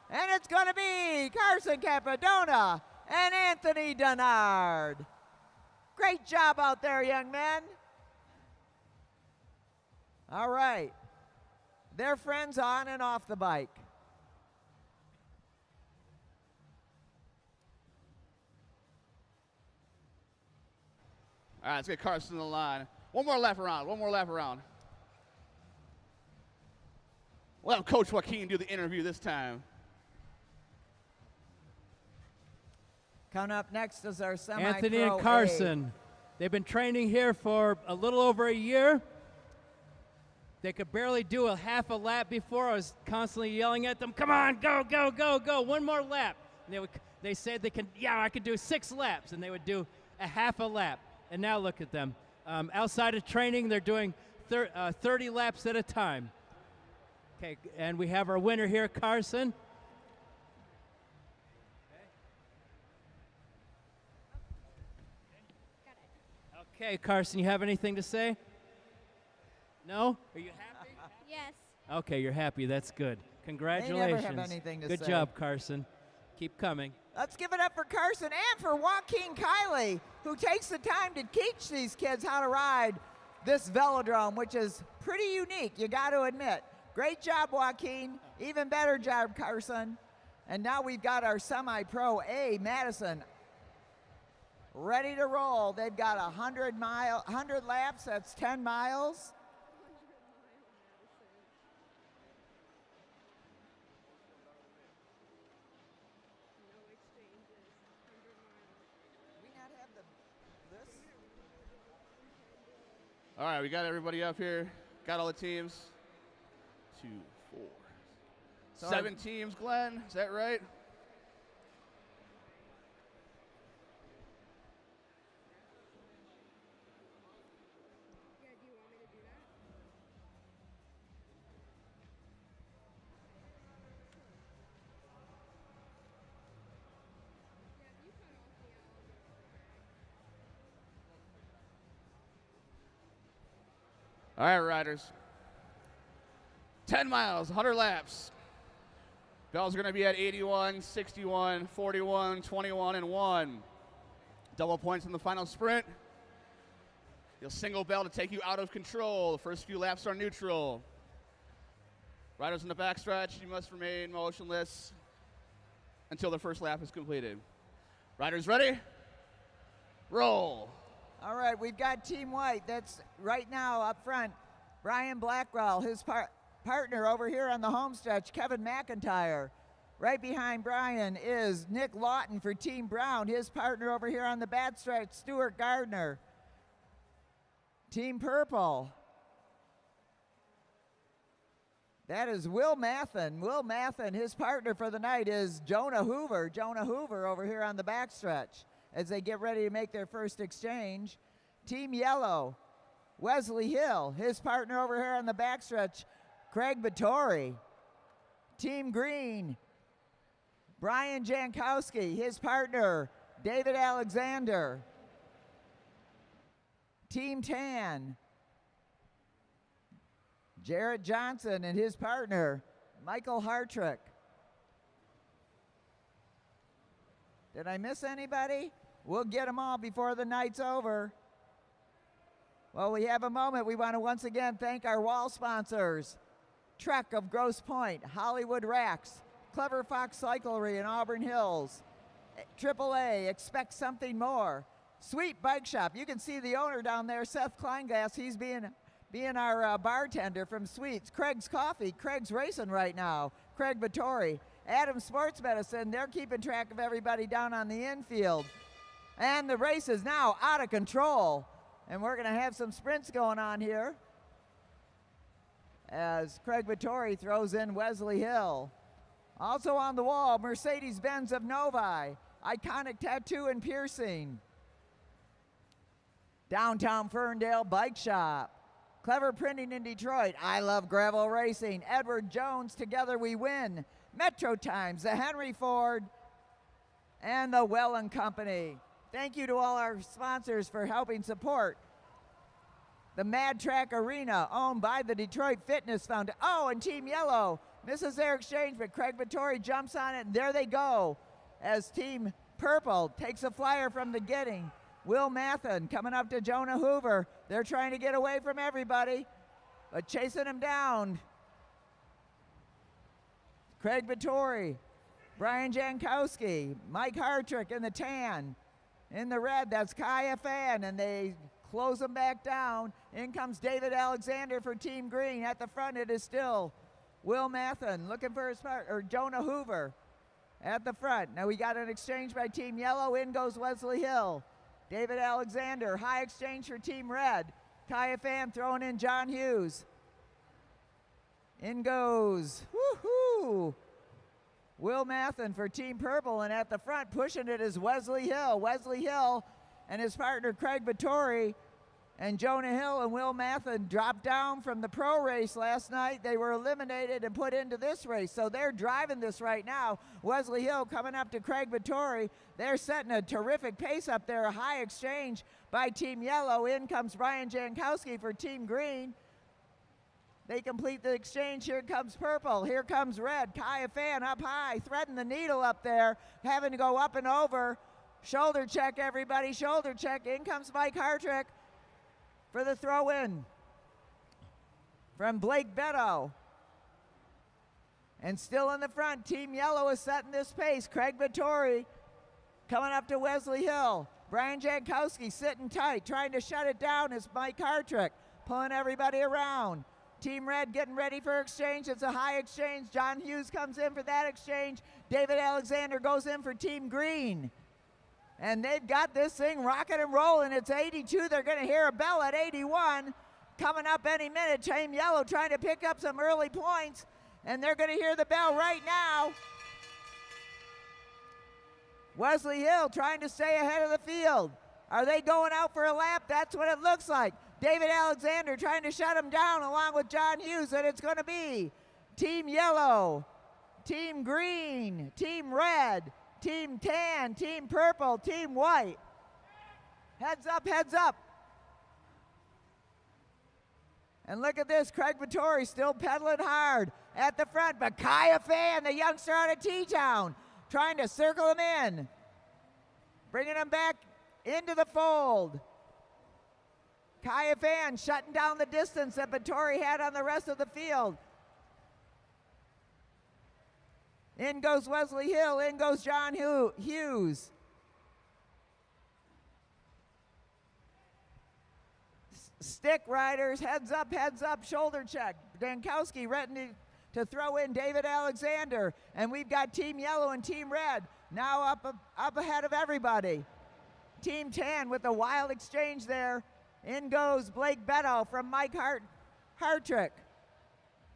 And it's going to be Carson Capadona and Anthony Denard. Great job out there, young men. All right. They're friends on and off the bike. All right, let's get Carson on the line. One more lap around, one more lap around. We'll have Coach Joaquin do the interview this time. Coming up next is our semi-pro Anthony and Carson. They've been training here for a little over a year. They could barely do a half a lap before. I was constantly yelling at them, come on, go, go, go, go, one more lap. And they said they can, yeah, I could do 6 laps, and they would do a half a lap. And now look at them. Outside of training, they're doing 30 laps at a time. Okay, and we have our winner here, Carson. Okay, Carson, you have anything to say? No? Are you happy? Yes. Okay, you're happy. That's good. Congratulations. They never have anything to say. Good job, Carson. Keep coming. Let's give it up for Carson and for Joaquin Kiley, who takes the time to teach these kids how to ride this velodrome, which is pretty unique, you got to admit. Great job, Joaquin. Even better job, Carson. And now we've got our semi-pro A, Madison, ready to roll. They've got 100 laps, that's 10 miles. All right, we got everybody up here. Got all the teams. 2, 4, So 7 teams, Glenn. Is that right? All right, riders. 10 miles, 100 laps. Bell's going to be at 81, 61, 41, 21, and 1. Double points in the final sprint. You'll single bell to take you out of control. The first few laps are neutral. Riders in the backstretch, you must remain motionless until the first lap is completed. Riders ready? Roll. All right, we've got Team White. That's right now up front. Brian Blackwell, his partner over here on the home stretch, Kevin McIntyre. Right behind Brian is Nick Lawton for Team Brown. His partner over here on the back stretch, Stuart Gardner. Team Purple. That is Will Mathen. Will Mathen, his partner for the night is Jonah Hoover. Jonah Hoover over here on the backstretch as they get ready to make their first exchange. Team Yellow, Wesley Hill. His partner over here on the backstretch, Craig Vittori. Team Green, Brian Jankowski. His partner, David Alexander. Team Tan, Jarrett Johnson and his partner, Michael Hartrick. Did I miss anybody? We'll get them all before the night's over. Well, we have a moment. We want to once again thank our wall sponsors. Trek of Grosse Pointe, Hollywood Racks, Clever Fox Cyclery in Auburn Hills, AAA, Expect Something More, Sweet Bike Shop. You can see the owner down there, Seth Kleinglass. He's being our bartender from Sweets. Craig's Coffee. Craig's racing right now. Craig Vittori. Adam Sports Medicine. They're keeping track of everybody down on the infield. And the race is now out of control. And we're going to have some sprints going on here as Craig Vittori throws in Wesley Hill. Also on the wall, Mercedes-Benz of Novi. Iconic Tattoo and Piercing. Downtown Ferndale Bike Shop. Clever Printing in Detroit. I Love Gravel Racing. Edward Jones, Together We Win. Metro Times, the Henry Ford, and the Well & Company. Thank you to all our sponsors for helping support the Mad Track Arena, owned by the Detroit Fitness Foundation. Oh, and Team Yellow misses their exchange, but Craig Vittori jumps on it, and there they go as Team Purple takes a flyer from the getting. Will Mathen coming up to Jonah Hoover. They're trying to get away from everybody, but chasing him down. Craig Vittori, Brian Jankowski, Mike Hartrick in the tan. In the red, that's Kaya Fan, and they close them back down. In comes David Alexander for Team Green. At the front, it is still Will Mathen looking for his partner, or Jonah Hoover at the front. Now we got an exchange by Team Yellow. In goes Wesley Hill. David Alexander, high exchange for Team Red. Kaya Fan throwing in John Hughes. In goes, woohoo! Will Mathen for Team Purple, and at the front pushing it is Wesley Hill. Wesley Hill and his partner Craig Vittori and Jonah Hill and Will Mathen dropped down from the pro race last night. They were eliminated and put into this race, so they're driving this right now. Wesley Hill coming up to Craig Vittori. They're setting a terrific pace up there. A high exchange by Team Yellow. In comes Brian Jankowski for Team Green. They complete the exchange. Here comes Purple. Here comes Red. Kaya Fan up high, threading the needle up there, having to go up and over. Shoulder check, everybody. Shoulder check. In comes Mike Hartrick for the throw-in from Blake Beto. And still in the front, Team Yellow is setting this pace. Craig Vittori coming up to Wesley Hill. Brian Jankowski sitting tight, trying to shut it down is Mike Hartrick, pulling everybody around. Team Red getting ready for exchange. It's a high exchange. John Hughes comes in for that exchange. David Alexander goes in for Team Green. And they've got this thing rocking and rolling. It's 82. They're going to hear a bell at 81. coming up any minute. Team Yellow trying to pick up some early points, and they're going to hear the bell right now. Wesley Hill trying to stay ahead of the field. Are they going out for a lap? That's what it looks like. David Alexander trying to shut him down along with John Hughes, and it's going to be Team Yellow, Team Green, Team Red, Team Tan, Team Purple, Team White. Heads up, heads up. And look at this, Craig Vittori still pedaling hard at the front, but Kaya Fan, the youngster out of T-Town, trying to circle him in, bringing him back into the fold. Kaya Fan shutting down the distance that Vittori had on the rest of the field. In goes Wesley Hill, in goes John Hughes. Stick riders, heads up, shoulder check. Dankowski ready to throw in David Alexander. And we've got Team Yellow and Team Red now up ahead of everybody. Team Tan with a wild exchange there. In goes Blake Beto from Mike Hartrick.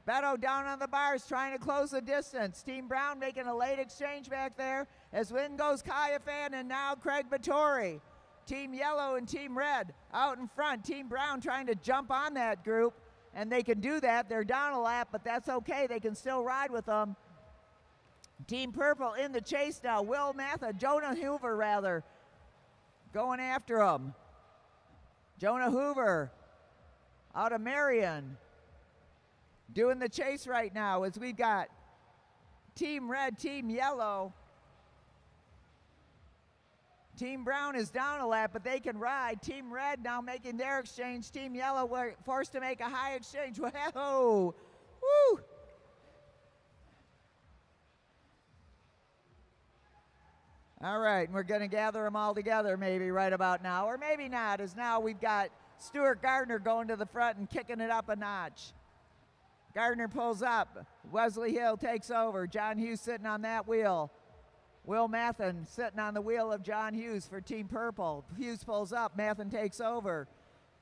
Beto down on the bars trying to close the distance. Team Brown making a late exchange back there as in goes Kaya Fan and now Craig Vittori. Team Yellow and Team Red out in front. Team Brown trying to jump on that group, and they can do that. They're down a lap, but that's okay. They can still ride with them. Team Purple in the chase now. Will Matha, Jonah Hoover rather, going after him. Jonah Hoover out of Marion doing the chase right now as we've got Team Red, Team Yellow. Team Brown is down a lap, but they can ride. Team Red now making their exchange. Team Yellow were forced to make a high exchange. Whoa! Woo! All right, we're going to gather them all together maybe right about now, or maybe not, as now we've got Stuart Gardner going to the front and kicking it up a notch. Gardner pulls up. Wesley Hill takes over. John Hughes sitting on that wheel. Will Mathen sitting on the wheel of John Hughes for Team Purple. Hughes pulls up. Mathen takes over.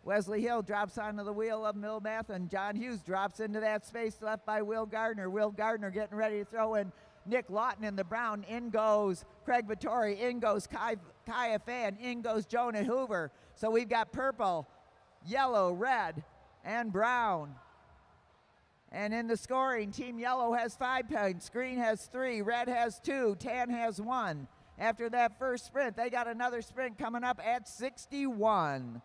Wesley Hill drops onto the wheel of Will Mathen. John Hughes drops into that space left by Will Gardner. Will Gardner getting ready to throw in Nick Lawton in the brown. In goes Craig Vittori. In goes Kaya Fan. In goes Jonah Hoover. So we've got purple, yellow, red, and brown. And in the scoring, Team Yellow has 5 points, Green has 3, Red has 2, Tan has 1. After that first sprint, they got another sprint coming up at 61.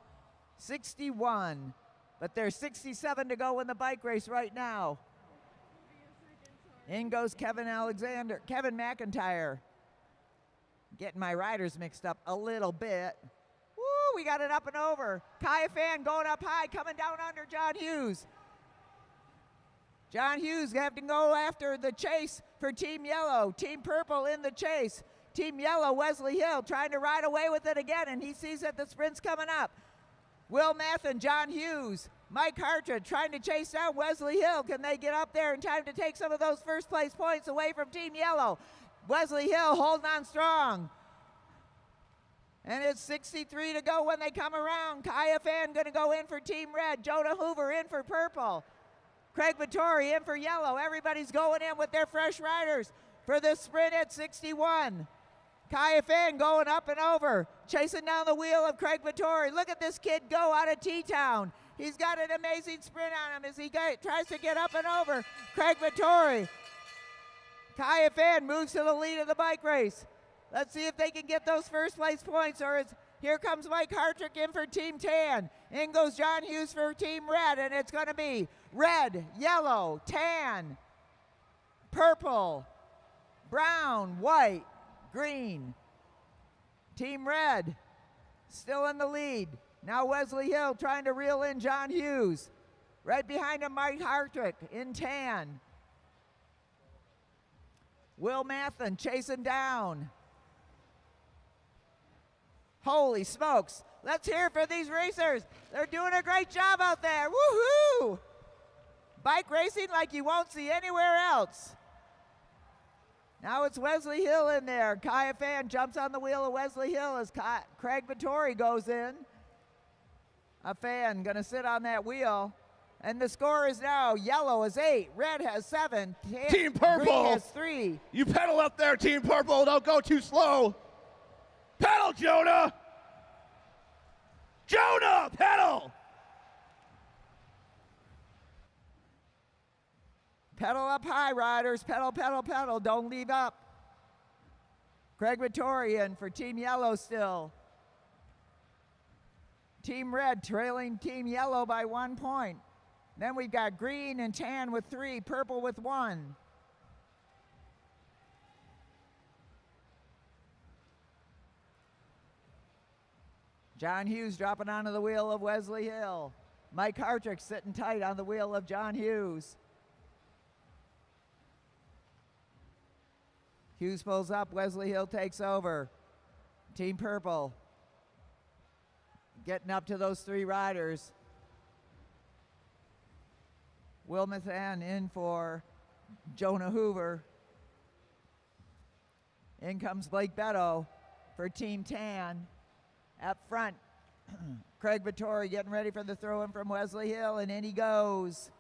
61. But there's 67 to go in the bike race right now. In goes Kevin McIntyre. Getting my riders mixed up a little bit. Woo, we got it up and over. Kaya Fan going up high, coming down under John Hughes. John Hughes have to go after the chase for Team Yellow. Team Purple in the chase. Team Yellow, Wesley Hill, trying to ride away with it again, and he sees that the sprint's coming up. Will Mathen, John Hughes, Mike Hartridge trying to chase down Wesley Hill. Can they get up there in time to take some of those first place points away from Team Yellow? Wesley Hill holding on strong. And it's 63 to go when they come around. Kaya Fan going to go in for Team Red. Jonah Hoover in for Purple. Craig Vittori in for Yellow. Everybody's going in with their fresh riders for this sprint at 61. Kaya Fan going up and over, chasing down the wheel of Craig Vittori. Look at this kid go out of T-Town. He's got an amazing sprint on him as he tries to get up and over Craig Vittori. Kaya Fan moves to the lead of the bike race. Let's see if they can get those first place points, or here comes Mike Hartrick in for Team Tan. In goes John Hughes for Team Red, and it's going to be red, yellow, tan, purple, brown, white, green. Team Red still in the lead. Now Wesley Hill trying to reel in John Hughes. Right behind him, Mike Hartrick in tan. Will Mathen chasing down. Holy smokes. Let's hear it for these racers. They're doing a great job out there. Woohoo! Bike racing like you won't see anywhere else. Now it's Wesley Hill in there. Kaya Fan jumps on the wheel of Wesley Hill as Craig Vittori goes in. a fan going to sit on that wheel. And the score is now yellow is 8, red has 7, Team Purple, green has 3. You pedal up there, Team Purple. Don't go too slow. Pedal, Jonah. Jonah, pedal. Pedal up high, riders. Pedal, pedal, pedal. Don't leave up. Craig Vittorian for Team Yellow still. Team Red trailing Team Yellow by 1 point. Then we've got green and tan with 3, purple with 1. John Hughes dropping onto the wheel of Wesley Hill. Mike Hartrick sitting tight on the wheel of John Hughes. Hughes pulls up, Wesley Hill takes over. Team Purple getting up to those 3 riders. Will Mathan in for Jonah Hoover. In comes Blake Beto for Team Tan. Up front, Craig Vittori getting ready for the throw-in from Wesley Hill, and in he goes.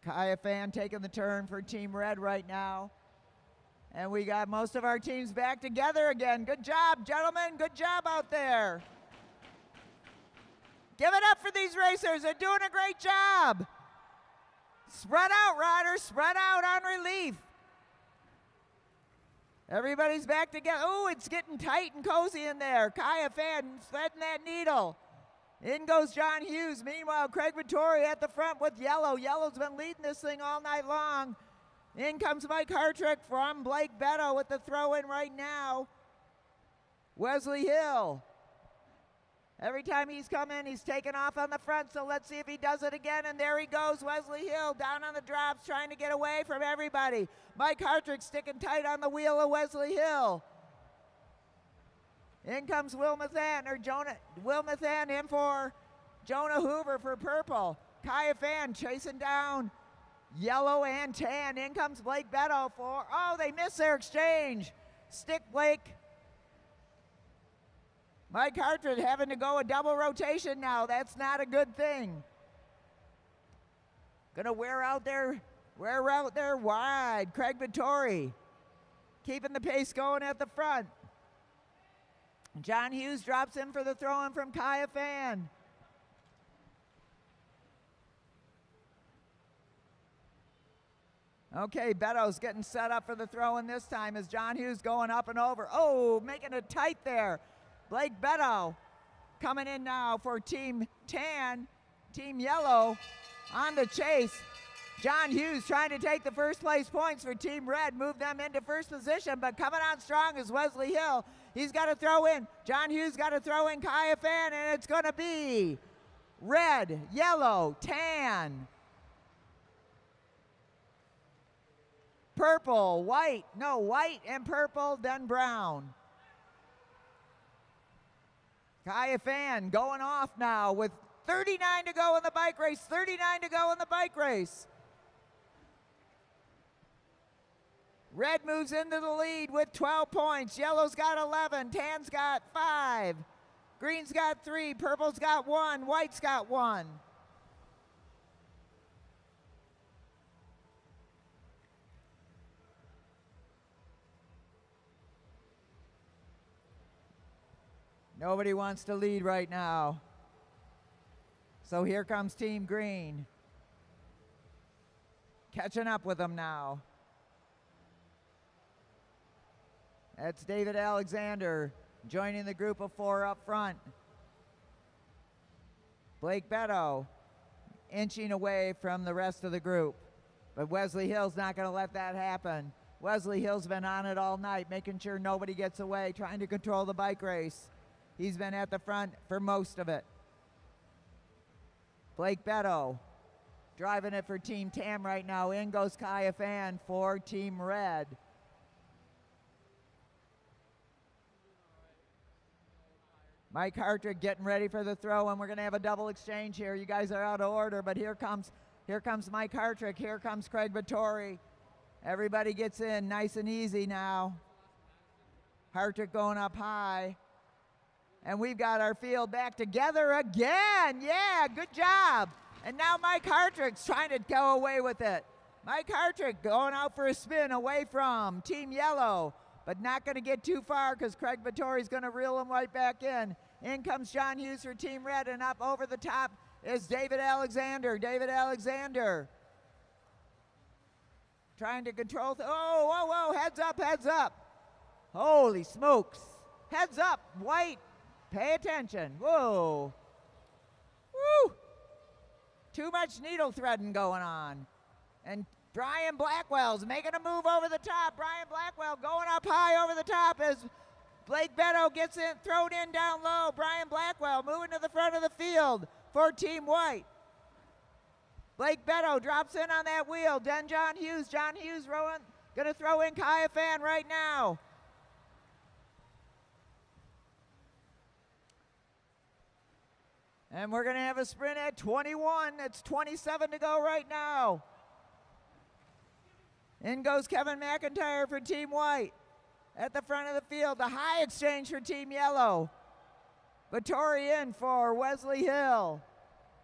Kaya Fan taking the turn for Team Red right now. And we got most of our teams back together again. Good job, gentlemen. Good job out there. Give it up for these racers. They're doing a great job. Spread out, riders. Spread out on relief. Everybody's back together. Oh, it's getting tight and cozy in there. Kaya Fan threading that needle. In goes John Hughes. Meanwhile, Craig Vittori at the front with Yellow. Yellow's been leading this thing all night long. In comes Mike Hartrick from Blake Beto with the throw-in right now. Wesley Hill. Every time he's come in, he's taken off on the front, so let's see if he does it again. And there he goes, Wesley Hill, down on the drops, trying to get away from everybody. Mike Hartrick sticking tight on the wheel of Wesley Hill. In comes Will Mathan in for Jonah Hoover for purple. Kaya Fan chasing down Yellow and tan. In comes Blake Beto for, oh, they missed their exchange. Stick Blake. Mike Hartrick having to go a double rotation now. That's not a good thing. Gonna wear out there wide. Craig Vittori keeping the pace going at the front. John Hughes drops in for the throw-in from Kaya Fan. Okay, Beto's getting set up for the throw-in this time as John Hughes going up and over. Oh, making it tight there. Blake Beto coming in now for Team Tan. Team Yellow on the chase. John Hughes trying to take the first place points for Team Red, move them into first position, but coming on strong is Wesley Hill. He's got to throw in. John Hughes got to throw in Kaya Fan, and it's going to be red, yellow, tan, purple, white. No, white and purple, then brown. Kaya Fan going off now with 39 to go in the bike race. 39 to go in the bike race. Red moves into the lead with 12 points. Yellow's got 11. Tan's got 5. Green's got 3. Purple's got 1. White's got 1. Nobody wants to lead right now. So here comes Team Green. Catching up with them now. That's David Alexander joining the group of 4 up front. Blake Beto inching away from the rest of the group. But Wesley Hill's not going to let that happen. Wesley Hill's been on it all night, making sure nobody gets away, trying to control the bike race. He's been at the front for most of it. Blake Beto driving it for Team Tam right now. In goes Kaya Fan for Team Red. Mike Hartrick getting ready for the throw, and we're going to have a double exchange here. You guys are out of order, but here comes Mike Hartrick. Here comes Craig Vittori. Everybody gets in nice and easy now. Hartrick going up high. And we've got our field back together again. Yeah, good job. And now Mike Hartrick's trying to go away with it. Mike Hartrick going out for a spin away from Team Yellow, but not going to get too far because Craig Vittori's going to reel him right back in. In comes John Hughes for Team Red, and up over the top is David Alexander. David Alexander trying to control. Oh, whoa, whoa, heads up, heads up. Holy smokes. Heads up, White. Pay attention. Whoa. Woo. Too much needle threading going on. And Brian Blackwell's making a move over the top. Brian Blackwell going up high over the top as Blake Beto gets in, thrown in down low. Brian Blackwell moving to the front of the field for Team White. Blake Beto drops in on that wheel. Then John Hughes. John Hughes going to throw in Kaya Fan right now. And we're going to have a sprint at 21. It's 27 to go right now. In goes Kevin McIntyre for Team White. At the front of the field, the high exchange for Team Yellow. Vittori in for Wesley Hill.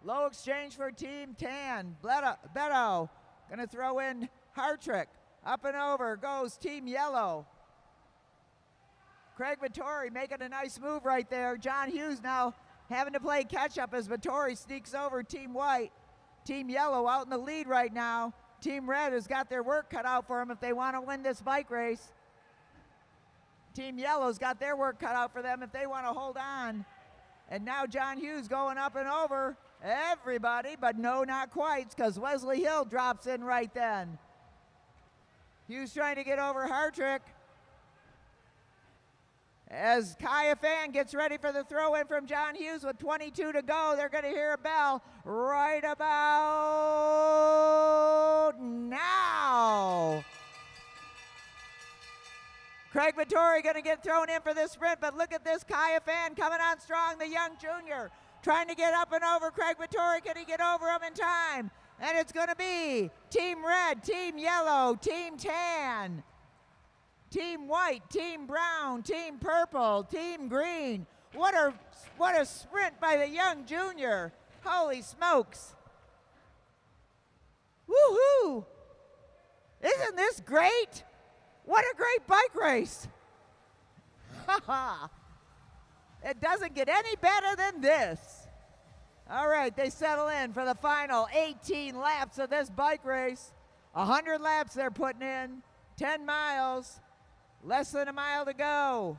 Low exchange for Team Tan. Beto going to throw in Hartrick. Up and over goes Team Yellow. Craig Vittori making a nice move right there. John Hughes now having to play catch-up as Vittori sneaks over Team White. Team Yellow out in the lead right now. Team Red has got their work cut out for them if they want to win this bike race. Team Yellow's got their work cut out for them if they want to hold on. And now John Hughes going up and over everybody, but no, not quite, because Wesley Hill drops in right then. Hughes trying to get over Hartrick. As Kaya Fan gets ready for the throw-in from John Hughes with 22 to go, they're going to hear a bell right about now. Craig Vittori going to get thrown in for this sprint, but look at this Kaya Fan coming on strong, the young junior, trying to get up and over Craig Vittori. Can he get over him in time? And it's going to be Team Red, Team Yellow, Team Tan, Team White, Team Brown, Team Purple, Team Green. What a sprint by the young junior. Holy smokes. Woohoo! Isn't this great? What a great bike race. It doesn't get any better than this. All right, they settle in for the final 18 laps of this bike race. 100 laps they're putting in, 10 miles. Less than a mile to go.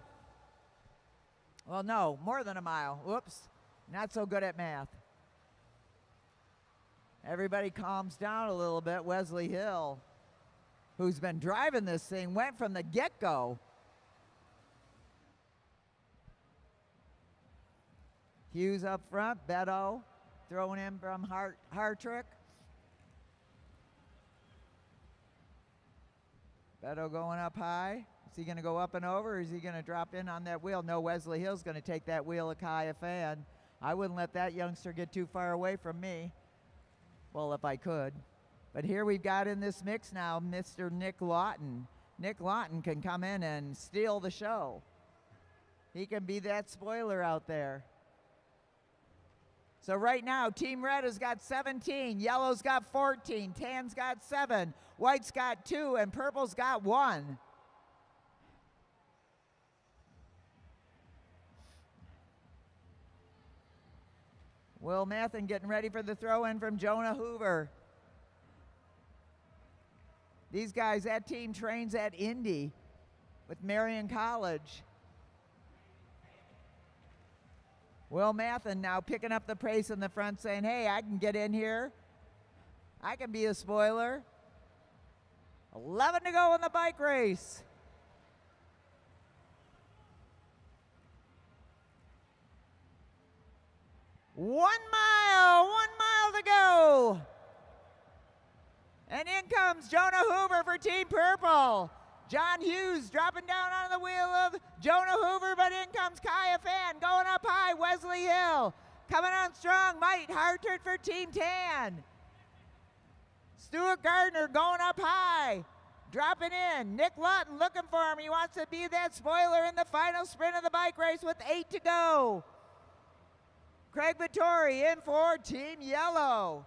Well, no, more than a mile. Whoops, not so good at math. Everybody calms down a little bit. Wesley Hill, who's been driving this thing, went from the get-go. Hughes up front, Beto throwing in from Hartrick. Beto going up high. Is he going to go up and over, or is he going to drop in on that wheel? No, Wesley Hill's going to take that wheel of Kaya Fan. I wouldn't let that youngster get too far away from me. Well, if I could. But here we've got in this mix now Mr. Nick Lawton. Nick Lawton can come in and steal the show. He can be that spoiler out there. So right now, Team Red has got 17, Yellow's got 14, Tan's got 7, White's got 2, and Purple's got 1. Will Mathen getting ready for the throw-in from Jonah Hoover. These guys, that team trains at Indy with Marion College. Will Mathen now picking up the pace in the front, saying, hey, I can get in here. I can be a spoiler. 11 to go in the bike race. One mile to go. And in comes Jonah Hoover for Team Purple. John Hughes dropping down on the wheel of Jonah Hoover, but in comes Kaya Fan going up high. Wesley Hill coming on strong. Mike Hartrick for Team Tan. Stuart Gardner going up high. Dropping in, Nick Lawton looking for him. He wants to be that spoiler in the final sprint of the bike race with 8 to go. Craig Vittori in for Team Yellow.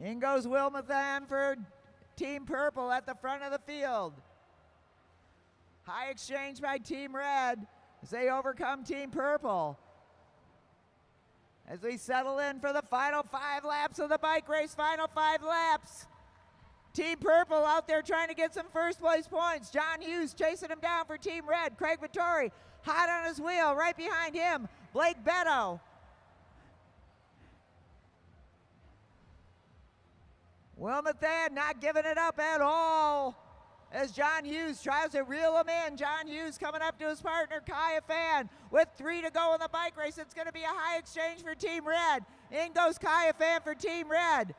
In goes Will Mathan for Team Purple at the front of the field. High exchange by Team Red as they overcome Team Purple. As we settle in for the final 5 laps of the bike race, final 5 laps. Team Purple out there trying to get some first place points. John Hughes chasing him down for Team Red. Craig Vittori hot on his wheel. Right behind him, Blake Beto. Will Mathan not giving it up at all as John Hughes tries to reel him in. John Hughes coming up to his partner, Kaya Fan, with 3 to go in the bike race. It's going to be a high exchange for Team Red. In goes Kaya Fan for Team Red.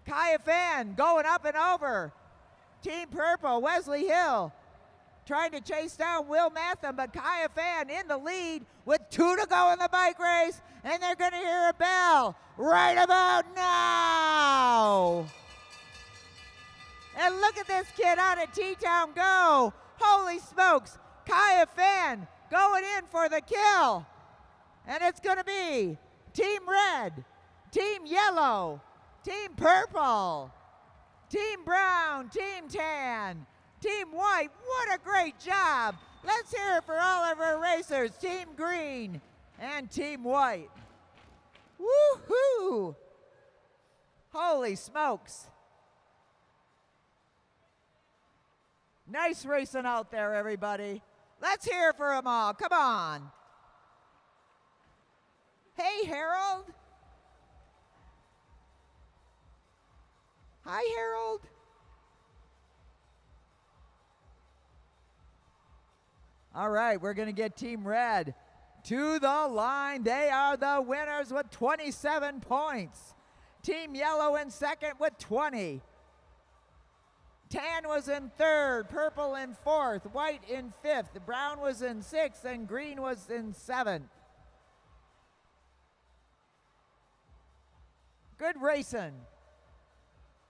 Kaya Fan going up and over. Team Purple, Wesley Hill, trying to chase down Will Matham, but Kaya Fan in the lead with 2 to go in the bike race, and they're going to hear a bell right about now. And look at this kid out at T-Town go. Holy smokes, Kaya Fan going in for the kill. And it's going to be Team Red, Team Yellow, Team Purple, Team Brown, Team Tan, Team White. What a great job. Let's hear it for all of our racers, Team Green and Team White. Woo-hoo! Holy smokes. Nice racing out there, everybody. Let's hear it for them all. Come on. Hey, Harold. Hi, Harold. All right, we're going to get Team Red to the line. They are the winners with 27 points. Team Yellow in second with 20. Tan was in third, Purple in fourth, White in fifth, Brown was in sixth, and Green was in seventh. Good racing.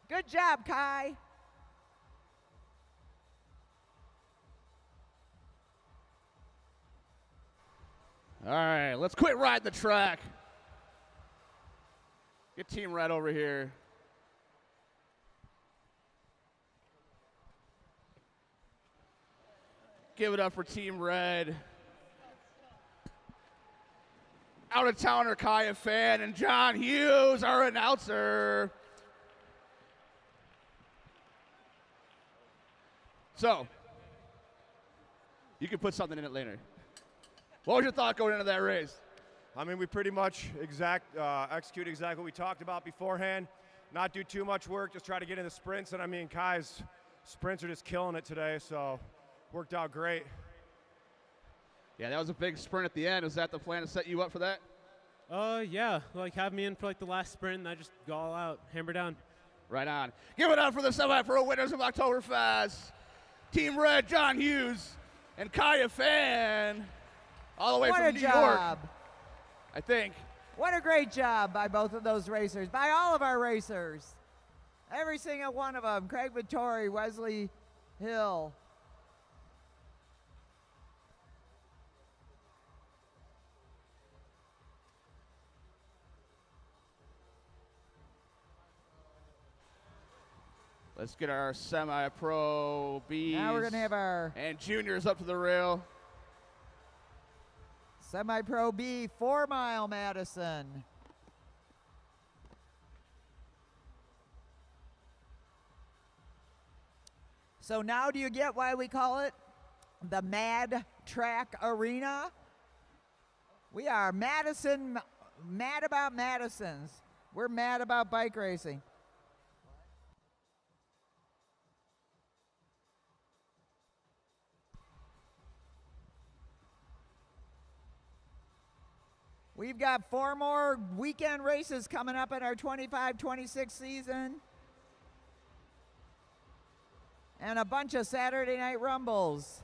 Good job, Kai. All right, let's quit riding the track. Get Team Red over here. Give it up for Team Red. Out of towner Kaya Fan and John Hughes, our announcer. So, you can put something in it later. What was your thought going into that race? I mean, we pretty much execute exactly what we talked about beforehand. Not do too much work, just try to get in the sprints. And I mean, Kai's sprints are just killing it today, so worked out great. Yeah, that was a big sprint at the end. Was that the plan to set you up for that? Yeah, like have me in for like the last sprint and I just go all out, hammer down. Right on. Give it up for the semi-pro winners of Oktoberfest. Team Red, John Hughes, and Kaya Fan, all the way from New York, I think. What a great job by both of those racers, by all of our racers. Every single one of them. Craig Vittori, Wesley Hill. Let's get our semi-pro Bs. Now we're going to have our and juniors up to the rail. Semi-Pro B 4 Mile Madison. So now do you get why we call it the Mad Track Arena? We are Madison, mad about Madisons. We're mad about bike racing. We've got 4 more weekend races coming up in our 25-26 season. And a bunch of Saturday night rumbles.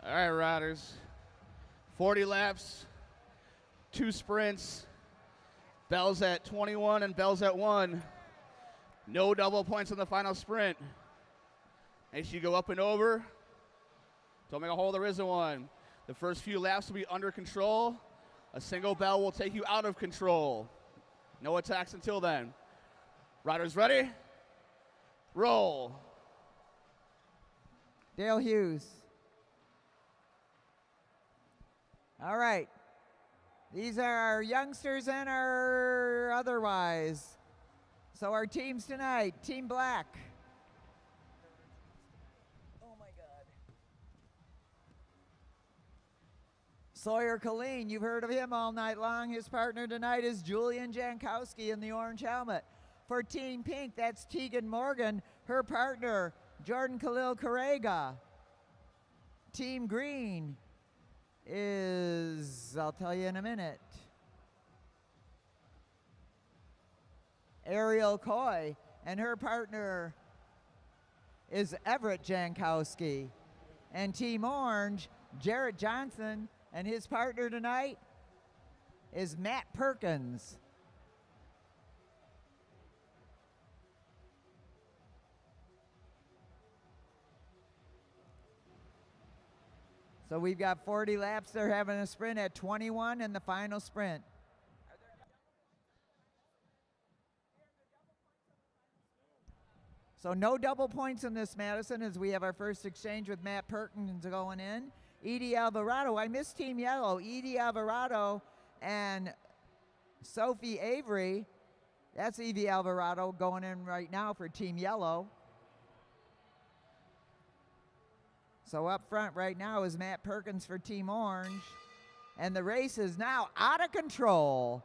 All right, riders. 40 laps, 2 sprints. Bell's at 21 and Bell's at 1. No double points in the final sprint. Make sure you go up and over. Don't make a hole, there isn't one. The first few laps will be under control. A single bell will take you out of control. No attacks until then. Riders ready? Roll. Dale Hughes. All right. These are our youngsters and our otherwise. So our teams tonight, Team Black. Oh my God. Sawyer Colleen, you've heard of him all night long. His partner tonight is Julian Jankowski in the orange helmet. For Team Pink, that's Tegan Morgan. Her partner, Jordan Khalil Karega. Team Green is, I'll tell you in a minute, Ariel Coy, and her partner is Everett Jankowski. And Team Orange, Jarrett Johnson, and his partner tonight is Matt Perkins. So we've got 40 laps. They're having a sprint at 21 in the final sprint. So no double points in this, Madison, as we have our first exchange with Matt Perkins going in. Edie Alvarado, I missed Team Yellow. Edie Alvarado and Sophie Avery. That's Edie Alvarado going in right now for Team Yellow. So up front right now is Matt Perkins for Team Orange. And the race is now out of control.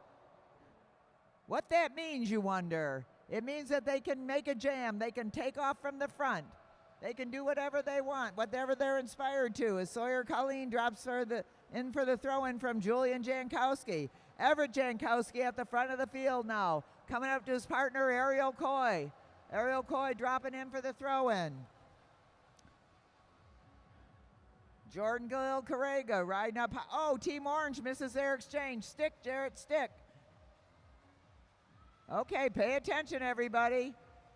What that means, you wonder? It means that they can make a jam. They can take off from the front. They can do whatever they want, whatever they're inspired to. As Sawyer Colleen drops in for the throw-in from Julian Jankowski. Everett Jankowski at the front of the field now. Coming up to his partner, Ariel Coy. Ariel Coy dropping in for the throw-in. Jordan Galil Carrega riding up. Oh, Team Orange misses their exchange. Stick, Jarrett, stick. Okay, pay attention, everybody.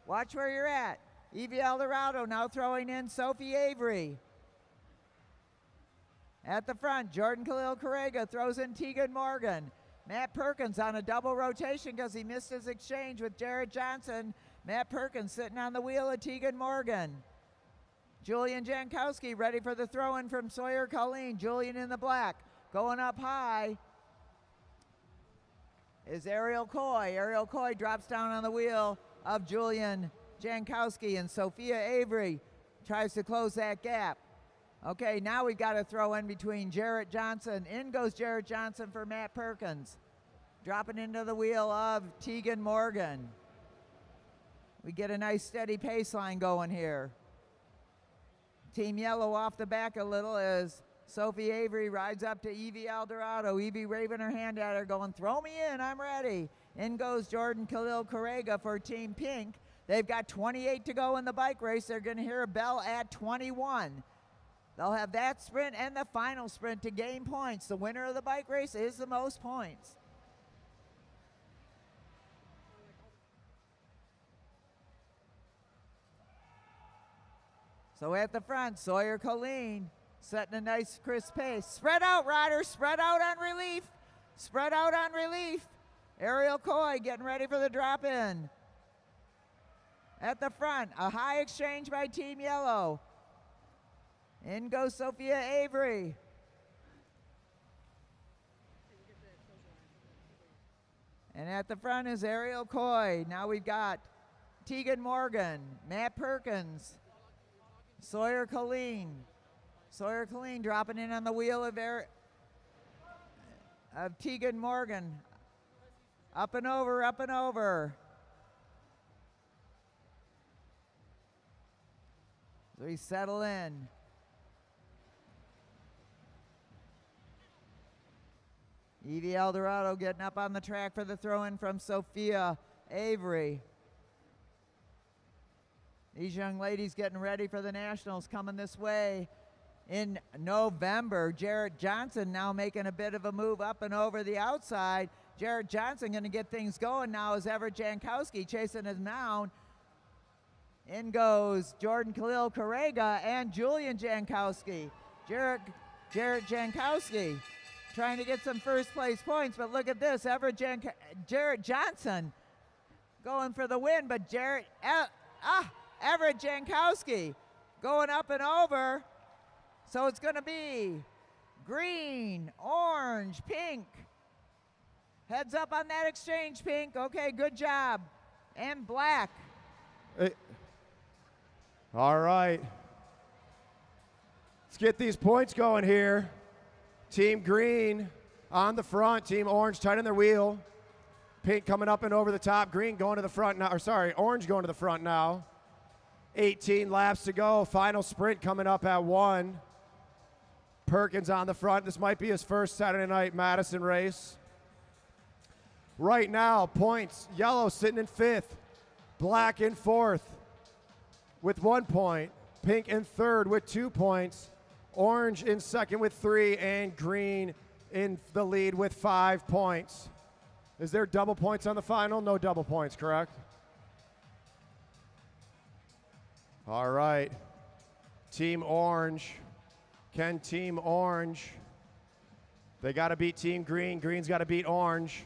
Watch where you're at. Evie Eldorado now throwing in Sophie Avery. At the front, Jordan Khalil Carrega throws in Tegan Morgan. Matt Perkins on a double rotation because he missed his exchange with Jarrett Johnson. Matt Perkins sitting on the wheel of Tegan Morgan. Julian Jankowski ready for the throw-in from Sawyer Colleen. Julian in the black. Going up high is Ariel Coy. Ariel Coy drops down on the wheel of Julian Jankowski, and Sophia Avery tries to close that gap. Okay, now we've got a throw in between Jarrett Johnson. In goes Jarrett Johnson for Matt Perkins. Dropping into the wheel of Tegan Morgan. We get a nice steady pace line going here. Team Yellow off the back a little as Sophie Avery rides up to Evie Eldorado. Evie waving her hand at her going, throw me in, I'm ready. In goes Jordan Khalil Carrega for Team Pink. They've got 28 to go in the bike race. They're going to hear a bell at 21. They'll have that sprint and the final sprint to gain points. The winner of the bike race is the most points. So at the front, Sawyer Colleen setting a nice crisp pace. Spread out, riders, spread out on relief. Spread out on relief. Ariel Coy getting ready for the drop in. At the front, a high exchange by Team Yellow. In goes Sophia Avery. And at the front is Ariel Coy. Now we've got Tegan Morgan, Matt Perkins, Sawyer Colleen. Sawyer Colleen dropping in on the wheel of Tegan Morgan. Up and over, up and over. So we settle in. Evie Eldorado getting up on the track for the throw-in from Sophia Avery. These young ladies getting ready for the Nationals coming this way in November. Jarrett Johnson now making a bit of a move up and over the outside. Jarrett Johnson going to get things going now as Everett Jankowski chasing him down. In goes Jordan Khalil Correga and Julian Jankowski. Jarrett Jankowski trying to get some first place points, but look at this. Jarrett Johnson going for the win, but Everett Jankowski going up and over. So it's going to be green, orange, pink. Heads up on that exchange, pink. Okay, good job. And black. All right. Let's get these points going here. Team green on the front. Team orange tight on their wheel. Pink coming up and over the top. Green going to the front now. Or sorry, orange going to the front now. 18 laps to go. Final sprint coming up at 1. Perkins on the front. This might be his first Saturday Night Madison race. Right now, points. Yellow sitting in 5th. Black in 4th with 1 point. Pink in 3rd with 2 points. Orange in 2nd with 3. And green in the lead with 5 points. Is there double points on the final? No double points, correct? All right. Team Orange. Can Team Orange? They got to beat Team Green. Green's got to beat Orange.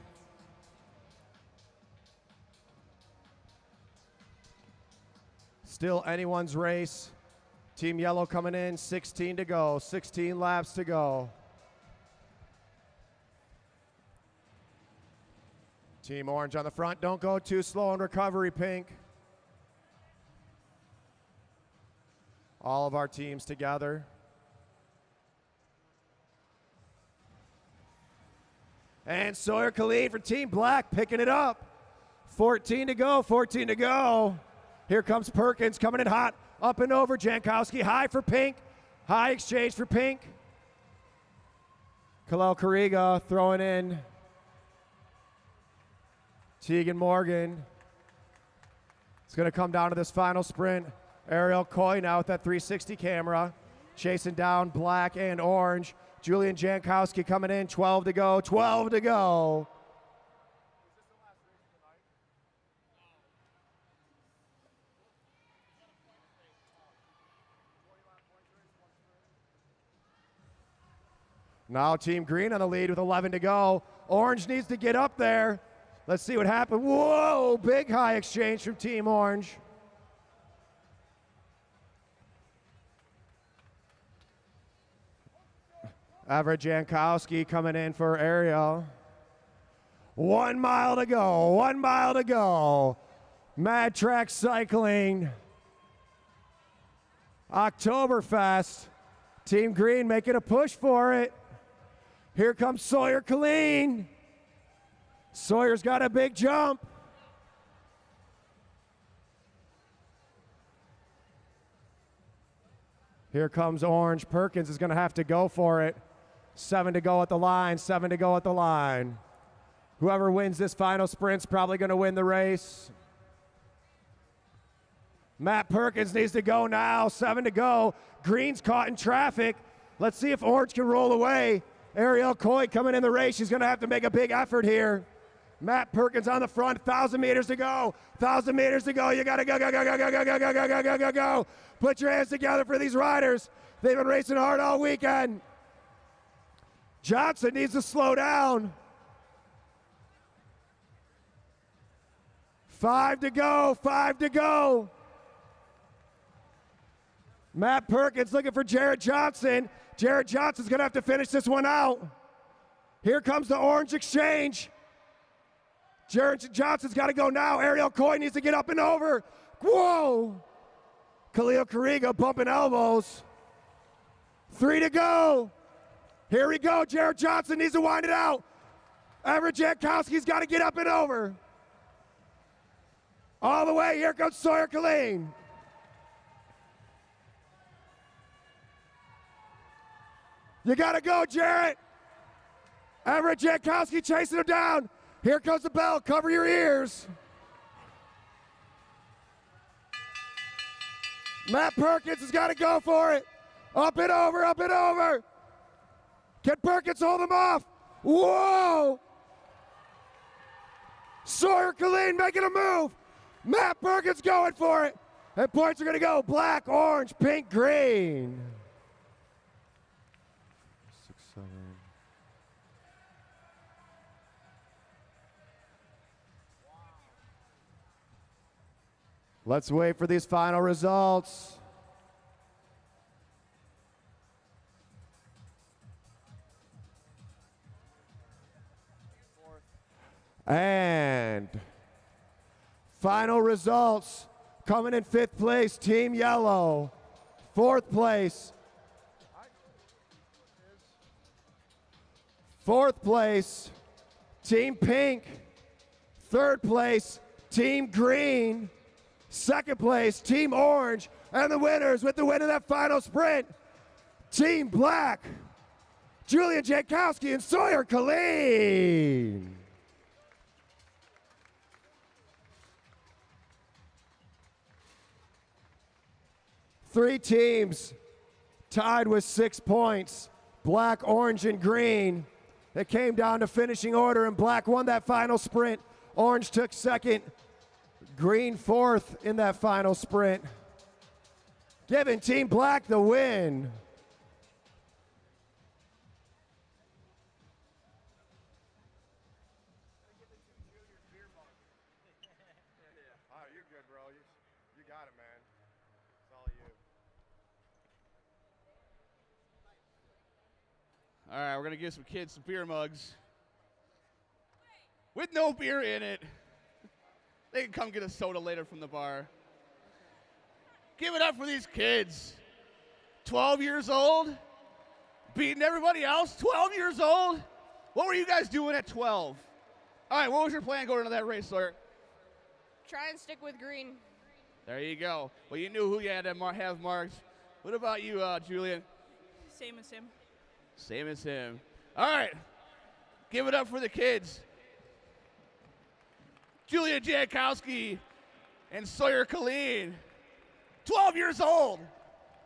Still anyone's race. Team Yellow coming in, 16 to go, 16 laps to go. Team Orange on the front. Don't go too slow in recovery, Pink. All of our teams together. And Sawyer Khalid for Team Black picking it up. 14 to go, 14 to go. Here comes Perkins coming in hot. Up and over Jankowski. High for Pink. High exchange for Pink. Khalil Correga throwing in. Tegan Morgan. It's going to come down to this final sprint. Ariel Coy now with that 360 camera. Chasing down Black and Orange. Julian Jankowski coming in. 12 to go. 12 to go. Now Team Green on the lead with 11 to go. Orange needs to get up there. Let's see what happens. Whoa, big high exchange from Team Orange. Everett Jankowski coming in for Ariel. 1 mile to go, 1 mile to go. Mad Track Cycling. Oktoberfest. Team Green making a push for it. Here comes Sawyer Killeen. Sawyer's got a big jump. Here comes Orange. Perkins is going to have to go for it. 7 to go at the line, 7 to go at the line. Whoever wins this final sprint's probably going to win the race. Matt Perkins needs to go now, 7 to go. Green's caught in traffic. Let's see if Orange can roll away. Ariel Coy coming in the race. She's going to have to make a big effort here. Matt Perkins on the front, 1,000 meters to go. 1,000 meters to go. You got to go, go, go, go, go, go, go, go, go, go, go, go, go. Put your hands together for these riders. They've been racing hard all weekend. Johnson needs to slow down. 5 to go, 5 to go. Matt Perkins looking for Jarrett Johnson. Jarrett Johnson's going to have to finish this one out. Here comes the Orange exchange. Jarrett Johnson's got to go now. Ariel Coy needs to get up and over. Whoa! Khalil Correga bumping elbows. 3 to go. Here we go. Jarrett Johnson needs to wind it out. Everett Jankowski's got to get up and over. All the way. Here comes Sawyer Killeen. You got to go, Jarrett. Everett Jankowski chasing him down. Here comes the bell. Cover your ears. Matt Perkins has got to go for it. Up and over, up and over. Can Perkins hold him off? Whoa! Sawyer Killeen making a move. Matt Perkins going for it. And points are going to go black, orange, pink, green. 6, 7. Let's wait for these final results. And final results coming in 5th place, Team Yellow. 4th place. 4th place, Team Pink. 3rd place, Team Green. 2nd place, Team Orange. And the winners with the win of that final sprint, Team Black, Julian Jankowski and Sawyer Killeen. Three teams tied with 6 points, black, orange, and green. It came down to finishing order, and black won that final sprint. Orange took 2nd, green 4th in that final sprint, giving Team Black the win. You're good, bro. You got it, man. It's all you. All right, we're going to give some kids some beer mugs with no beer in it. They can come get a soda later from the bar. Give it up for these kids. 12 years old, beating everybody else. 12 years old. What were you guys doing at 12? All right, what was your plan going into that race, Sawyer? Try and stick with green. There you go. Well, you knew who you had to have marked. What about you, Julian? Same as him. Same as him. All right. Give it up for the kids. Julia Jankowski and Sawyer Killeen, 12 years old,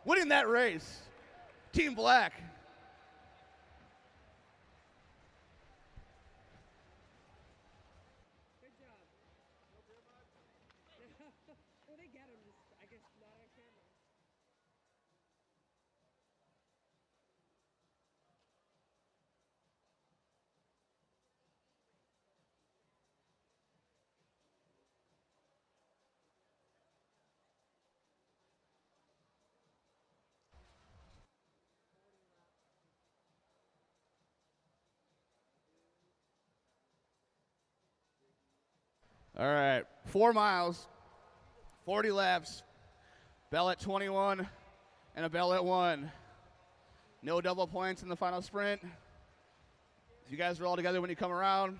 winning that race. Team Black. Good job. Well, they get him, I guess not on camera. All right, 4 miles, 40 laps, bell at 21, and a bell at 1. No double points in the final sprint. You guys are all together when you come around.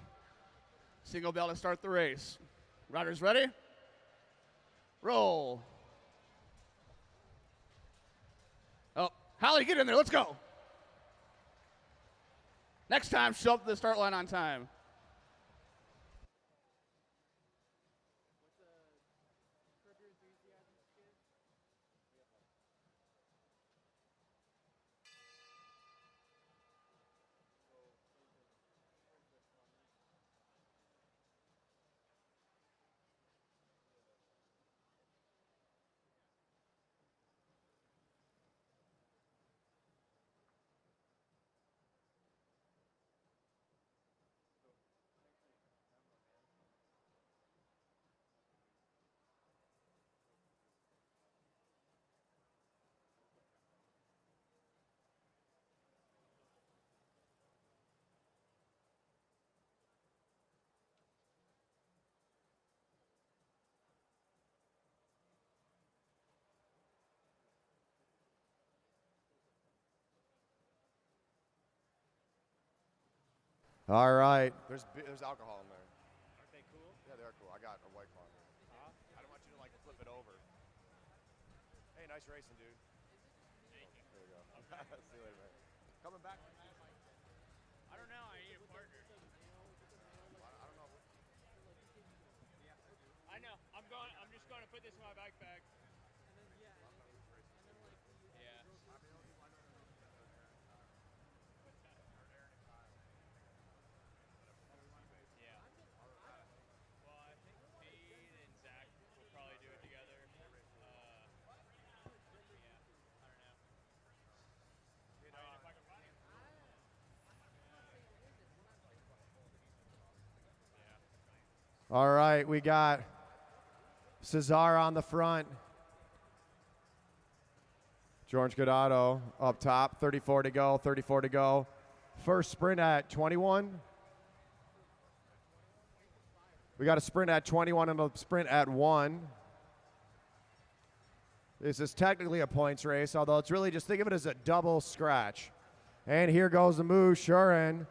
Single bell to start the race. Riders ready? Roll. Oh, Holly, get in there, let's go. Next time, show up to the start line on time. All right. There's alcohol in there. Aren't they cool? Yeah, they're cool. I got a white claw in there. I don't want you to like flip it over. Hey, nice racing, dude. Thank you. There you go. See you later, man. Coming back from that, Mike. I don't know. I need a partner. I don't know. I know. I'm just going to put this in my backpack. Yeah. All right, we got Cesar on the front. George Godado up top, 34 to go, 34 to go. First sprint at 21. We got a sprint at 21 and a sprint at 1. This is technically a points race, although it's really just think of it as a double scratch. And here goes the move, Shurin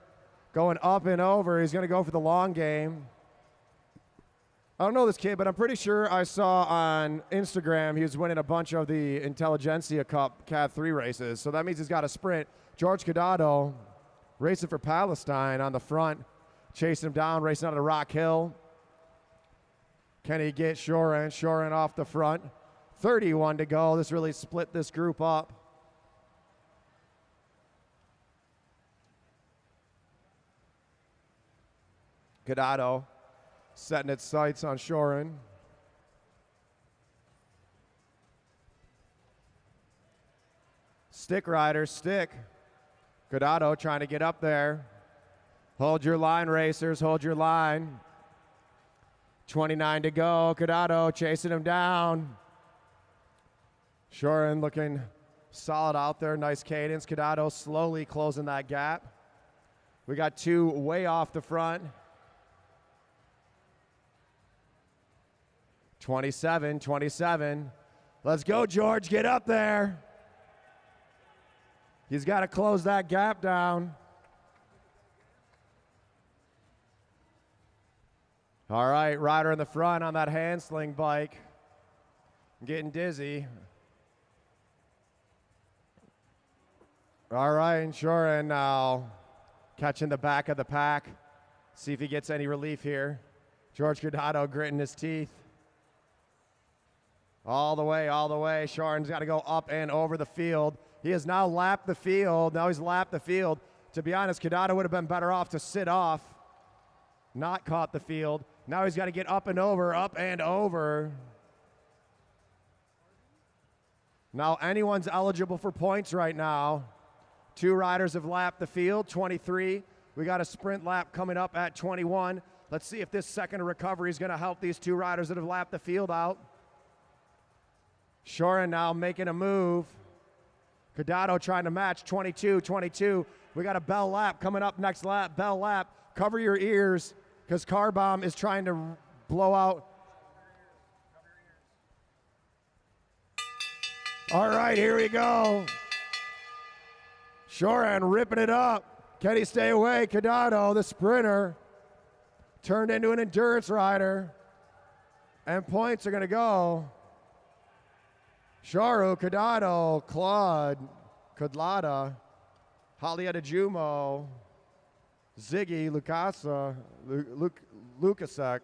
going up and over. He's going to go for the long game. I don't know this kid, but I'm pretty sure I saw on Instagram he was winning a bunch of the Intelligentsia Cup Cat 3 races. So that means he's got a sprint. George Godado racing for Palestine on the front, chasing him down, racing out of Rock Hill. Can he get Shurin? Shurin off the front. 31 to go. This really split this group up. Godado setting its sights on Shurin. Stick riders, stick. Godado trying to get up there. Hold your line, racers, hold your line. 29 to go. Godado chasing him down. Shurin looking solid out there. Nice cadence. Godado slowly closing that gap. We got two way off the front. 27, 27. Let's go, George. Get up there. He's got to close that gap down. All right, rider in the front on that hand sling bike. I'm getting dizzy. All right, and Shurin now catching the back of the pack. See if he gets any relief here. George Godado gritting his teeth. All the way, all the way. Shurin's got to go up and over the field. He has now lapped the field. Now he's lapped the field. To be honest, Godado would have been better off to sit off, not caught the field. Now he's got to get up and over, up and over. Now anyone's eligible for points right now. Two riders have lapped the field, 23. We got a sprint lap coming up at 21. Let's see if this second recovery is going to help these two riders that have lapped the field out. Shurin now making a move. Godado trying to match 22, 22. We got a bell lap coming up next lap, bell lap. Cover your ears because Car Bomb is trying to blow out. All right, here we go. Shurin ripping it up. Can he stay away? Godado, the sprinter, turned into an endurance rider. And points are going to go. Sharu, Godado, Claude, Kudlada, Halieta Jumo, Ziggy, Lukasa, Lukasek.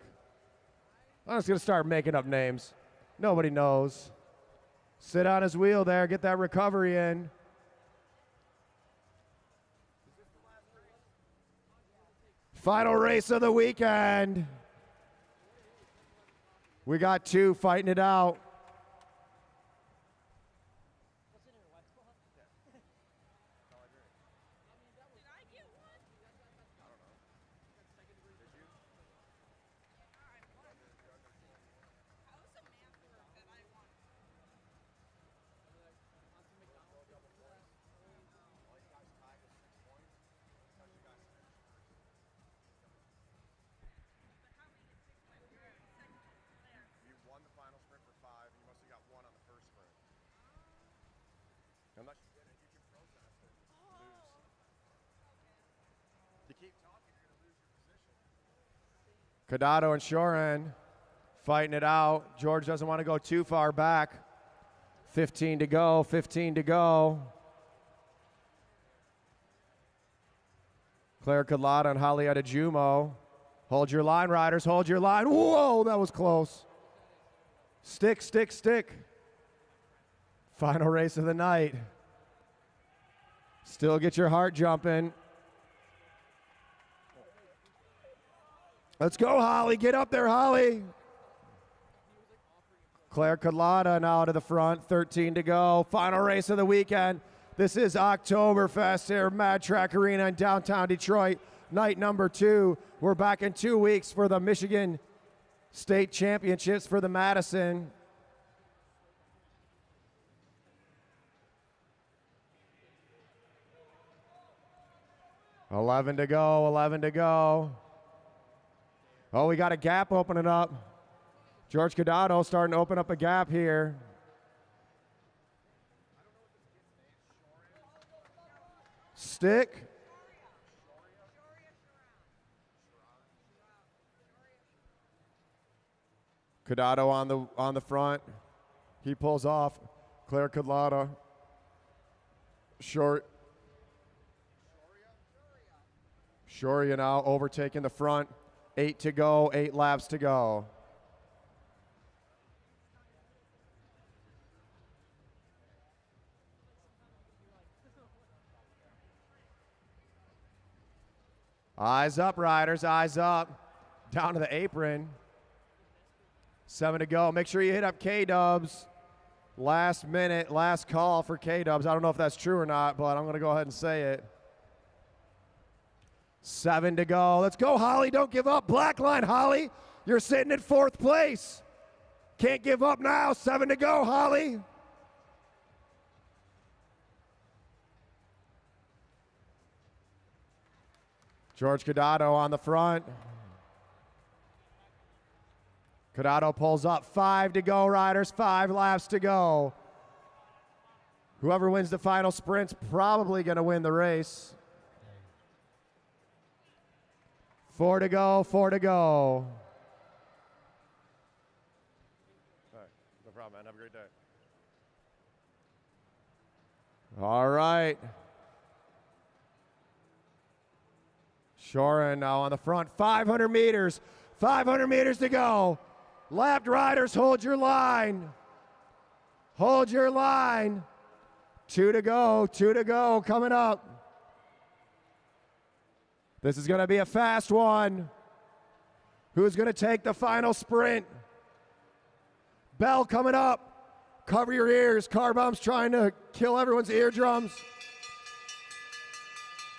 I'm just going to start making up names. Nobody knows. Sit on his wheel there, get that recovery in. Final race of the weekend. We got two fighting it out. Godado and Shurin fighting it out. George doesn't want to go too far back. 15 to go, 15 to go. Claire Kudlada and Halieta Jumo. Hold your line, riders, hold your line. Whoa, that was close. Stick, stick, stick. Final race of the night. Still get your heart jumping. Let's go, Holly. Get up there, Holly. Claire Kudlada now to the front. 13 to go. Final race of the weekend. This is Oktoberfest here at Mad Track Arena in downtown Detroit. Night number 2. We're back in 2 weeks for the Michigan state championships for the Madison. $11 to go, 11 to go. Oh, we got a gap opening up. George Cadado starting to open up a gap here. Stick. Cadado on the front. He pulls off. Claire Cadado. Short. Shoria now overtaking the front. 8 to go, 8 laps to go. Eyes up, riders, eyes up. Down to the apron. 7 to go. Make sure you hit up K-Dubs. Last minute, last call for K-Dubs. I don't know if that's true or not, but I'm going to go ahead and say it. 7 to go. Let's go, Holly. Don't give up. Black line, Holly. You're sitting in 4th place. Can't give up now. 7 to go, Holly. George Cadado on the front. Cadado pulls up. 5 to go, riders. 5 laps to go. Whoever wins the final sprint's probably going to win the race. 4 to go, 4 to go. All right, no problem, man. Have a great day. All right. Shorin now on the front. 500 meters. 500 meters to go. Lapped riders, hold your line. Hold your line. 2 to go, 2 to go, coming up. This is going to be a fast one. Who's going to take the final sprint? Bell coming up. Cover your ears. Car bomb's trying to kill everyone's eardrums.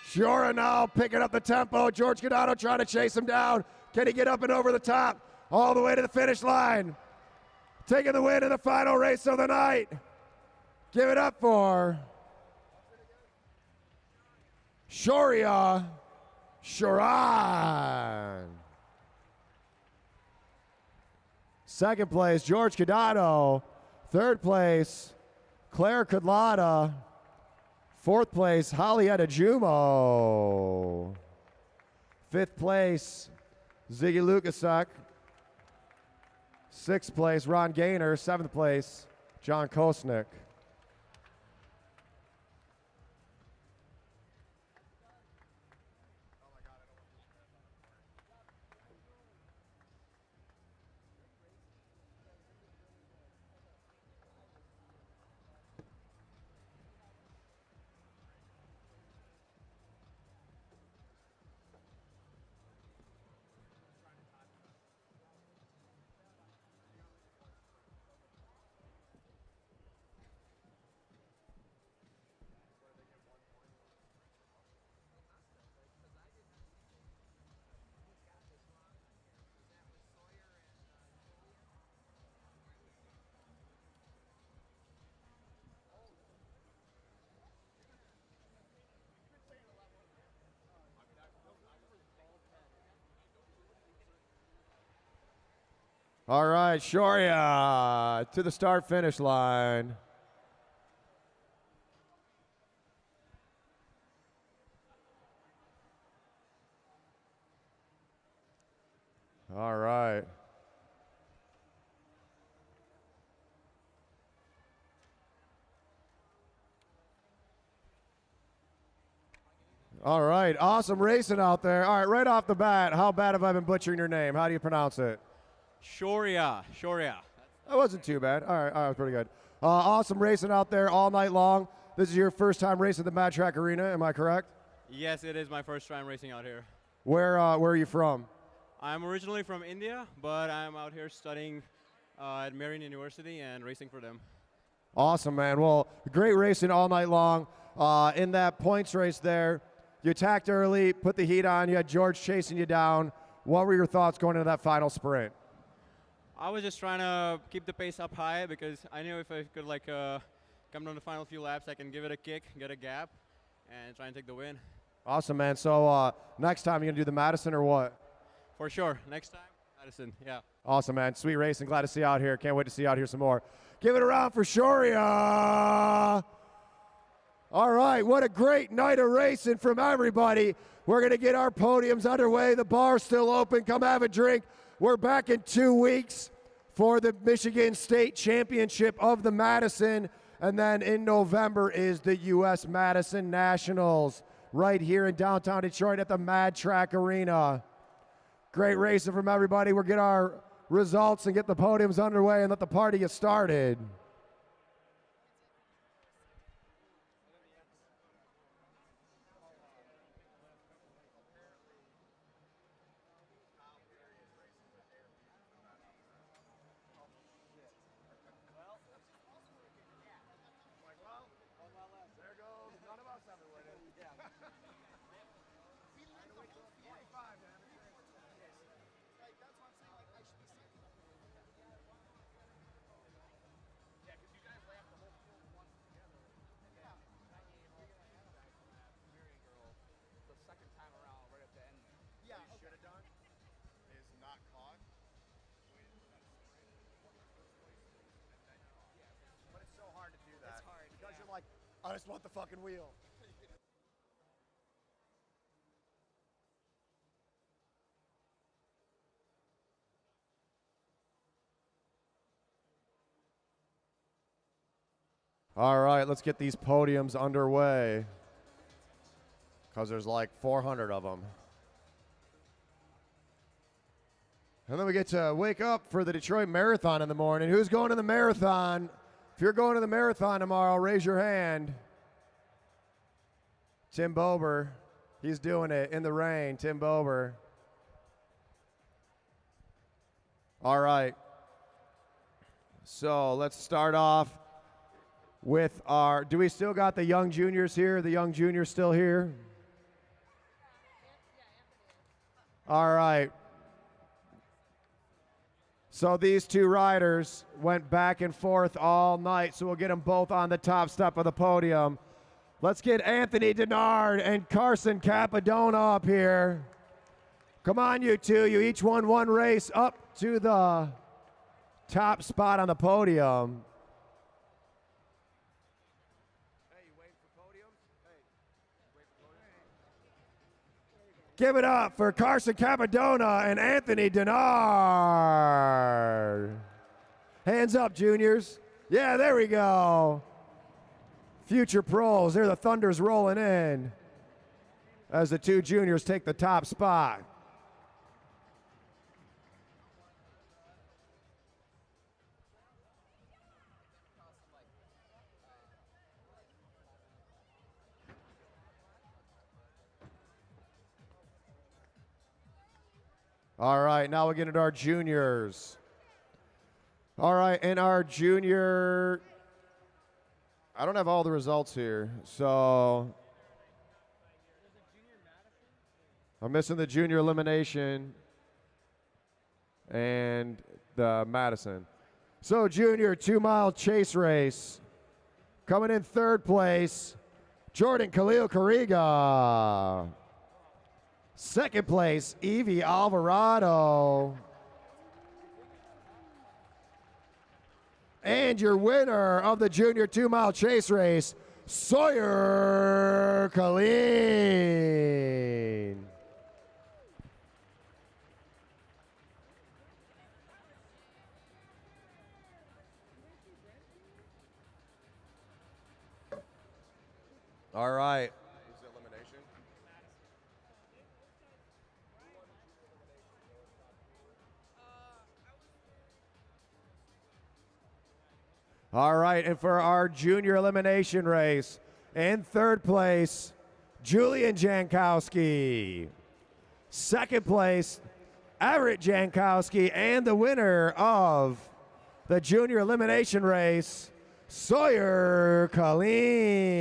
Shora now picking up the tempo. George Cadado trying to chase him down. Can he get up and over the top? All the way to the finish line. Taking the win in the final race of the night. Give it up for Shoria Shoran. Second place, George Cadado. Third place, Claire Kudlata. Fourth place, Hollyetta Jumo. Fifth place, Ziggy Lukasuk. Sixth place, Ron Gaynor. Seventh place, John Kosnick. All right, Shoria to the start-finish line. All right. All right, awesome racing out there. All right, right off the bat, how bad have I been butchering your name? How do you pronounce it? Shoria. That wasn't too bad. All right, that was pretty good. Awesome racing out there all night long. This is your first time racing the Mad Track Arena, am I correct? Yes, it is my first time racing out here. Where are you from? I'm originally from India, but I'm out here studying at Marian University and racing for them. Awesome, man. Well, great racing all night long. In that points race there, you attacked early, put the heat on. You had George chasing you down. What were your thoughts going into that final sprint? I was just trying to keep the pace up high because I knew if I could like come down the final few laps, I can give it a kick, get a gap, and try and take the win. Awesome, man. So next time, you going to do the Madison or what? For sure. Next time, Madison. Yeah. Awesome, man. Sweet racing. Glad to see you out here. Can't wait to see you out here some more. Give it a round for Shoria. All right, what a great night of racing from everybody. We're going to get our podiums underway. The bar's still open. Come have a drink. We're back in 2 weeks for the Michigan State Championship of the Madison. And then in November is the U.S. Madison Nationals right here in downtown Detroit at the Mad Track Arena. Great racing from everybody. We'll get our results and get the podiums underway and let the party get started. I just want the fucking wheel. All right, let's get these podiums underway because there's like 400 of them. And then we get to wake up for the Detroit Marathon in the morning. Who's going to the marathon? If you're going to the marathon tomorrow, raise your hand. Tim Bober, he's doing it in the rain. Tim Bober. All right. So let's start off with our, do we still got the young juniors here? The young juniors still here? All right. So these two riders went back and forth all night, so we'll get them both on the top step of the podium. Let's get Anthony Denard and Carson Capadona up here. Come on, you two. You each won one race up to the top spot on the podium. Give it up for Carson Capadona and Anthony Denard. Hands up, juniors. Yeah, there we go. Future pros. There the Thunders rolling in as the two juniors take the top spot. All right, now we get into our juniors. All right, and our junior, I don't have all the results here, so I'm missing the junior elimination and the Madison. So junior 2-mile chase race, coming in third place, Jordan Khalil Carriga. Second place, Evie Alvarado. And your winner of the junior 2-mile chase race, Sawyer Colleen. All right. All right, and for our junior elimination race, in third place, Julian Jankowski. Second place, Everett Jankowski, and the winner of the junior elimination race, Sawyer Colleen.